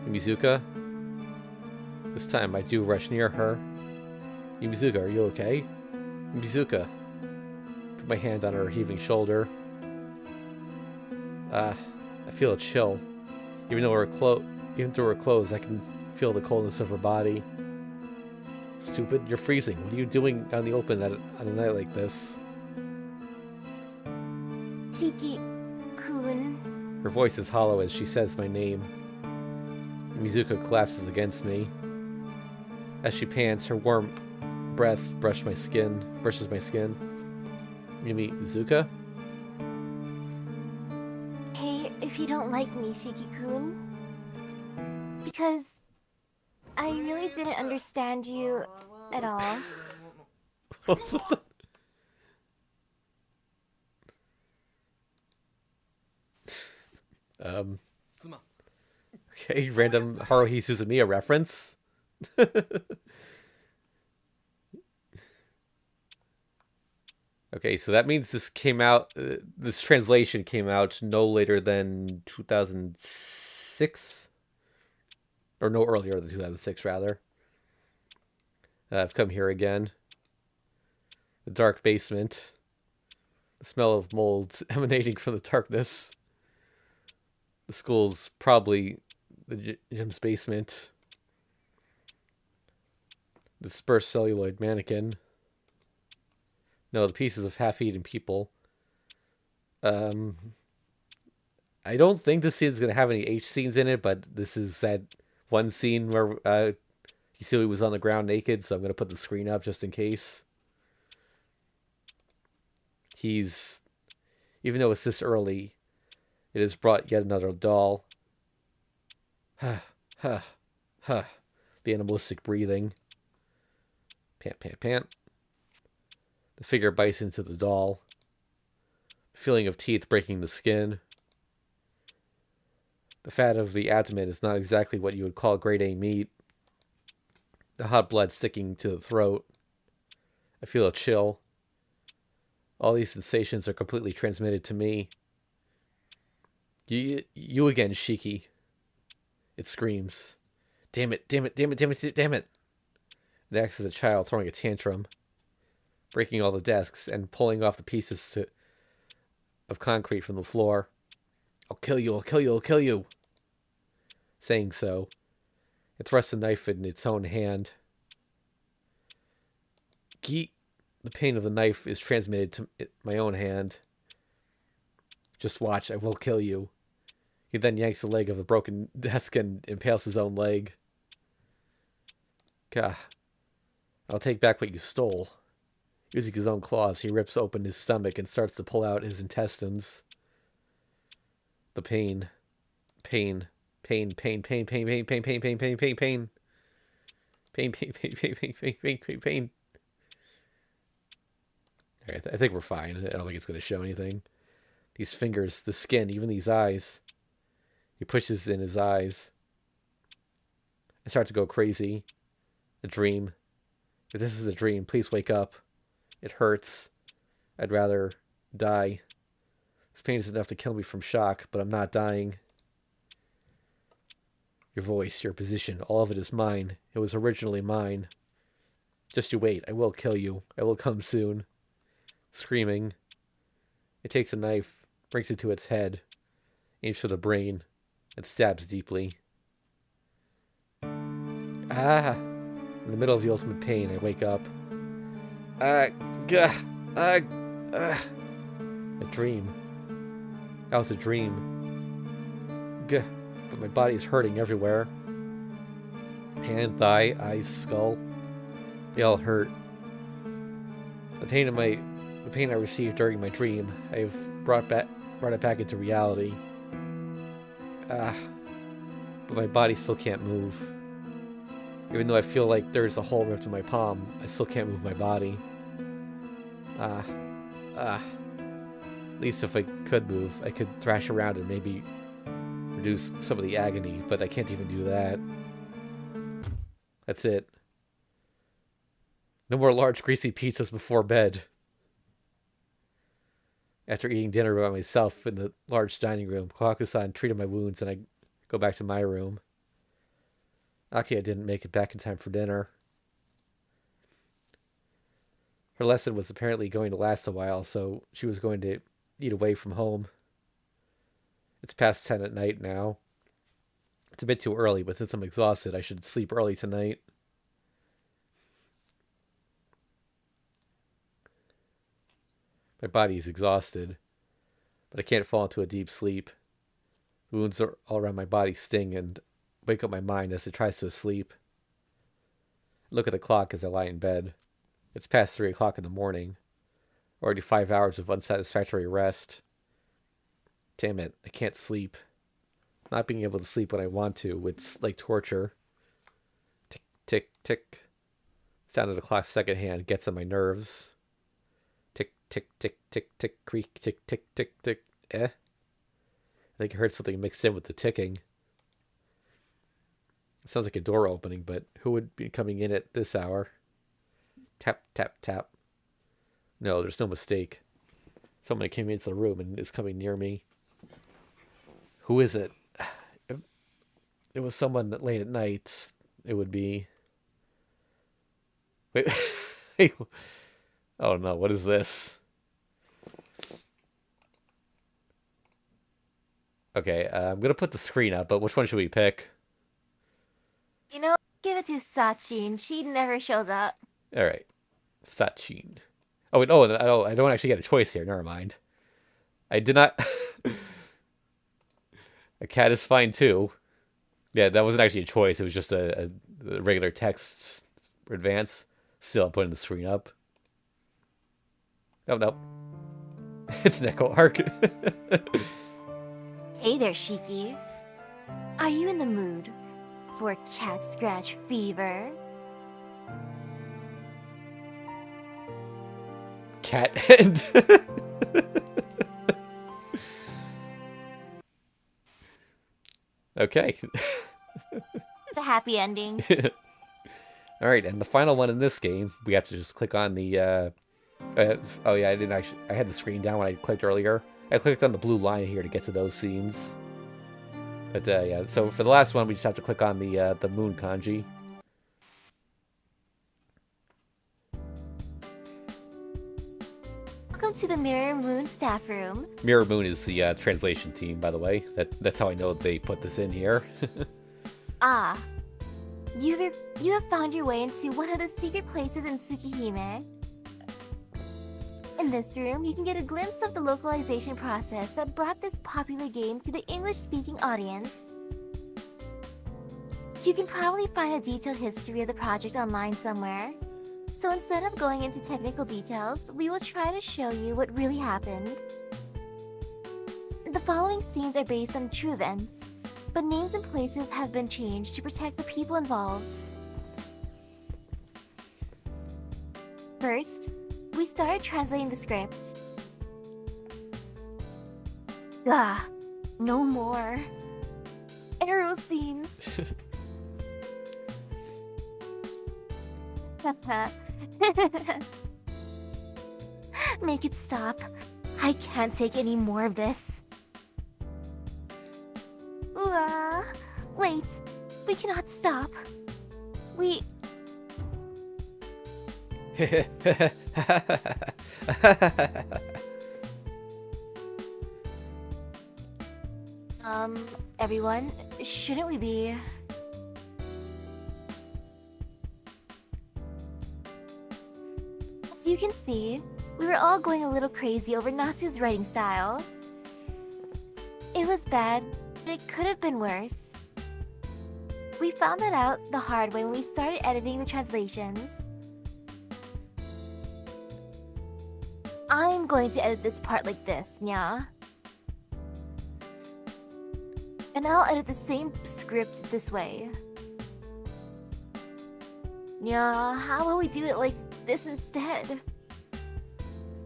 Yumizuka? This time I do rush near her. Yumizuka, are you okay? Yumizuka. Put my hand on her heaving shoulder. I feel a chill. Even through her clothes, I can feel the coldness of her body. Stupid, you're freezing. What are you doing out in the open on a night like this? Chiki-kun. Her voice is hollow as she says my name. Mizuka collapses against me. As she pants, her warm breath brushes my skin. Mizuka? Hey, if you don't like me, Shiki-kun. Because I really didn't understand you at all. Okay, random Haruhi Suzumiya reference. Okay, so that means this came out, this translation came out no later than 2006? Or no earlier than 2006, rather. I've come here again. The dark basement. The smell of mold emanating from the darkness. The school's probably the gym's basement. Dispersed celluloid mannequin. No, the pieces of half-eaten people. I don't think this scene's going to have any H scenes in it, but this is that one scene where Hisui was on the ground naked, so I'm going to put the screen up just in case. Even though it's this early, it has brought yet another doll. The animalistic breathing. Pant, pant, pant. The figure bites into the doll. The feeling of teeth breaking the skin. The fat of the abdomen is not exactly what you would call grade A meat. The hot blood sticking to the throat. I feel a chill. All these sensations are completely transmitted to me. You again, Shiki. It screams. Damn it, damn it, damn it, damn it, damn it. It acts as a child throwing a tantrum, breaking all the desks and pulling off the pieces of concrete from the floor. I'll kill you, I'll kill you, I'll kill you. Saying so, it thrusts a knife in its own hand. Geet. The pain of the knife is transmitted to my own hand. Just watch, I will kill you. He then yanks the leg of the broken desk and impales his own leg. Gah. I'll take back what you stole. Using his own claws, he rips open his stomach and starts to pull out his intestines. The pain. Pain. Pain, pain, pain, pain, pain, pain, pain, pain, pain, pain, pain. Pain, pain, pain, pain, pain, pain, pain, pain, pain. Alright, I think we're fine. I don't think it's going to show anything. These fingers, the skin, even these eyes. He pushes in his eyes. I start to go crazy. A dream. If this is a dream, please wake up. It hurts. I'd rather die. This pain is enough to kill me from shock, but I'm not dying. Your voice, your position, all of it is mine. It was originally mine. Just you wait. I will kill you. I will come soon. Screaming. It takes a knife, brings it to its head, aims for the brain, and stabs deeply. Ah! In the middle of the ultimate pain, I wake up. A dream. That was a dream. But my body's hurting everywhere. Hand, thigh, eyes, skull. They all hurt. The pain I received during my dream, I've brought it back into reality. But my body still can't move. Even though I feel like there's a hole ripped in my palm, I still can't move my body. At least if I could move, I could thrash around and maybe reduce some of the agony, but I can't even do that. That's it. No more large greasy pizzas before bed. After eating dinner by myself in the large dining room, Kawaku-san treated my wounds and I go back to my room. Aki didn't make it back in time for dinner. Her lesson was apparently going to last a while, so she was going to eat away from home. It's past 10 at night now. It's a bit too early, but since I'm exhausted, I should sleep early tonight. My body is exhausted, but I can't fall into a deep sleep. The wounds all around my body sting and wake up my mind as it tries to sleep. I look at the clock as I lie in bed. It's past 3 o'clock in the morning. Already 5 hours of unsatisfactory rest. Damn it, I can't sleep. Not being able to sleep when I want to, it's like torture. Tick, tick, tick. Sound of the clock's second hand gets on my nerves. Tick, tick, tick, tick, tick, creak, tick, tick, tick, tick. I think I heard something mixed in with the ticking. It sounds like a door opening, but who would be coming in at this hour? Tap, tap, tap. No, there's no mistake. Someone came into the room and is coming near me. Who is it? If it was someone late at night, it would be... Wait. Oh no, what is this? Okay, I'm going to put the screen up, but which one should we pick? You know, give it to Sachin. She never shows up. Alright. Sachin. Oh, wait, oh, I don't actually get a choice here. Never mind. I did not... A cat is fine, too. Yeah, that wasn't actually a choice. It was just a regular text advance. Still, I'm putting the screen up. Oh, no. It's Neko Arc. Hey there, Shiki. Are you in the mood for cat scratch fever? Cat head. Okay. It's a happy ending. Alright, and the final one in this game, we have to just click on the, oh yeah, I didn't actually, I had the screen down when I clicked earlier. I clicked on the blue line here to get to those scenes. But yeah, so for the last one, we just have to click on the moon kanji. Welcome to the Mirror Moon staff room. Mirror Moon is the translation team, by the way. That's how I know they put this in here. Ah. You have found your way into one of the secret places in Tsukihime. In this room, you can get a glimpse of the localization process that brought this popular game to the English-speaking audience. You can probably find a detailed history of the project online somewhere. So instead of going into technical details, we will try to show you what really happened. The following scenes are based on true events, but names and places have been changed to protect the people involved. First, we started translating the script. Ah, no more. Arrow scenes. Make it stop. I can't take any more of this. Wait, we cannot stop. Everyone, shouldn't we be... As you can see, we were all going a little crazy over Nasu's writing style. It was bad, but it could have been worse. We found that out the hard way when we started editing the translations. I'm going to edit this part like this, nya. And I'll edit the same script this way. Nya, how about we do it like this instead?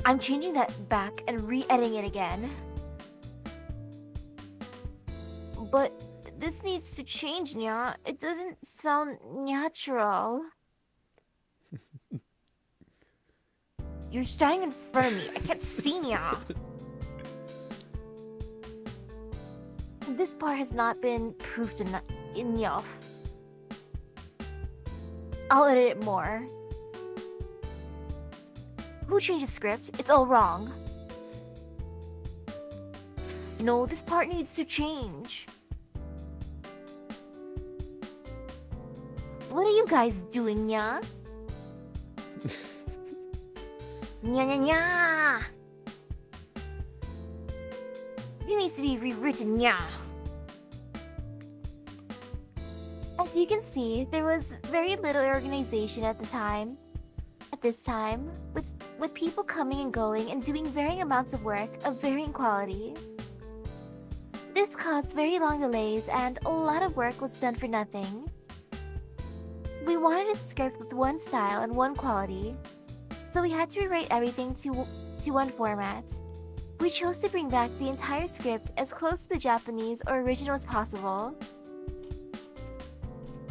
I'm changing that back and re-editing it again. But this needs to change, nya. It doesn't sound natural. You're standing in front of me. I can't see, nya. This part has not been proofed enough. I'll edit it more. Who changed the script? It's all wrong. No, this part needs to change. What are you guys doing, nya? Nya nya nya! It needs to be rewritten, nya! As you can see, there was very little organization at this time, with people coming and going and doing varying amounts of work of varying quality. This caused very long delays and a lot of work was done for nothing. We wanted a script with one style and one quality, so we had to rewrite everything to one format. We chose to bring back the entire script as close to the Japanese or original as possible.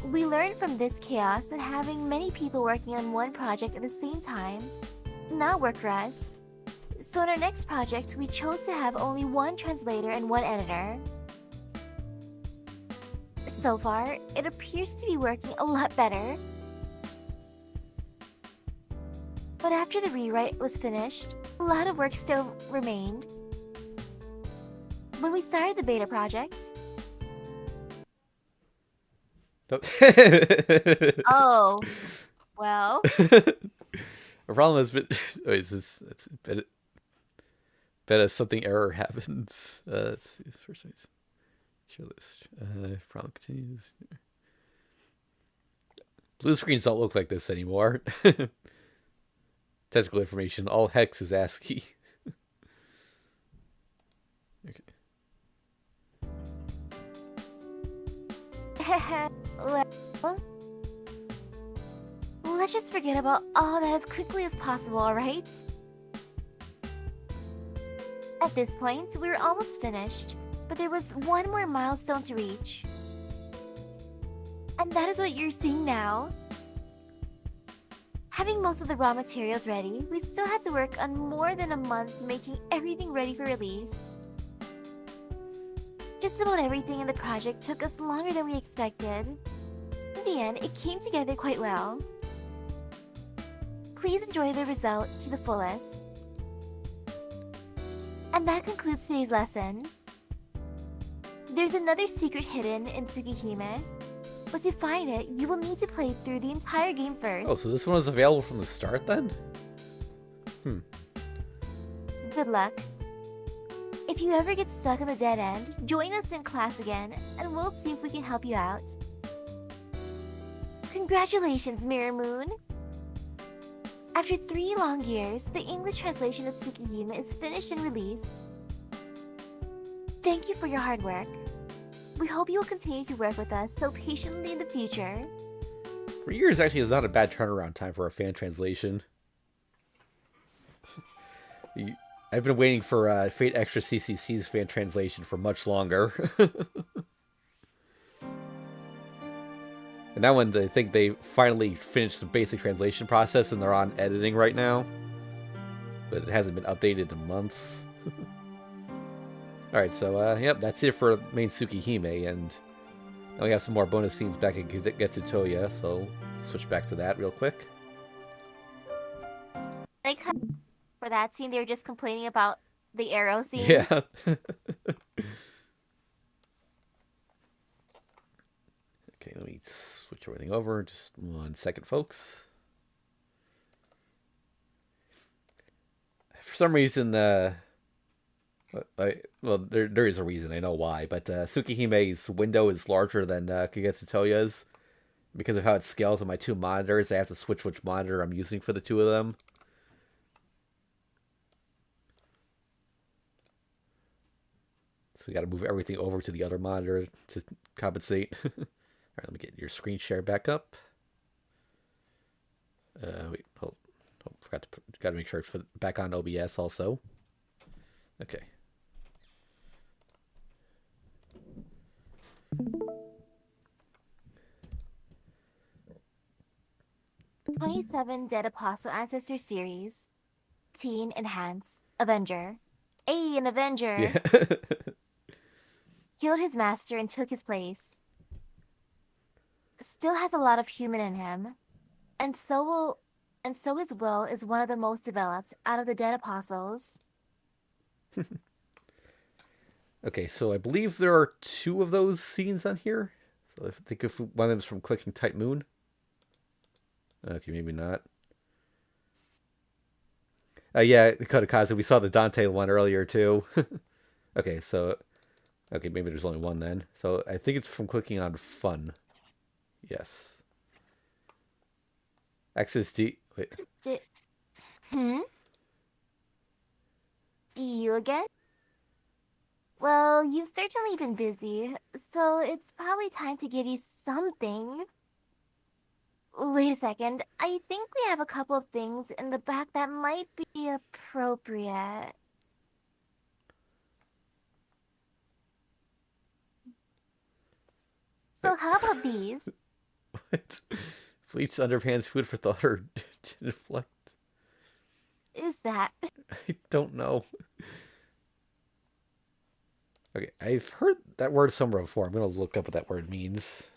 We learned from this chaos that having many people working on one project at the same time not work for us. So in our next project, we chose to have only one translator and one editor. So far, it appears to be working a lot better. But after the rewrite was finished, a lot of work still remained. When we started the beta project... Oh, well... A problem has been... Oh, is this... That's beta something error happens. Let's see. First place. Show list. Problem continues. Blue screens don't look like this anymore. Technical information. All hex is ASCII. Okay. Well, let's just forget about all that as quickly as possible, alright? At this point, we were almost finished, but there was one more milestone to reach. And that is what you're seeing now. Having most of the raw materials ready, we still had to work on more than a month making everything ready for release. Just about everything in the project took us longer than we expected. In the end, it came together quite well. Please enjoy the result to the fullest. And that concludes today's lesson. There's another secret hidden in Tsukihime, but to find it, you will need to play through the entire game first. Oh, so this one was available from the start then? Good luck. If you ever get stuck on the dead end, join us in class again, and we'll see if we can help you out. Congratulations, Mirror Moon! After 3 long years, the English translation of Tsukihime is finished and released. Thank you for your hard work. We hope you will continue to work with us so patiently in the future. 3 years actually is not a bad turnaround time for a fan translation. I've been waiting for Fate Extra CCC's fan translation for much longer. And that one, I think they finally finished the basic translation process and they're on editing right now. But it hasn't been updated in months. Alright, so, yep, that's it for main Tsukihime, and now we have some more bonus scenes back in Kagetsu Tohya, so switch back to that real quick. Like, for that scene, they were just complaining about the arrow scenes. Yeah. Okay, let me switch everything over. Just 1 second, folks. For some reason, well, there is a reason. I know why, but Tsukihime's window is larger than Kagetsu Tohya's. Because of how it scales on my 2 monitors, I have to switch which monitor I'm using for the 2 of them. So we got to move everything over to the other monitor to compensate. All right, let me get your screen share back up. Wait, hold. Oh, got to make sure it's back on OBS also. Okay. 27 Dead Apostle Ancestor Series. Teen Enhance. Avenger. An Avenger! Yeah. Killed his master and took his place. Still has a lot of human in him. And so his will is one of the most developed out of the Dead Apostles. Okay, so I believe there are 2 of those scenes on here. So I think if one of them is from Clicking Type Moon. Okay, maybe not. Yeah, Kodakaze, we saw the Dante one earlier too. Okay, so... Okay, maybe there's only 1 then. So I think it's from clicking on Fun. Yes. Access D... Wait. You again? Well, you've certainly been busy, so it's probably time to give you something. Wait a second, I think we have a couple of things in the back that might be appropriate. So how about these? What? Bleached underpants, food for thought, or deflect? Is that? I don't know. Okay, I've heard that word somewhere before. I'm going to look up what that word means.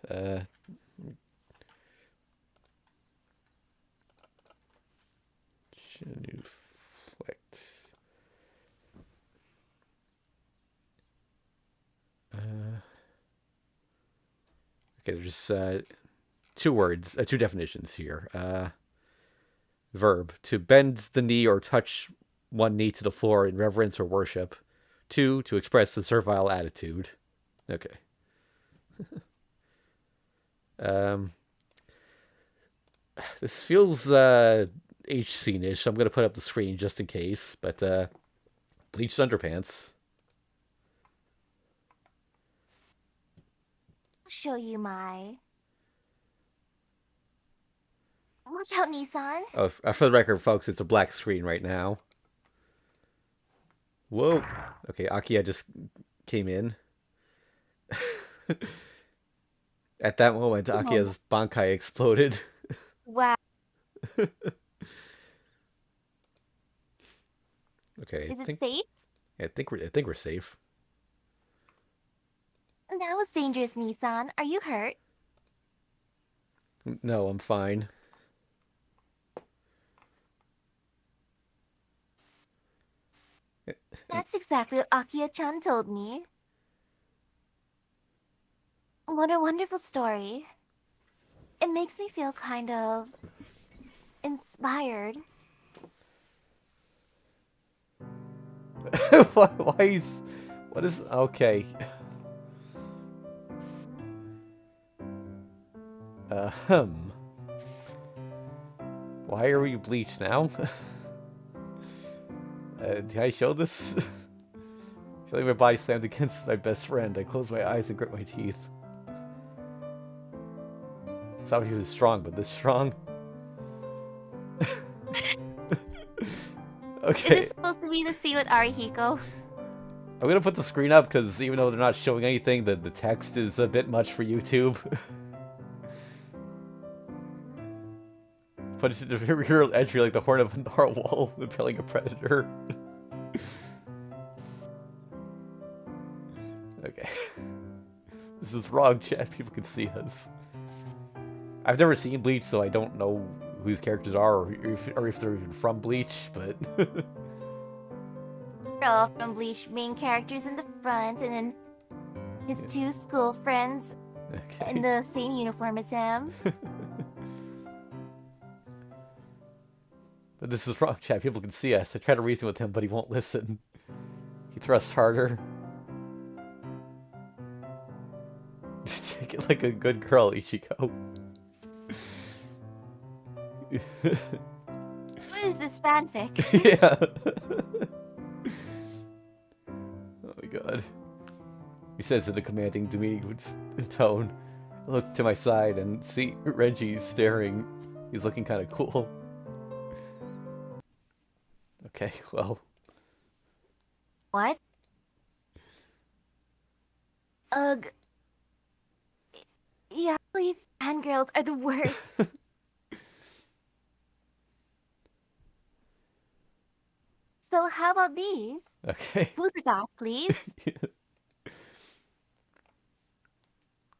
Genuflect. Okay, there's 2 words, 2 definitions here. Verb, to bend the knee or touch one knee to the floor in reverence or worship. 2, to express a servile attitude. Okay. This feels H scene-ish, so I'm going to put up the screen just in case. But bleached underpants. I'll show you my... Watch out, Nissan. Oh, for the record, folks, it's a black screen right now. Whoa. Okay, Akiya just came in. At that moment, Akiya's Bankai exploded. Wow. Okay, Is it safe? I think we're safe. That was dangerous, Nissan. Are you hurt? No, I'm fine. That's exactly what Akiya-chan told me. What a wonderful story. It makes me feel kind of inspired. Why is... What is... Okay. Um... Why are we bleached now? Did I show this? Feeling my body slammed against my best friend, I closed my eyes and grit my teeth. It's not he was strong, but this strong? Okay. Is this supposed to be the scene with Arihiko? I'm gonna put the screen up because even though they're not showing anything, the text is a bit much for YouTube. Punches the rear entry like the horn of a narwhal, impelling a predator. Okay. This is wrong, chat. People can see us. I've never seen Bleach, so I don't know who these characters are or if they're even from Bleach, but... They're all from Bleach, main characters in the front, and then his two school friends in the same uniform as him. But this is wrong, chat. People can see us. I try to reason with him, but he won't listen. He thrusts harder. Take it like a good girl, Ichigo. What is this fanfic? Yeah. Oh my god. He says in a commanding, demeaning tone. I look to my side and see Reggie staring. He's looking kind of cool. Okay, well. What? Ugh. Yeah, please, fangirls are the worst. So how about these? Okay. Food for thought, please.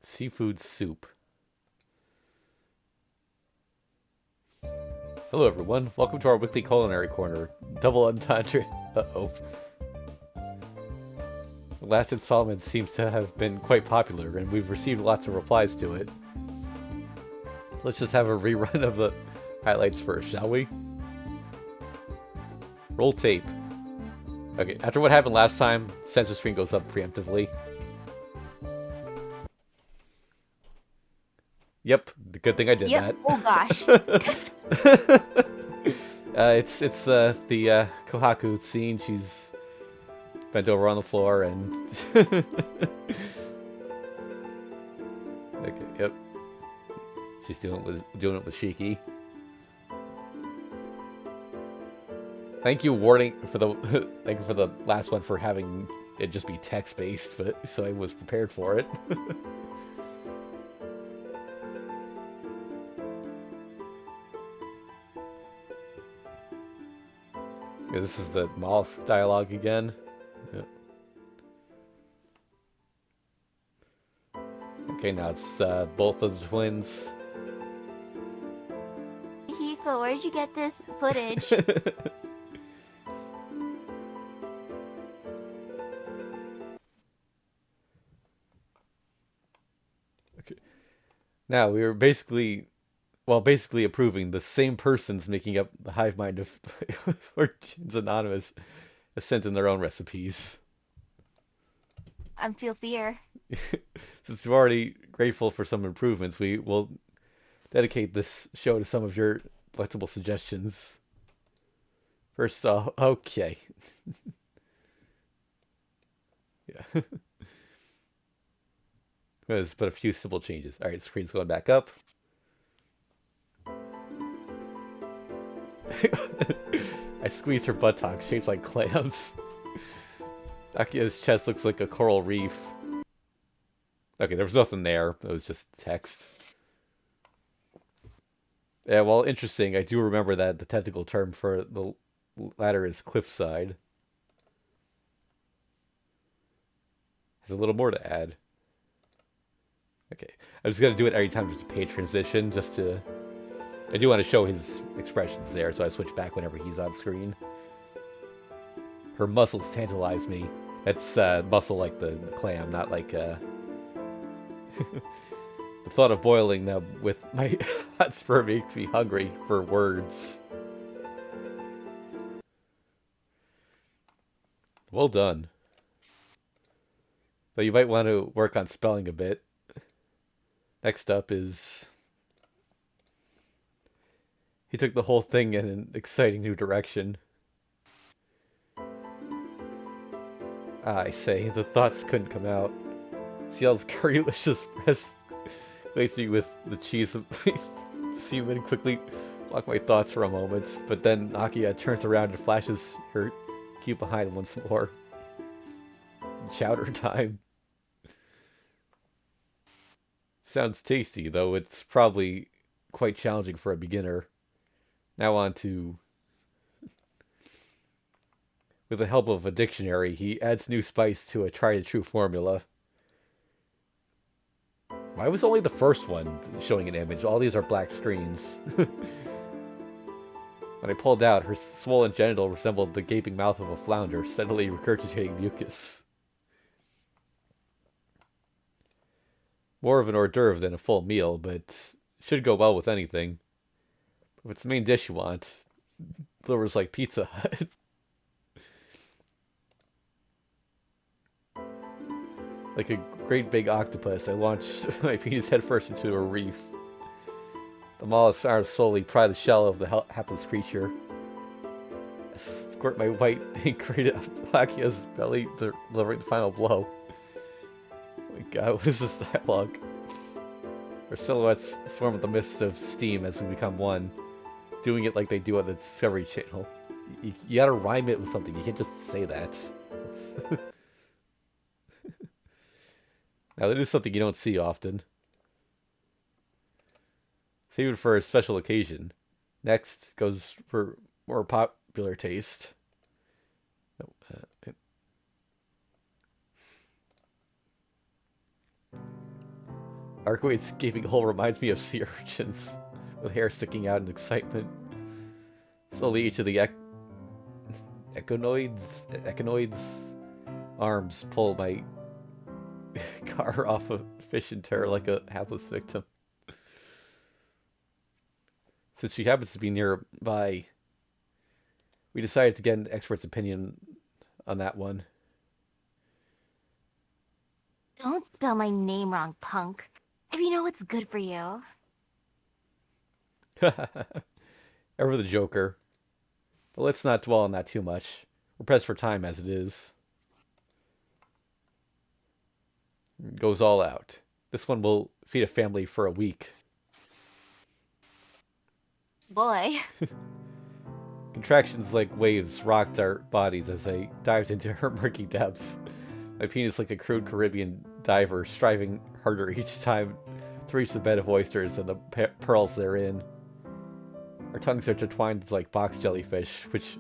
Seafood soup. Hello everyone, welcome to our weekly culinary corner. Double entendre. Uh-oh. The last installment seems to have been quite popular, and we've received lots of replies to it. Let's just have a rerun of the highlights first, shall we? Roll tape. Okay, after what happened last time, censor screen goes up preemptively. Yep, good thing I did that. Oh gosh. It's the Kohaku scene. She's bent over on the floor and... Okay, yep. She's doing it with Shiki. Thank you, warning for the thank you for the last one for having it just be text based, but so I was prepared for it. Yeah, this is the mollusk dialogue again. Yep. Okay, now it's both of the twins. Hiko, where'd you get this footage? Okay. Now we were basically approving the same person's making up the hive mind of Origins Anonymous have sent in their own recipes. I feel fear. Since we're already grateful for some improvements, we will dedicate this show to some of your flexible suggestions. First off, okay. Yeah. There's but a few simple changes. Alright, screen's going back up. I squeezed her buttocks, shaped like clams. Akia's chest looks like a coral reef. Okay, there was nothing there. It was just text. Yeah, well, interesting. I do remember that the technical term for the ladder is cliffside. Has a little more to add. Okay, I'm just gonna do it every time there's a page transition, just to. I do want to show his expressions there, so I switch back whenever he's on screen. Her muscles tantalize me. That's muscle like the clam, not like the thought of boiling them with my hot sperm makes me hungry for words. Well done. But you might want to work on spelling a bit. Next up is... He took the whole thing in an exciting new direction. I say, the thoughts couldn't come out. Ciel's currylicious breast laced me with the cheese of semen quickly blocked my thoughts for a moment, but then Nakia turns around and flashes her cue behind once more. Chowder time. Sounds tasty, though it's probably quite challenging for a beginner. Now on to... With the help of a dictionary, he adds new spice to a tried-and-true formula. Why was only the first one showing an image? All these are black screens. When I pulled out, her swollen genital resembled the gaping mouth of a flounder, steadily regurgitating mucus. More of an hors d'oeuvre than a full meal, but should go well with anything. If it's the main dish you want, delivers like Pizza Hut. Like a great big octopus, I launched my penis headfirst into a reef. The mollusk's arms slowly pry the shell of the hapless creature. I squirt my white ink right up Akia's belly, delivering the final blow. Oh my god, what is this dialogue? Our silhouettes swarm with the mist of steam as we become one, doing it like they do on the Discovery Channel. You gotta rhyme it with something, you can't just say that. Now, that is something you don't see often. Save it for a special occasion. Next goes for more popular taste. Archwade's gaping hole reminds me of sea urchins, with hair sticking out in excitement. Slowly, each of the echinoids' arms pull my car off a fish in terror like a hapless victim. Since she happens to be nearby, we decided to get an expert's opinion on that one. Don't spell my name wrong, punk. If you know what's good for you. Ever the Joker. But let's not dwell on that too much. We're pressed for time as it is. Goes all out. This one will feed a family for a week. Boy. Contractions like waves rocked our bodies as I dived into her murky depths. My penis like a crude Caribbean diver, striving harder each time to reach the bed of oysters and the pearls therein. Our tongues are intertwined like box jellyfish, which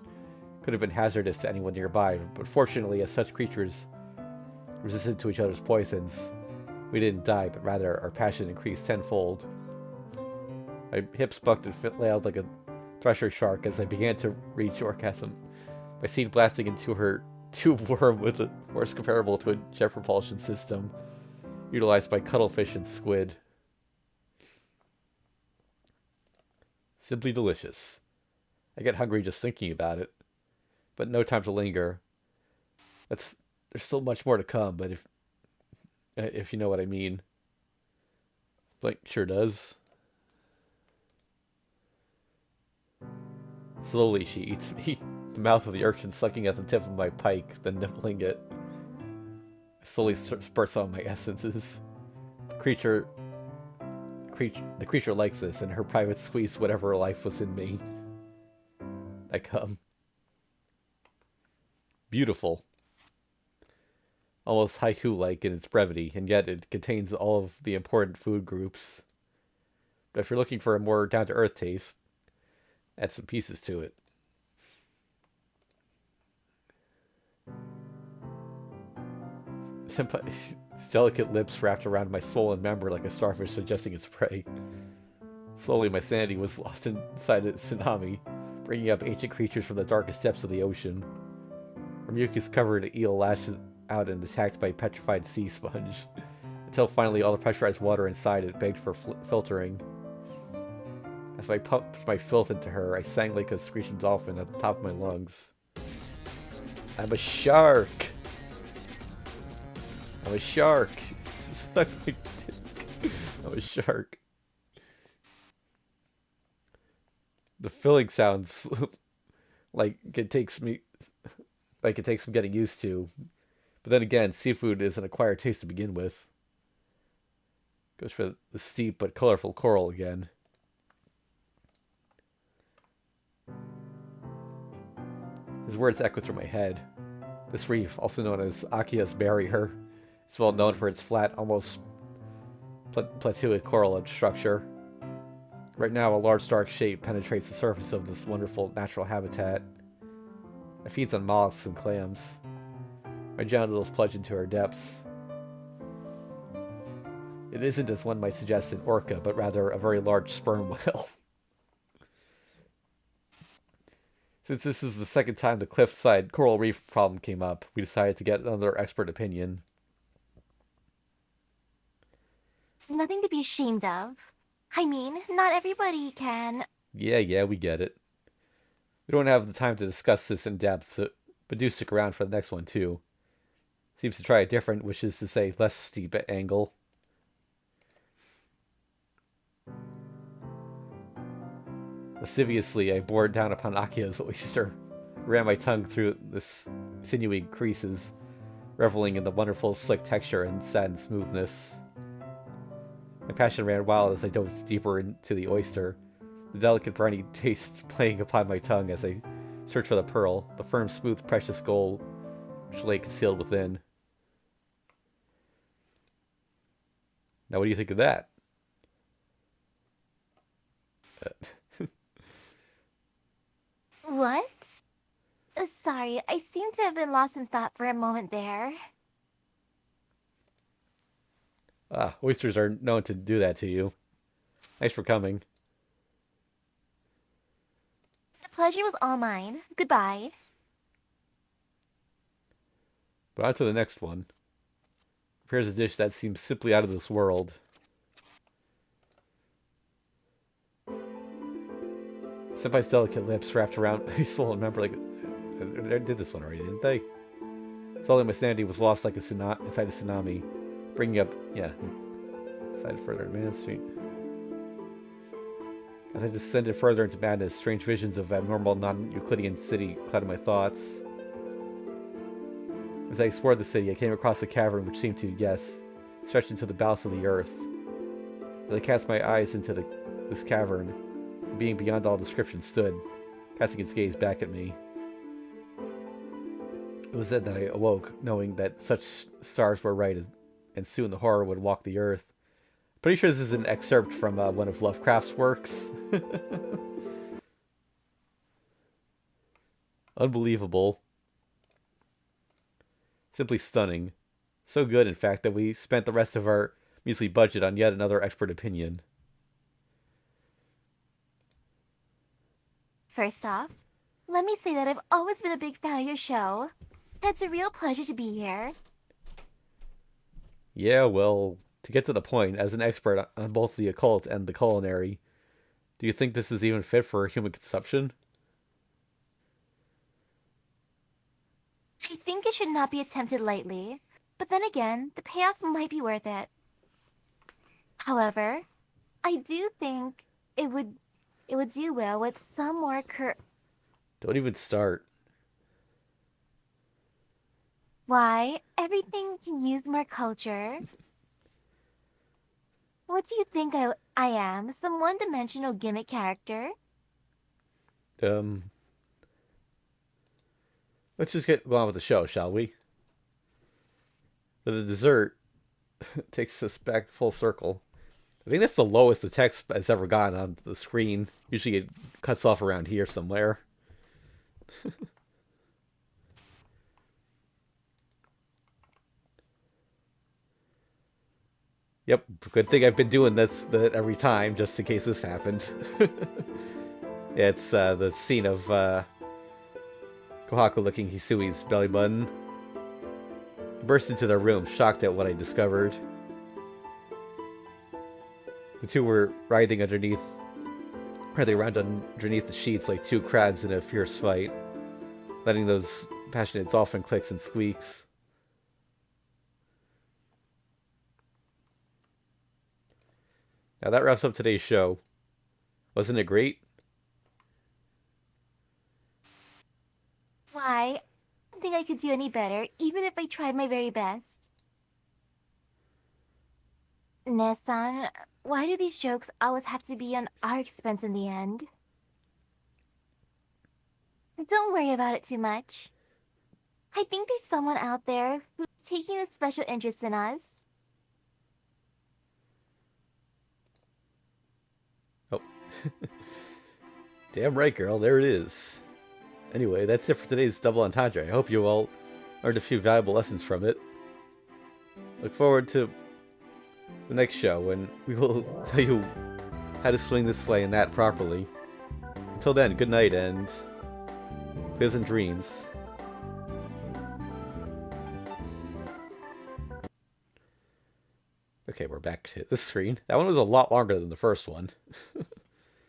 could have been hazardous to anyone nearby, but fortunately, as such creatures resisted to each other's poisons, we didn't die, but rather our passion increased tenfold. My hips bucked and flailed like a thresher shark as I began to reach orgasm, my seed blasting into her tube worm with a force comparable to a jet propulsion system utilized by cuttlefish and squid. Simply delicious. I get hungry just thinking about it, but no time to linger. There's still much more to come, but if you know what I mean. Like, sure does. Slowly she eats me, the mouth of the urchin sucking at the tip of my pike, then nibbling it. I slowly spurts on my essences. The creature likes this, and her private squeeze whatever life was in me. I come. Beautiful. Almost haiku-like in its brevity, and yet it contains all of the important food groups. But if you're looking for a more down-to-earth taste, add some pieces to it. Senpai's delicate lips wrapped around my swollen member like a starfish suggesting its prey. Slowly, my sanity was lost inside a tsunami, bringing up ancient creatures from the darkest depths of the ocean. Our mucus-covered eel lashes out and attacked by a petrified sea sponge, until finally all the pressurized water inside it begged for filtering. As I pumped my filth into her, I sang like a screeching dolphin at the top of my lungs. I'm a shark! I'm a shark! I'm a shark. The filling sounds like it takes some getting used to. But then again, seafood is an acquired taste to begin with. Goes for the steep but colorful coral again. His words echo through my head. This reef, also known as Akia's barrier, is well known for its flat, almost plateauic coral structure. Right now, a large dark shape penetrates the surface of this wonderful natural habitat. It feeds on mollusks and clams. My genitals plunge into her depths. It isn't, as one might suggest, an orca, but rather a very large sperm whale. Since this is the second time the cliffside coral reef problem came up, we decided to get another expert opinion. It's nothing to be ashamed of. I mean, not everybody can. Yeah, we get it. We don't have the time to discuss this in depth, but do stick around for the next one, too. Seems to try a different, which is to say, less steep angle. Lasciviously, I bore down upon Akia's oyster, ran my tongue through the sinewy creases, reveling in the wonderful slick texture and satin smoothness. My passion ran wild as I dove deeper into the oyster, the delicate briny taste playing upon my tongue as I searched for the pearl, the firm, smooth, precious gold which lay concealed within. Now, what do you think of that? What? Sorry, I seem to have been lost in thought for a moment there. Oysters are known to do that to you. Thanks for coming. The pleasure was all mine. Goodbye. But on to the next one. Prepares a dish that seems simply out of this world. Senpai's delicate lips wrapped around a swollen member like... They did this one already, didn't they? Suddenly my sanity was lost like inside a tsunami. Bringing up... Yeah. Decided further to Man Street. As I descended further into madness, strange visions of abnormal non-Euclidean city clouded my thoughts. As I explored the city, I came across a cavern which seemed to, yes, stretch into the bowels of the earth. As I cast my eyes into this cavern, a being beyond all description stood, casting its gaze back at me. It was then that I awoke, knowing that such stars were right, and soon the horror would walk the earth. Pretty sure this is an excerpt from one of Lovecraft's works. Unbelievable. Simply stunning. So good, in fact, that we spent the rest of our measly budget on yet another expert opinion. First off, let me say that I've always been a big fan of your show. And it's a real pleasure to be here. Yeah, well, to get to the point, as an expert on both the occult and the culinary, do you think this is even fit for human consumption? I think it should not be attempted lightly, but then again, the payoff might be worth it. However, I do think it would do well with some more Don't even start. Why, everything can use more culture. What do you think I am? Some one-dimensional gimmick character? Let's just get on with the show, shall we? For the dessert, takes us back full circle. I think that's the lowest the text has ever gotten on the screen. Usually it cuts off around here somewhere. Yep, good thing I've been doing this every time, just in case this happened. It's the scene of Kohaku licking Hisui's belly button. He burst into their room, shocked at what I discovered. The two were writhing around underneath the sheets like two crabs in a fierce fight, letting those passionate dolphin clicks and squeaks. Now that wraps up today's show. Wasn't it great? Why? I don't think I could do any better, even if I tried my very best. Nessan, why do these jokes always have to be on our expense in the end? Don't worry about it too much. I think there's someone out there who's taking a special interest in us. Oh. Damn right, girl. There it is. Anyway, that's it for today's Double Entendre. I hope you all learned a few valuable lessons from it. Look forward to the next show when we will tell you how to swing this way and that properly. Until then, good night and pleasant dreams. Okay, we're back to the screen. That one was a lot longer than the first one.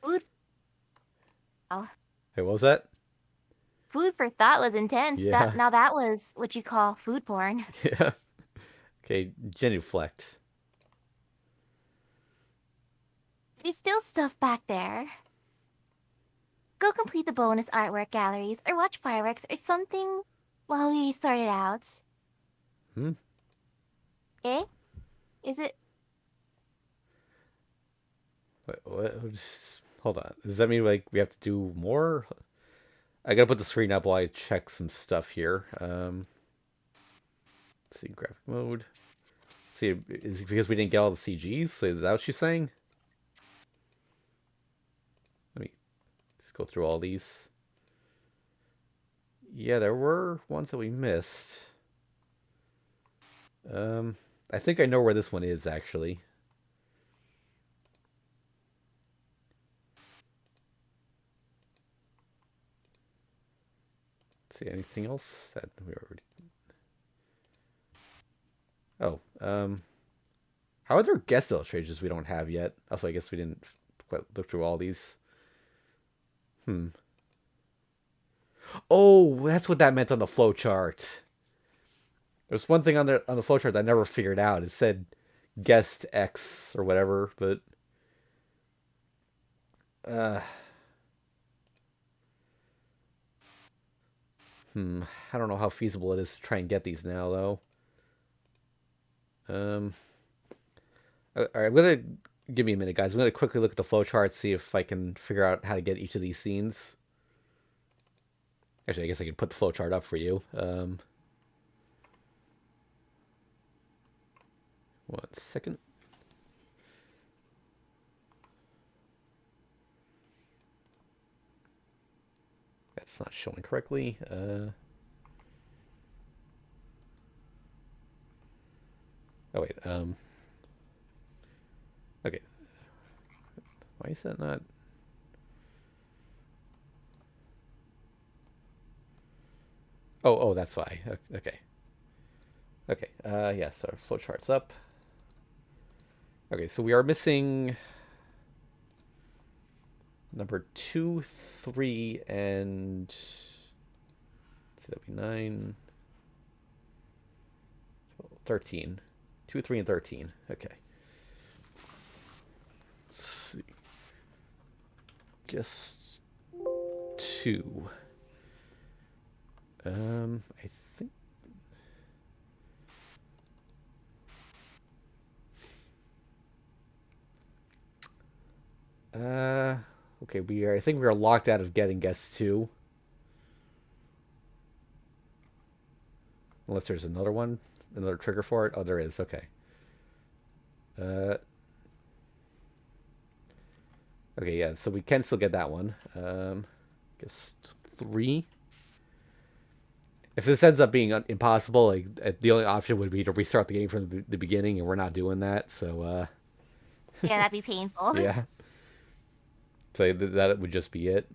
Food. Oh. Hey, what was that? Food for thought was intense. Yeah. Now that was what you call food porn. Yeah. Okay, genuflect. There's still stuff back there. Go complete the bonus artwork galleries or watch fireworks or something while we sort it out. Eh? Is it? What? Hold on. Does that mean like we have to do more? I gotta put the screen up while I check some stuff here. Let's see, graphic mode. Let's see, is it because we didn't get all the CGs? Is that what she's saying? Let me just go through all these. Yeah, there were ones that we missed. I think I know where this one is, actually. Let's see, anything else that we already... Oh, how are there guest illustrations we don't have yet? Also, I guess we didn't quite look through all these. Oh, that's what that meant on the flowchart. There's one thing on the flowchart that I never figured out. It said guest X or whatever, but I don't know how feasible it is to try and get these now, though. All right, I'm gonna give me a minute, guys. I'm gonna quickly look at the flowchart, see if I can figure out how to get each of these scenes. Actually, I guess I can put the flowchart up for you. 1 second. That's not showing correctly. Oh wait. Okay. Why is that not? Oh, that's why. Okay. Okay. Yeah. So our flowchart's up. Okay, so we are missing number 2, 3, and so that'd be 9, 12, 13. 2, 3, and 13. Okay. Let's see. Guess 2. I think. Okay, I think we are locked out of getting guess 2. Unless there's another one, another trigger for it. Oh, there is. Okay. Okay, yeah, so we can still get that one. Guess 3. If this ends up being impossible, like the only option would be to restart the game from the beginning, and we're not doing that. So Yeah, that'd be painful. yeah, so that would just be it.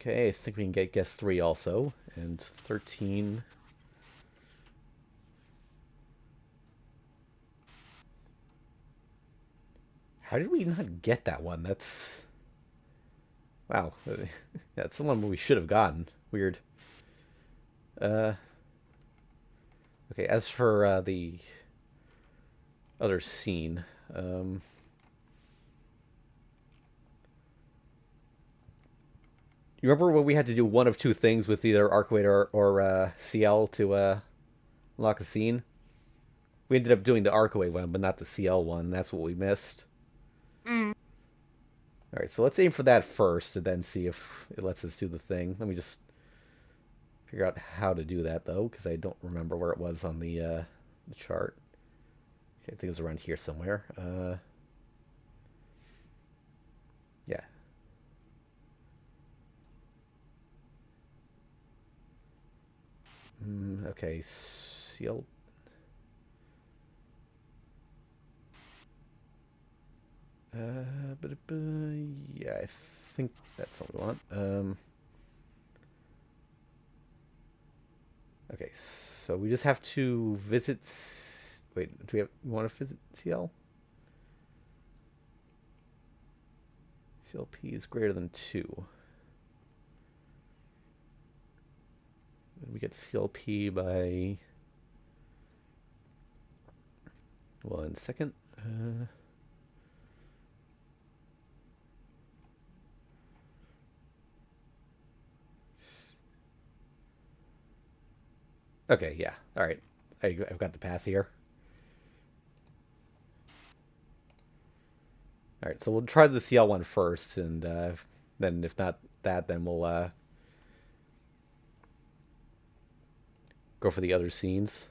Okay, I think we can get guess 3 also, and 13. How did we not get that one? That's wow. That's the one we should have gotten. Weird. Okay, as for the other scene, you remember when we had to do one of two things with either Arcway or CL to unlock a scene? We ended up doing the Arcway one, but not the CL one. That's what we missed. Mm. All right, so let's aim for that first, and then see if it lets us do the thing. Let me just figure out how to do that though, because I don't remember where it was on the chart. Okay, I think it was around here somewhere. Yeah. Okay, CL. Yeah, I think that's what we want. Okay, so we just have to visit. Wait, do we want to visit CL? CLP is greater than 2. And we get CLP by 1 second. Okay, yeah. All right. I've got the path here. All right, so we'll try the CL one first, and then if not that, then we'll go for the other scenes.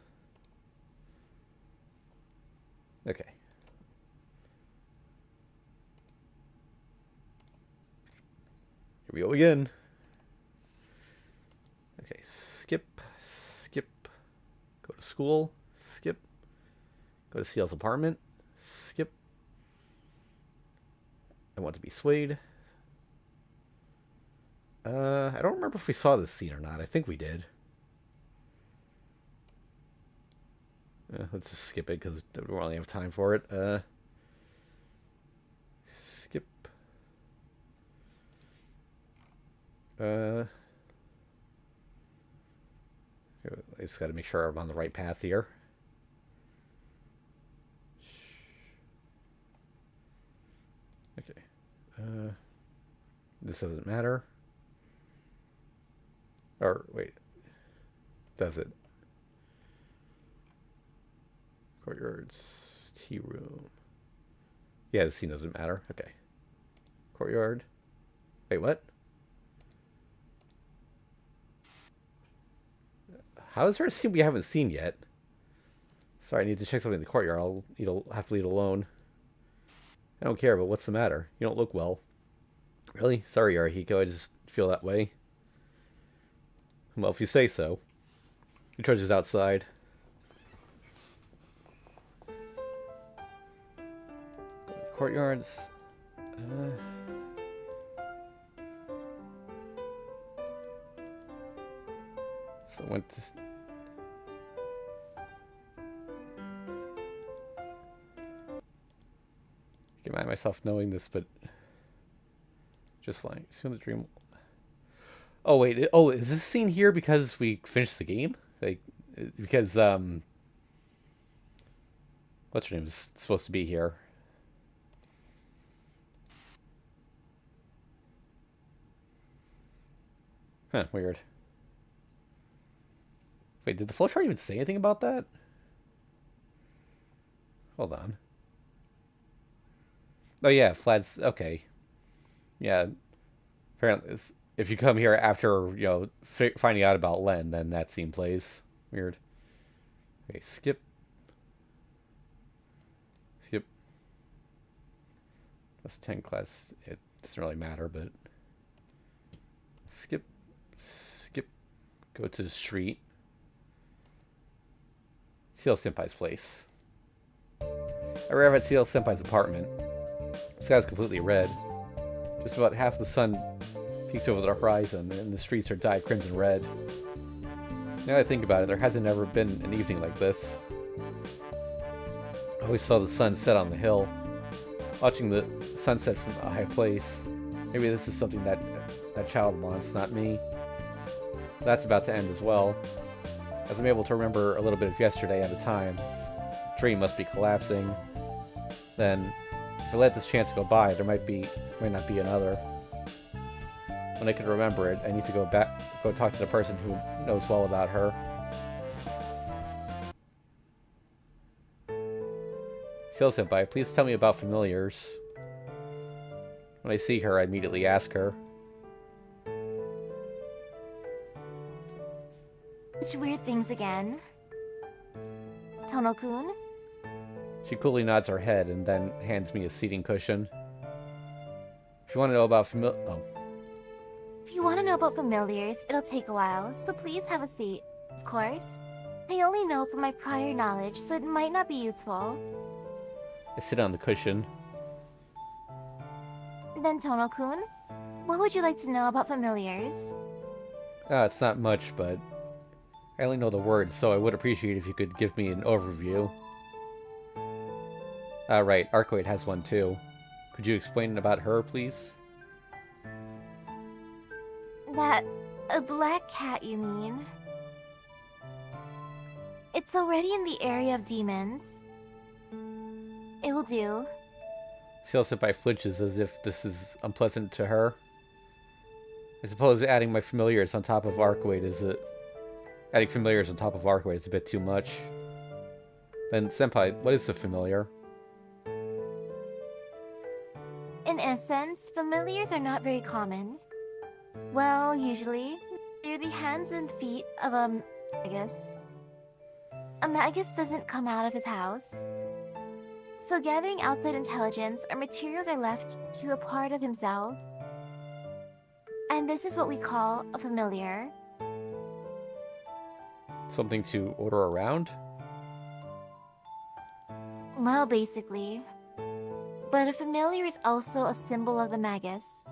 Okay. Here we go again. Okay, skip. Go to school. Skip. Go to CL's apartment. Skip. I want to be swayed. I don't remember if we saw this scene or not. I think we did. Let's just skip it because we don't really have time for it. Skip. I just got to make sure I'm on the right path here. Okay. This doesn't matter. Or, wait. Does it? Courtyards. Tea room. Yeah, the scene doesn't matter. Okay. Courtyard. Wait, what? How is there a scene we haven't seen yet? Sorry, I need to check something in the courtyard. I'll have to leave it alone. I don't care, but what's the matter? You don't look well. Really? Sorry, Arihiko. I just feel that way. Well, if you say so. He trudges outside. Courtyards. So I went to... I can mind myself knowing this, but... Just like... Soon the dream... Oh, wait. Oh, is this scene here because we finished the game? Like, because, what's her name is supposed to be here? Huh, weird. Wait, did the flowchart even say anything about that? Hold on. Oh, yeah, flats. Okay. Yeah. Apparently, if you come here after, finding out about Len, then that scene plays. Weird. Okay, skip. Skip. Plus 10 class, it doesn't really matter, but... Skip. Go to the street. Ciel Senpai's place. I arrive at Ciel Senpai's apartment. The sky's completely red. Just about half the sun peeks over the horizon, and the streets are dyed crimson red. Now that I think about it, there hasn't ever been an evening like this. I always saw the sun set on the hill. Watching the sunset from a high place. Maybe this is something that child wants, not me. That's about to end as well. As I'm able to remember a little bit of yesterday at a time. The dream must be collapsing. Then, if I let this chance go by, there might not be another. When I can remember it, I need to go talk to the person who knows well about her. Ciel Senpai, please tell me about familiars. When I see her, I immediately ask her. Such weird things again. Tono-kun? She coolly nods her head and then hands me a seating cushion. If you want to know about If you want to know about familiars, it'll take a while, so please have a seat. Of course. I only know from my prior knowledge, so it might not be useful. I sit on the cushion. Then Tono-kun, what would you like to know about familiars? It's not much, but I only know the words, so I would appreciate if you could give me an overview. Right, Arcoid has one too. Could you explain about her, please? A black cat, you mean? It's already in the area of demons. It will do. Ciel Senpai flinches as if this is unpleasant to her. I suppose adding familiars on top of Arcoid is a bit too much. Then, Senpai, what is a familiar? In essence, familiars are not very common. Well, usually, they're the hands and feet of a magus. A magus doesn't come out of his house. So gathering outside intelligence or materials are left to a part of himself. And this is what we call a familiar. Something to order around? Well, basically. But a familiar is also a symbol of the magus.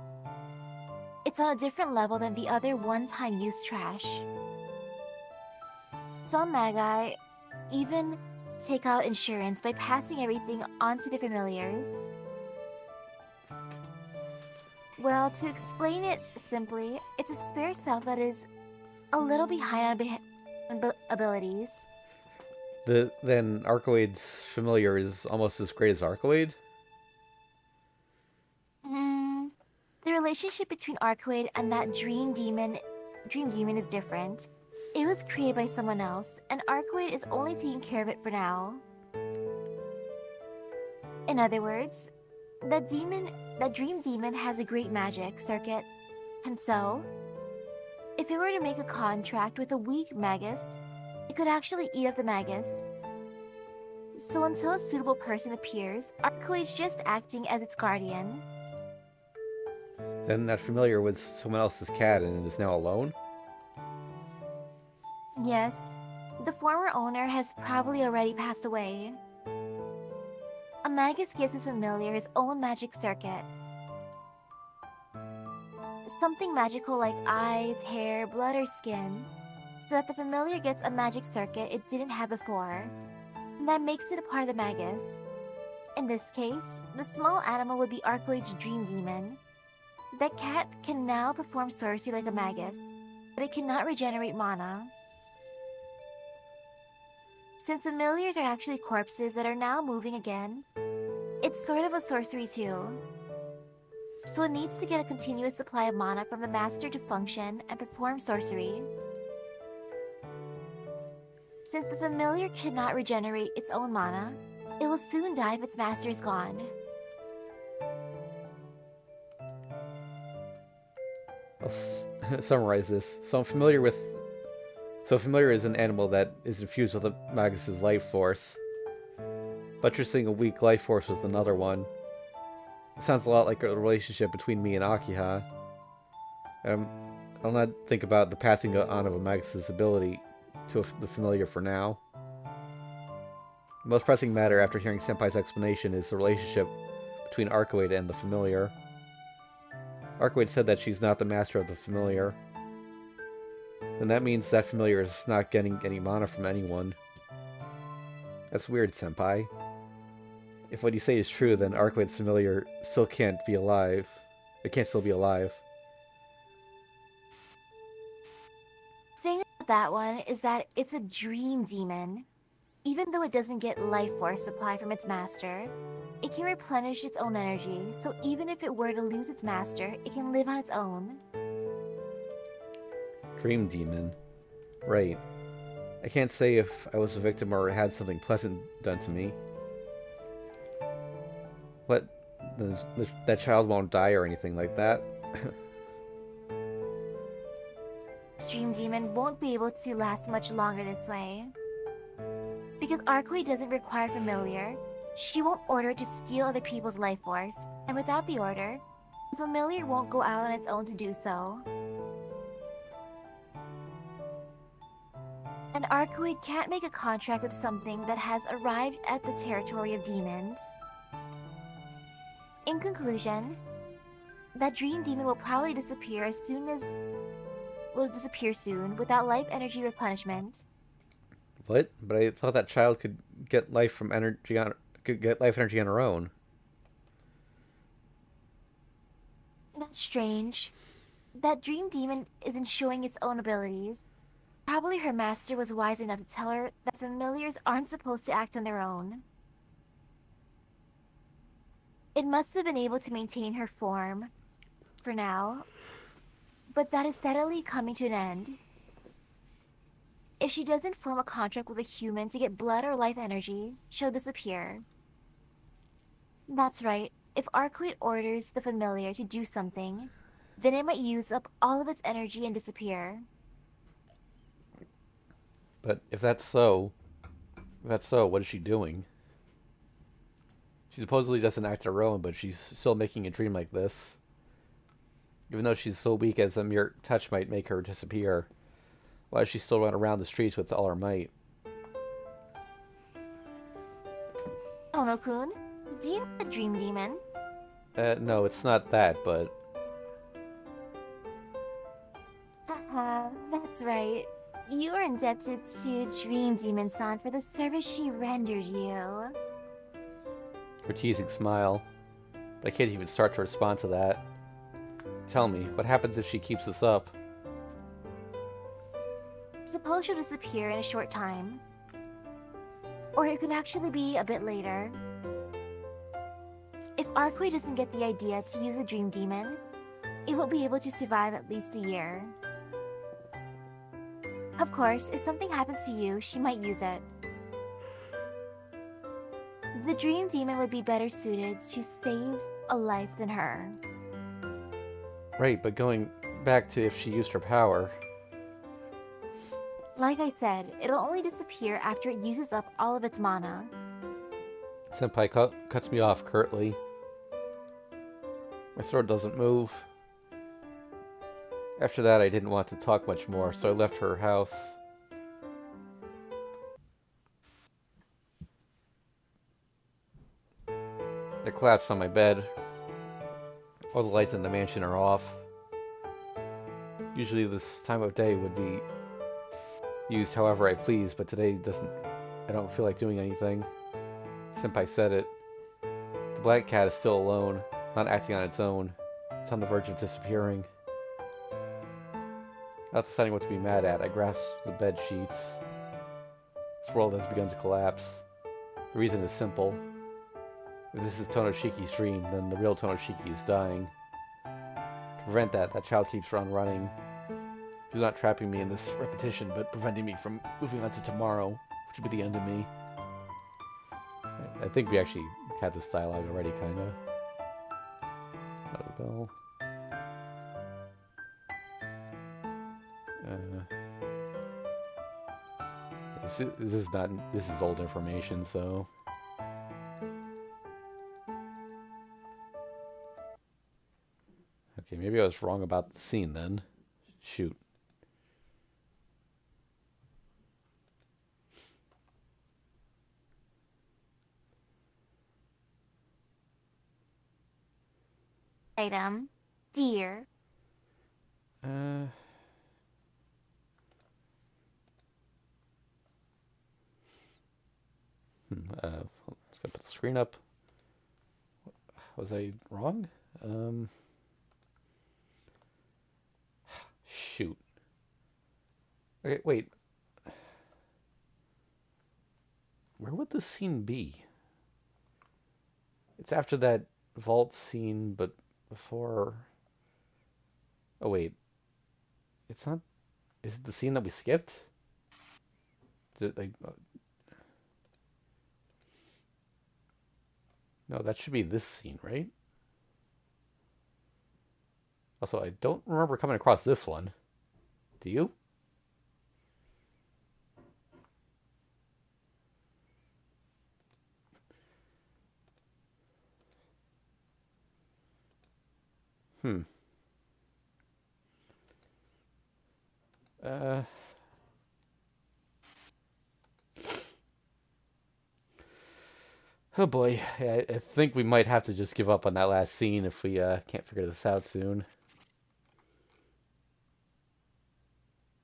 It's on a different level than the other one-time use trash. Some magi even take out insurance by passing everything onto the familiars. Well, to explain it simply, it's a spare self that is a little behind on abilities. Then Arcoid's familiar is almost as great as Arcoid? The relationship between Arcoid and that dream demon is different. It was created by someone else, and Arcoid is only taking care of it for now. In other words, that dream demon has a great magic circuit, and so, if it were to make a contract with a weak magus, it could actually eat up the magus. So until a suitable person appears, Arcoid is just acting as its guardian. Then that familiar was someone else's cat and it is now alone? Yes, the former owner has probably already passed away. A magus gives his familiar his own magic circuit. Something magical like eyes, hair, blood, or skin, so that the familiar gets a magic circuit it didn't have before. And that makes it a part of the magus. In this case, the small animal would be Arcoid's dream demon. That cat can now perform sorcery like a magus, but it cannot regenerate mana. Since familiars are actually corpses that are now moving again, it's sort of a sorcery too. So it needs to get a continuous supply of mana from the master to function and perform sorcery. Since the familiar cannot regenerate its own mana, it will soon die if its master is gone. I'll summarize this. So familiar is an animal that is infused with a magus's life force. Buttressing a weak life force with another one. It sounds a lot like a relationship between me and Akiha. I'll not think about the passing on of a Magus's ability to the familiar for now. The most pressing matter after hearing Senpai's explanation is the relationship between Arcoid and the familiar. Arcoid said that she's not the master of the familiar. Then that means that familiar is not getting any mana from anyone. That's weird, Senpai. If what you say is true, then Arcoid's familiar still can't be alive. It can't still be alive. The thing about that one is that it's a dream demon. Even though it doesn't get life force supply from its master, it can replenish its own energy, so even if it were to lose its master, it can live on its own. Dream demon. Right. I can't say if I was a victim or had something pleasant done to me. What? That child won't die or anything like that? This dream demon won't be able to last much longer this way. Because Arcoid doesn't require familiar, she won't order it to steal other people's life force, and without the order, the familiar won't go out on its own to do so. An Arcoid can't make a contract with something that has arrived at the territory of demons. In conclusion, that dream demon will probably disappear soon without life energy replenishment. What? But I thought that child could get life energy on her own. That's strange. That dream demon isn't showing its own abilities. Probably her master was wise enough to tell her that familiars aren't supposed to act on their own. It must have been able to maintain her form, for now, but that is steadily coming to an end. If she doesn't form a contract with a human to get blood or life energy, she'll disappear. That's right, if Arcoid orders the familiar to do something, then it might use up all of its energy and disappear. But if that's so, what is she doing? She supposedly doesn't act her own, but she's still making a dream like this. Even though she's so weak as a mere touch might make her disappear, why does she still run around the streets with all her might? Ono-kun, do you know the dream demon? No, it's not that, but... Haha, that's right. You are indebted to Dream Demon-san for the service she rendered you. Her teasing smile. But I can't even start to respond to that. Tell me, what happens if she keeps this up? Suppose she'll disappear in a short time. Or it could actually be a bit later. If Arcoid doesn't get the idea to use a Dream Demon, it will be able to survive at least a year. Of course, if something happens to you, she might use it. The Dream Demon would be better suited to save a life than her. Right, but going back to if she used her power... Like I said, it'll only disappear after it uses up all of its mana. Senpai cuts me off curtly. My throat doesn't move. After that, I didn't want to talk much more, so I left her house. I collapsed on my bed. All the lights in the mansion are off. Usually this time of day would be used however I please, but today I don't feel like doing anything. Senpai said it. The black cat is still alone, not acting on its own. It's on the verge of disappearing. Not deciding what to be mad at, I grasped the bed sheets. This world has begun to collapse. The reason is simple. If this is Tonoshiki's dream, then the real Tonoshiki is dying. To prevent that child keeps on running. She's not trapping me in this repetition, but preventing me from moving on to tomorrow, which would be the end of me. I think we actually had this dialogue already, kinda. Not a bell. This is old information, so... Okay, maybe I was wrong about the scene then. Shoot. Item. Dear. Uh, let's go put the screen up. Was I wrong? Shoot. Okay, wait. Where would this scene be? It's after that vault scene, but before. Oh, wait. It's not. Is it the scene that we skipped? No, that should be this scene, right? Also, I don't remember coming across this one. Do you? Hmm. Uh. Oh boy, yeah, I think we might have to just give up on that last scene if we can't figure this out soon.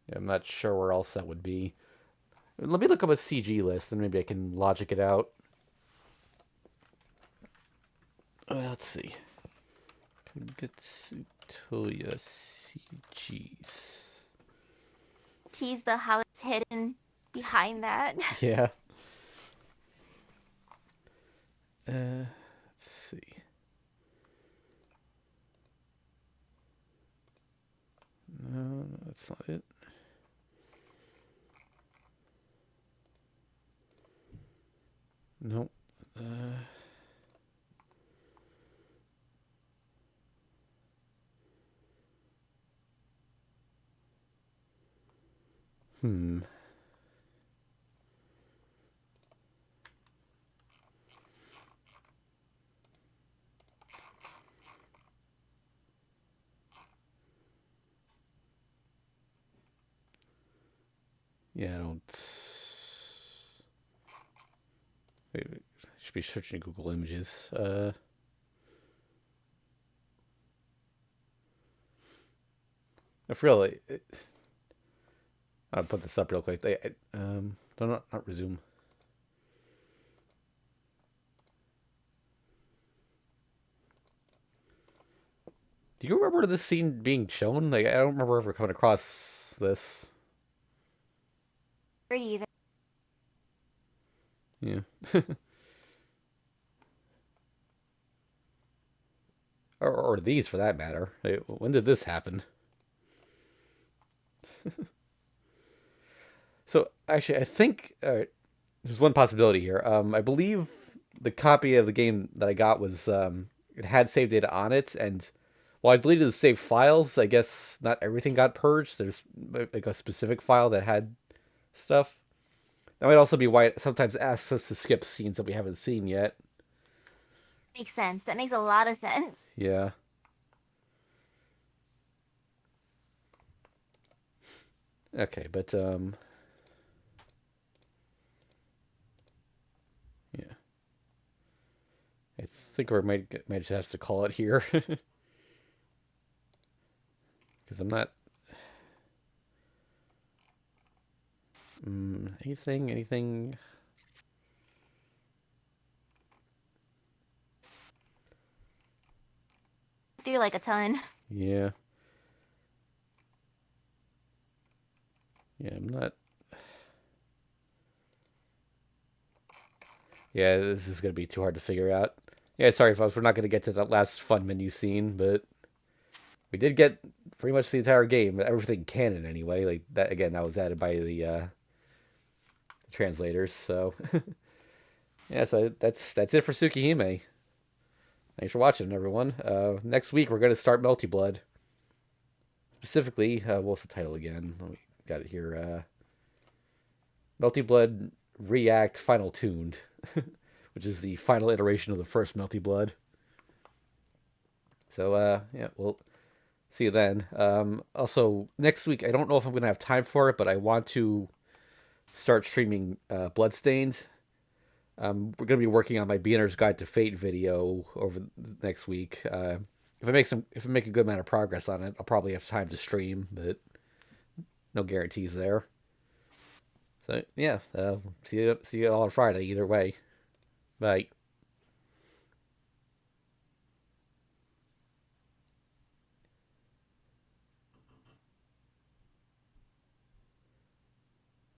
Yeah, I'm not sure where else that would be. Let me look up a CG list and maybe I can logic it out. Let's see. Kagetsu Tohya CGs. Tease the how it's hidden behind that. Yeah. Let's see. No, that's not it. Nope. Hmm. Yeah, I don't. Wait, I should be searching Google Images. If really, I'll put this up real quick. Not resume. Do you remember this scene being shown? Like, I don't remember ever coming across this. Either. Yeah. or these, for that matter. When did this happen? So, actually, I think there's one possibility here. I believe the copy of the game that I got was it had save data on it, and while I deleted the save files, I guess not everything got purged. There's like a specific file that had stuff. That might also be why it sometimes asks us to skip scenes that we haven't seen yet. Makes sense. That makes a lot of sense. Yeah. Okay, but yeah. I think we might just have to call it here. Because I'm not anything. Through like a ton. Yeah. Yeah, I'm not. Yeah, this is gonna be too hard to figure out. Yeah, sorry folks, we're not gonna get to that last fun menu scene, but we did get pretty much the entire game, everything canon anyway. Like that again, that was added by the translators. So yeah, so that's it for Tsukihime. Thanks for watching, everyone. Next week we're gonna start Melty Blood. Specifically, what's the title again? We got it here. Melty Blood React Final Tuned, which is the final iteration of the first Melty Blood. So yeah, we'll See you then. Also, next week, I don't know if I'm going to have time for it, but I want to start streaming Bloodstained. We're going to be working on my Beginner's Guide to Fate video over the next week. If I make a good amount of progress on it, I'll probably have time to stream, but no guarantees there. So yeah, see you all on Friday. Either way, bye.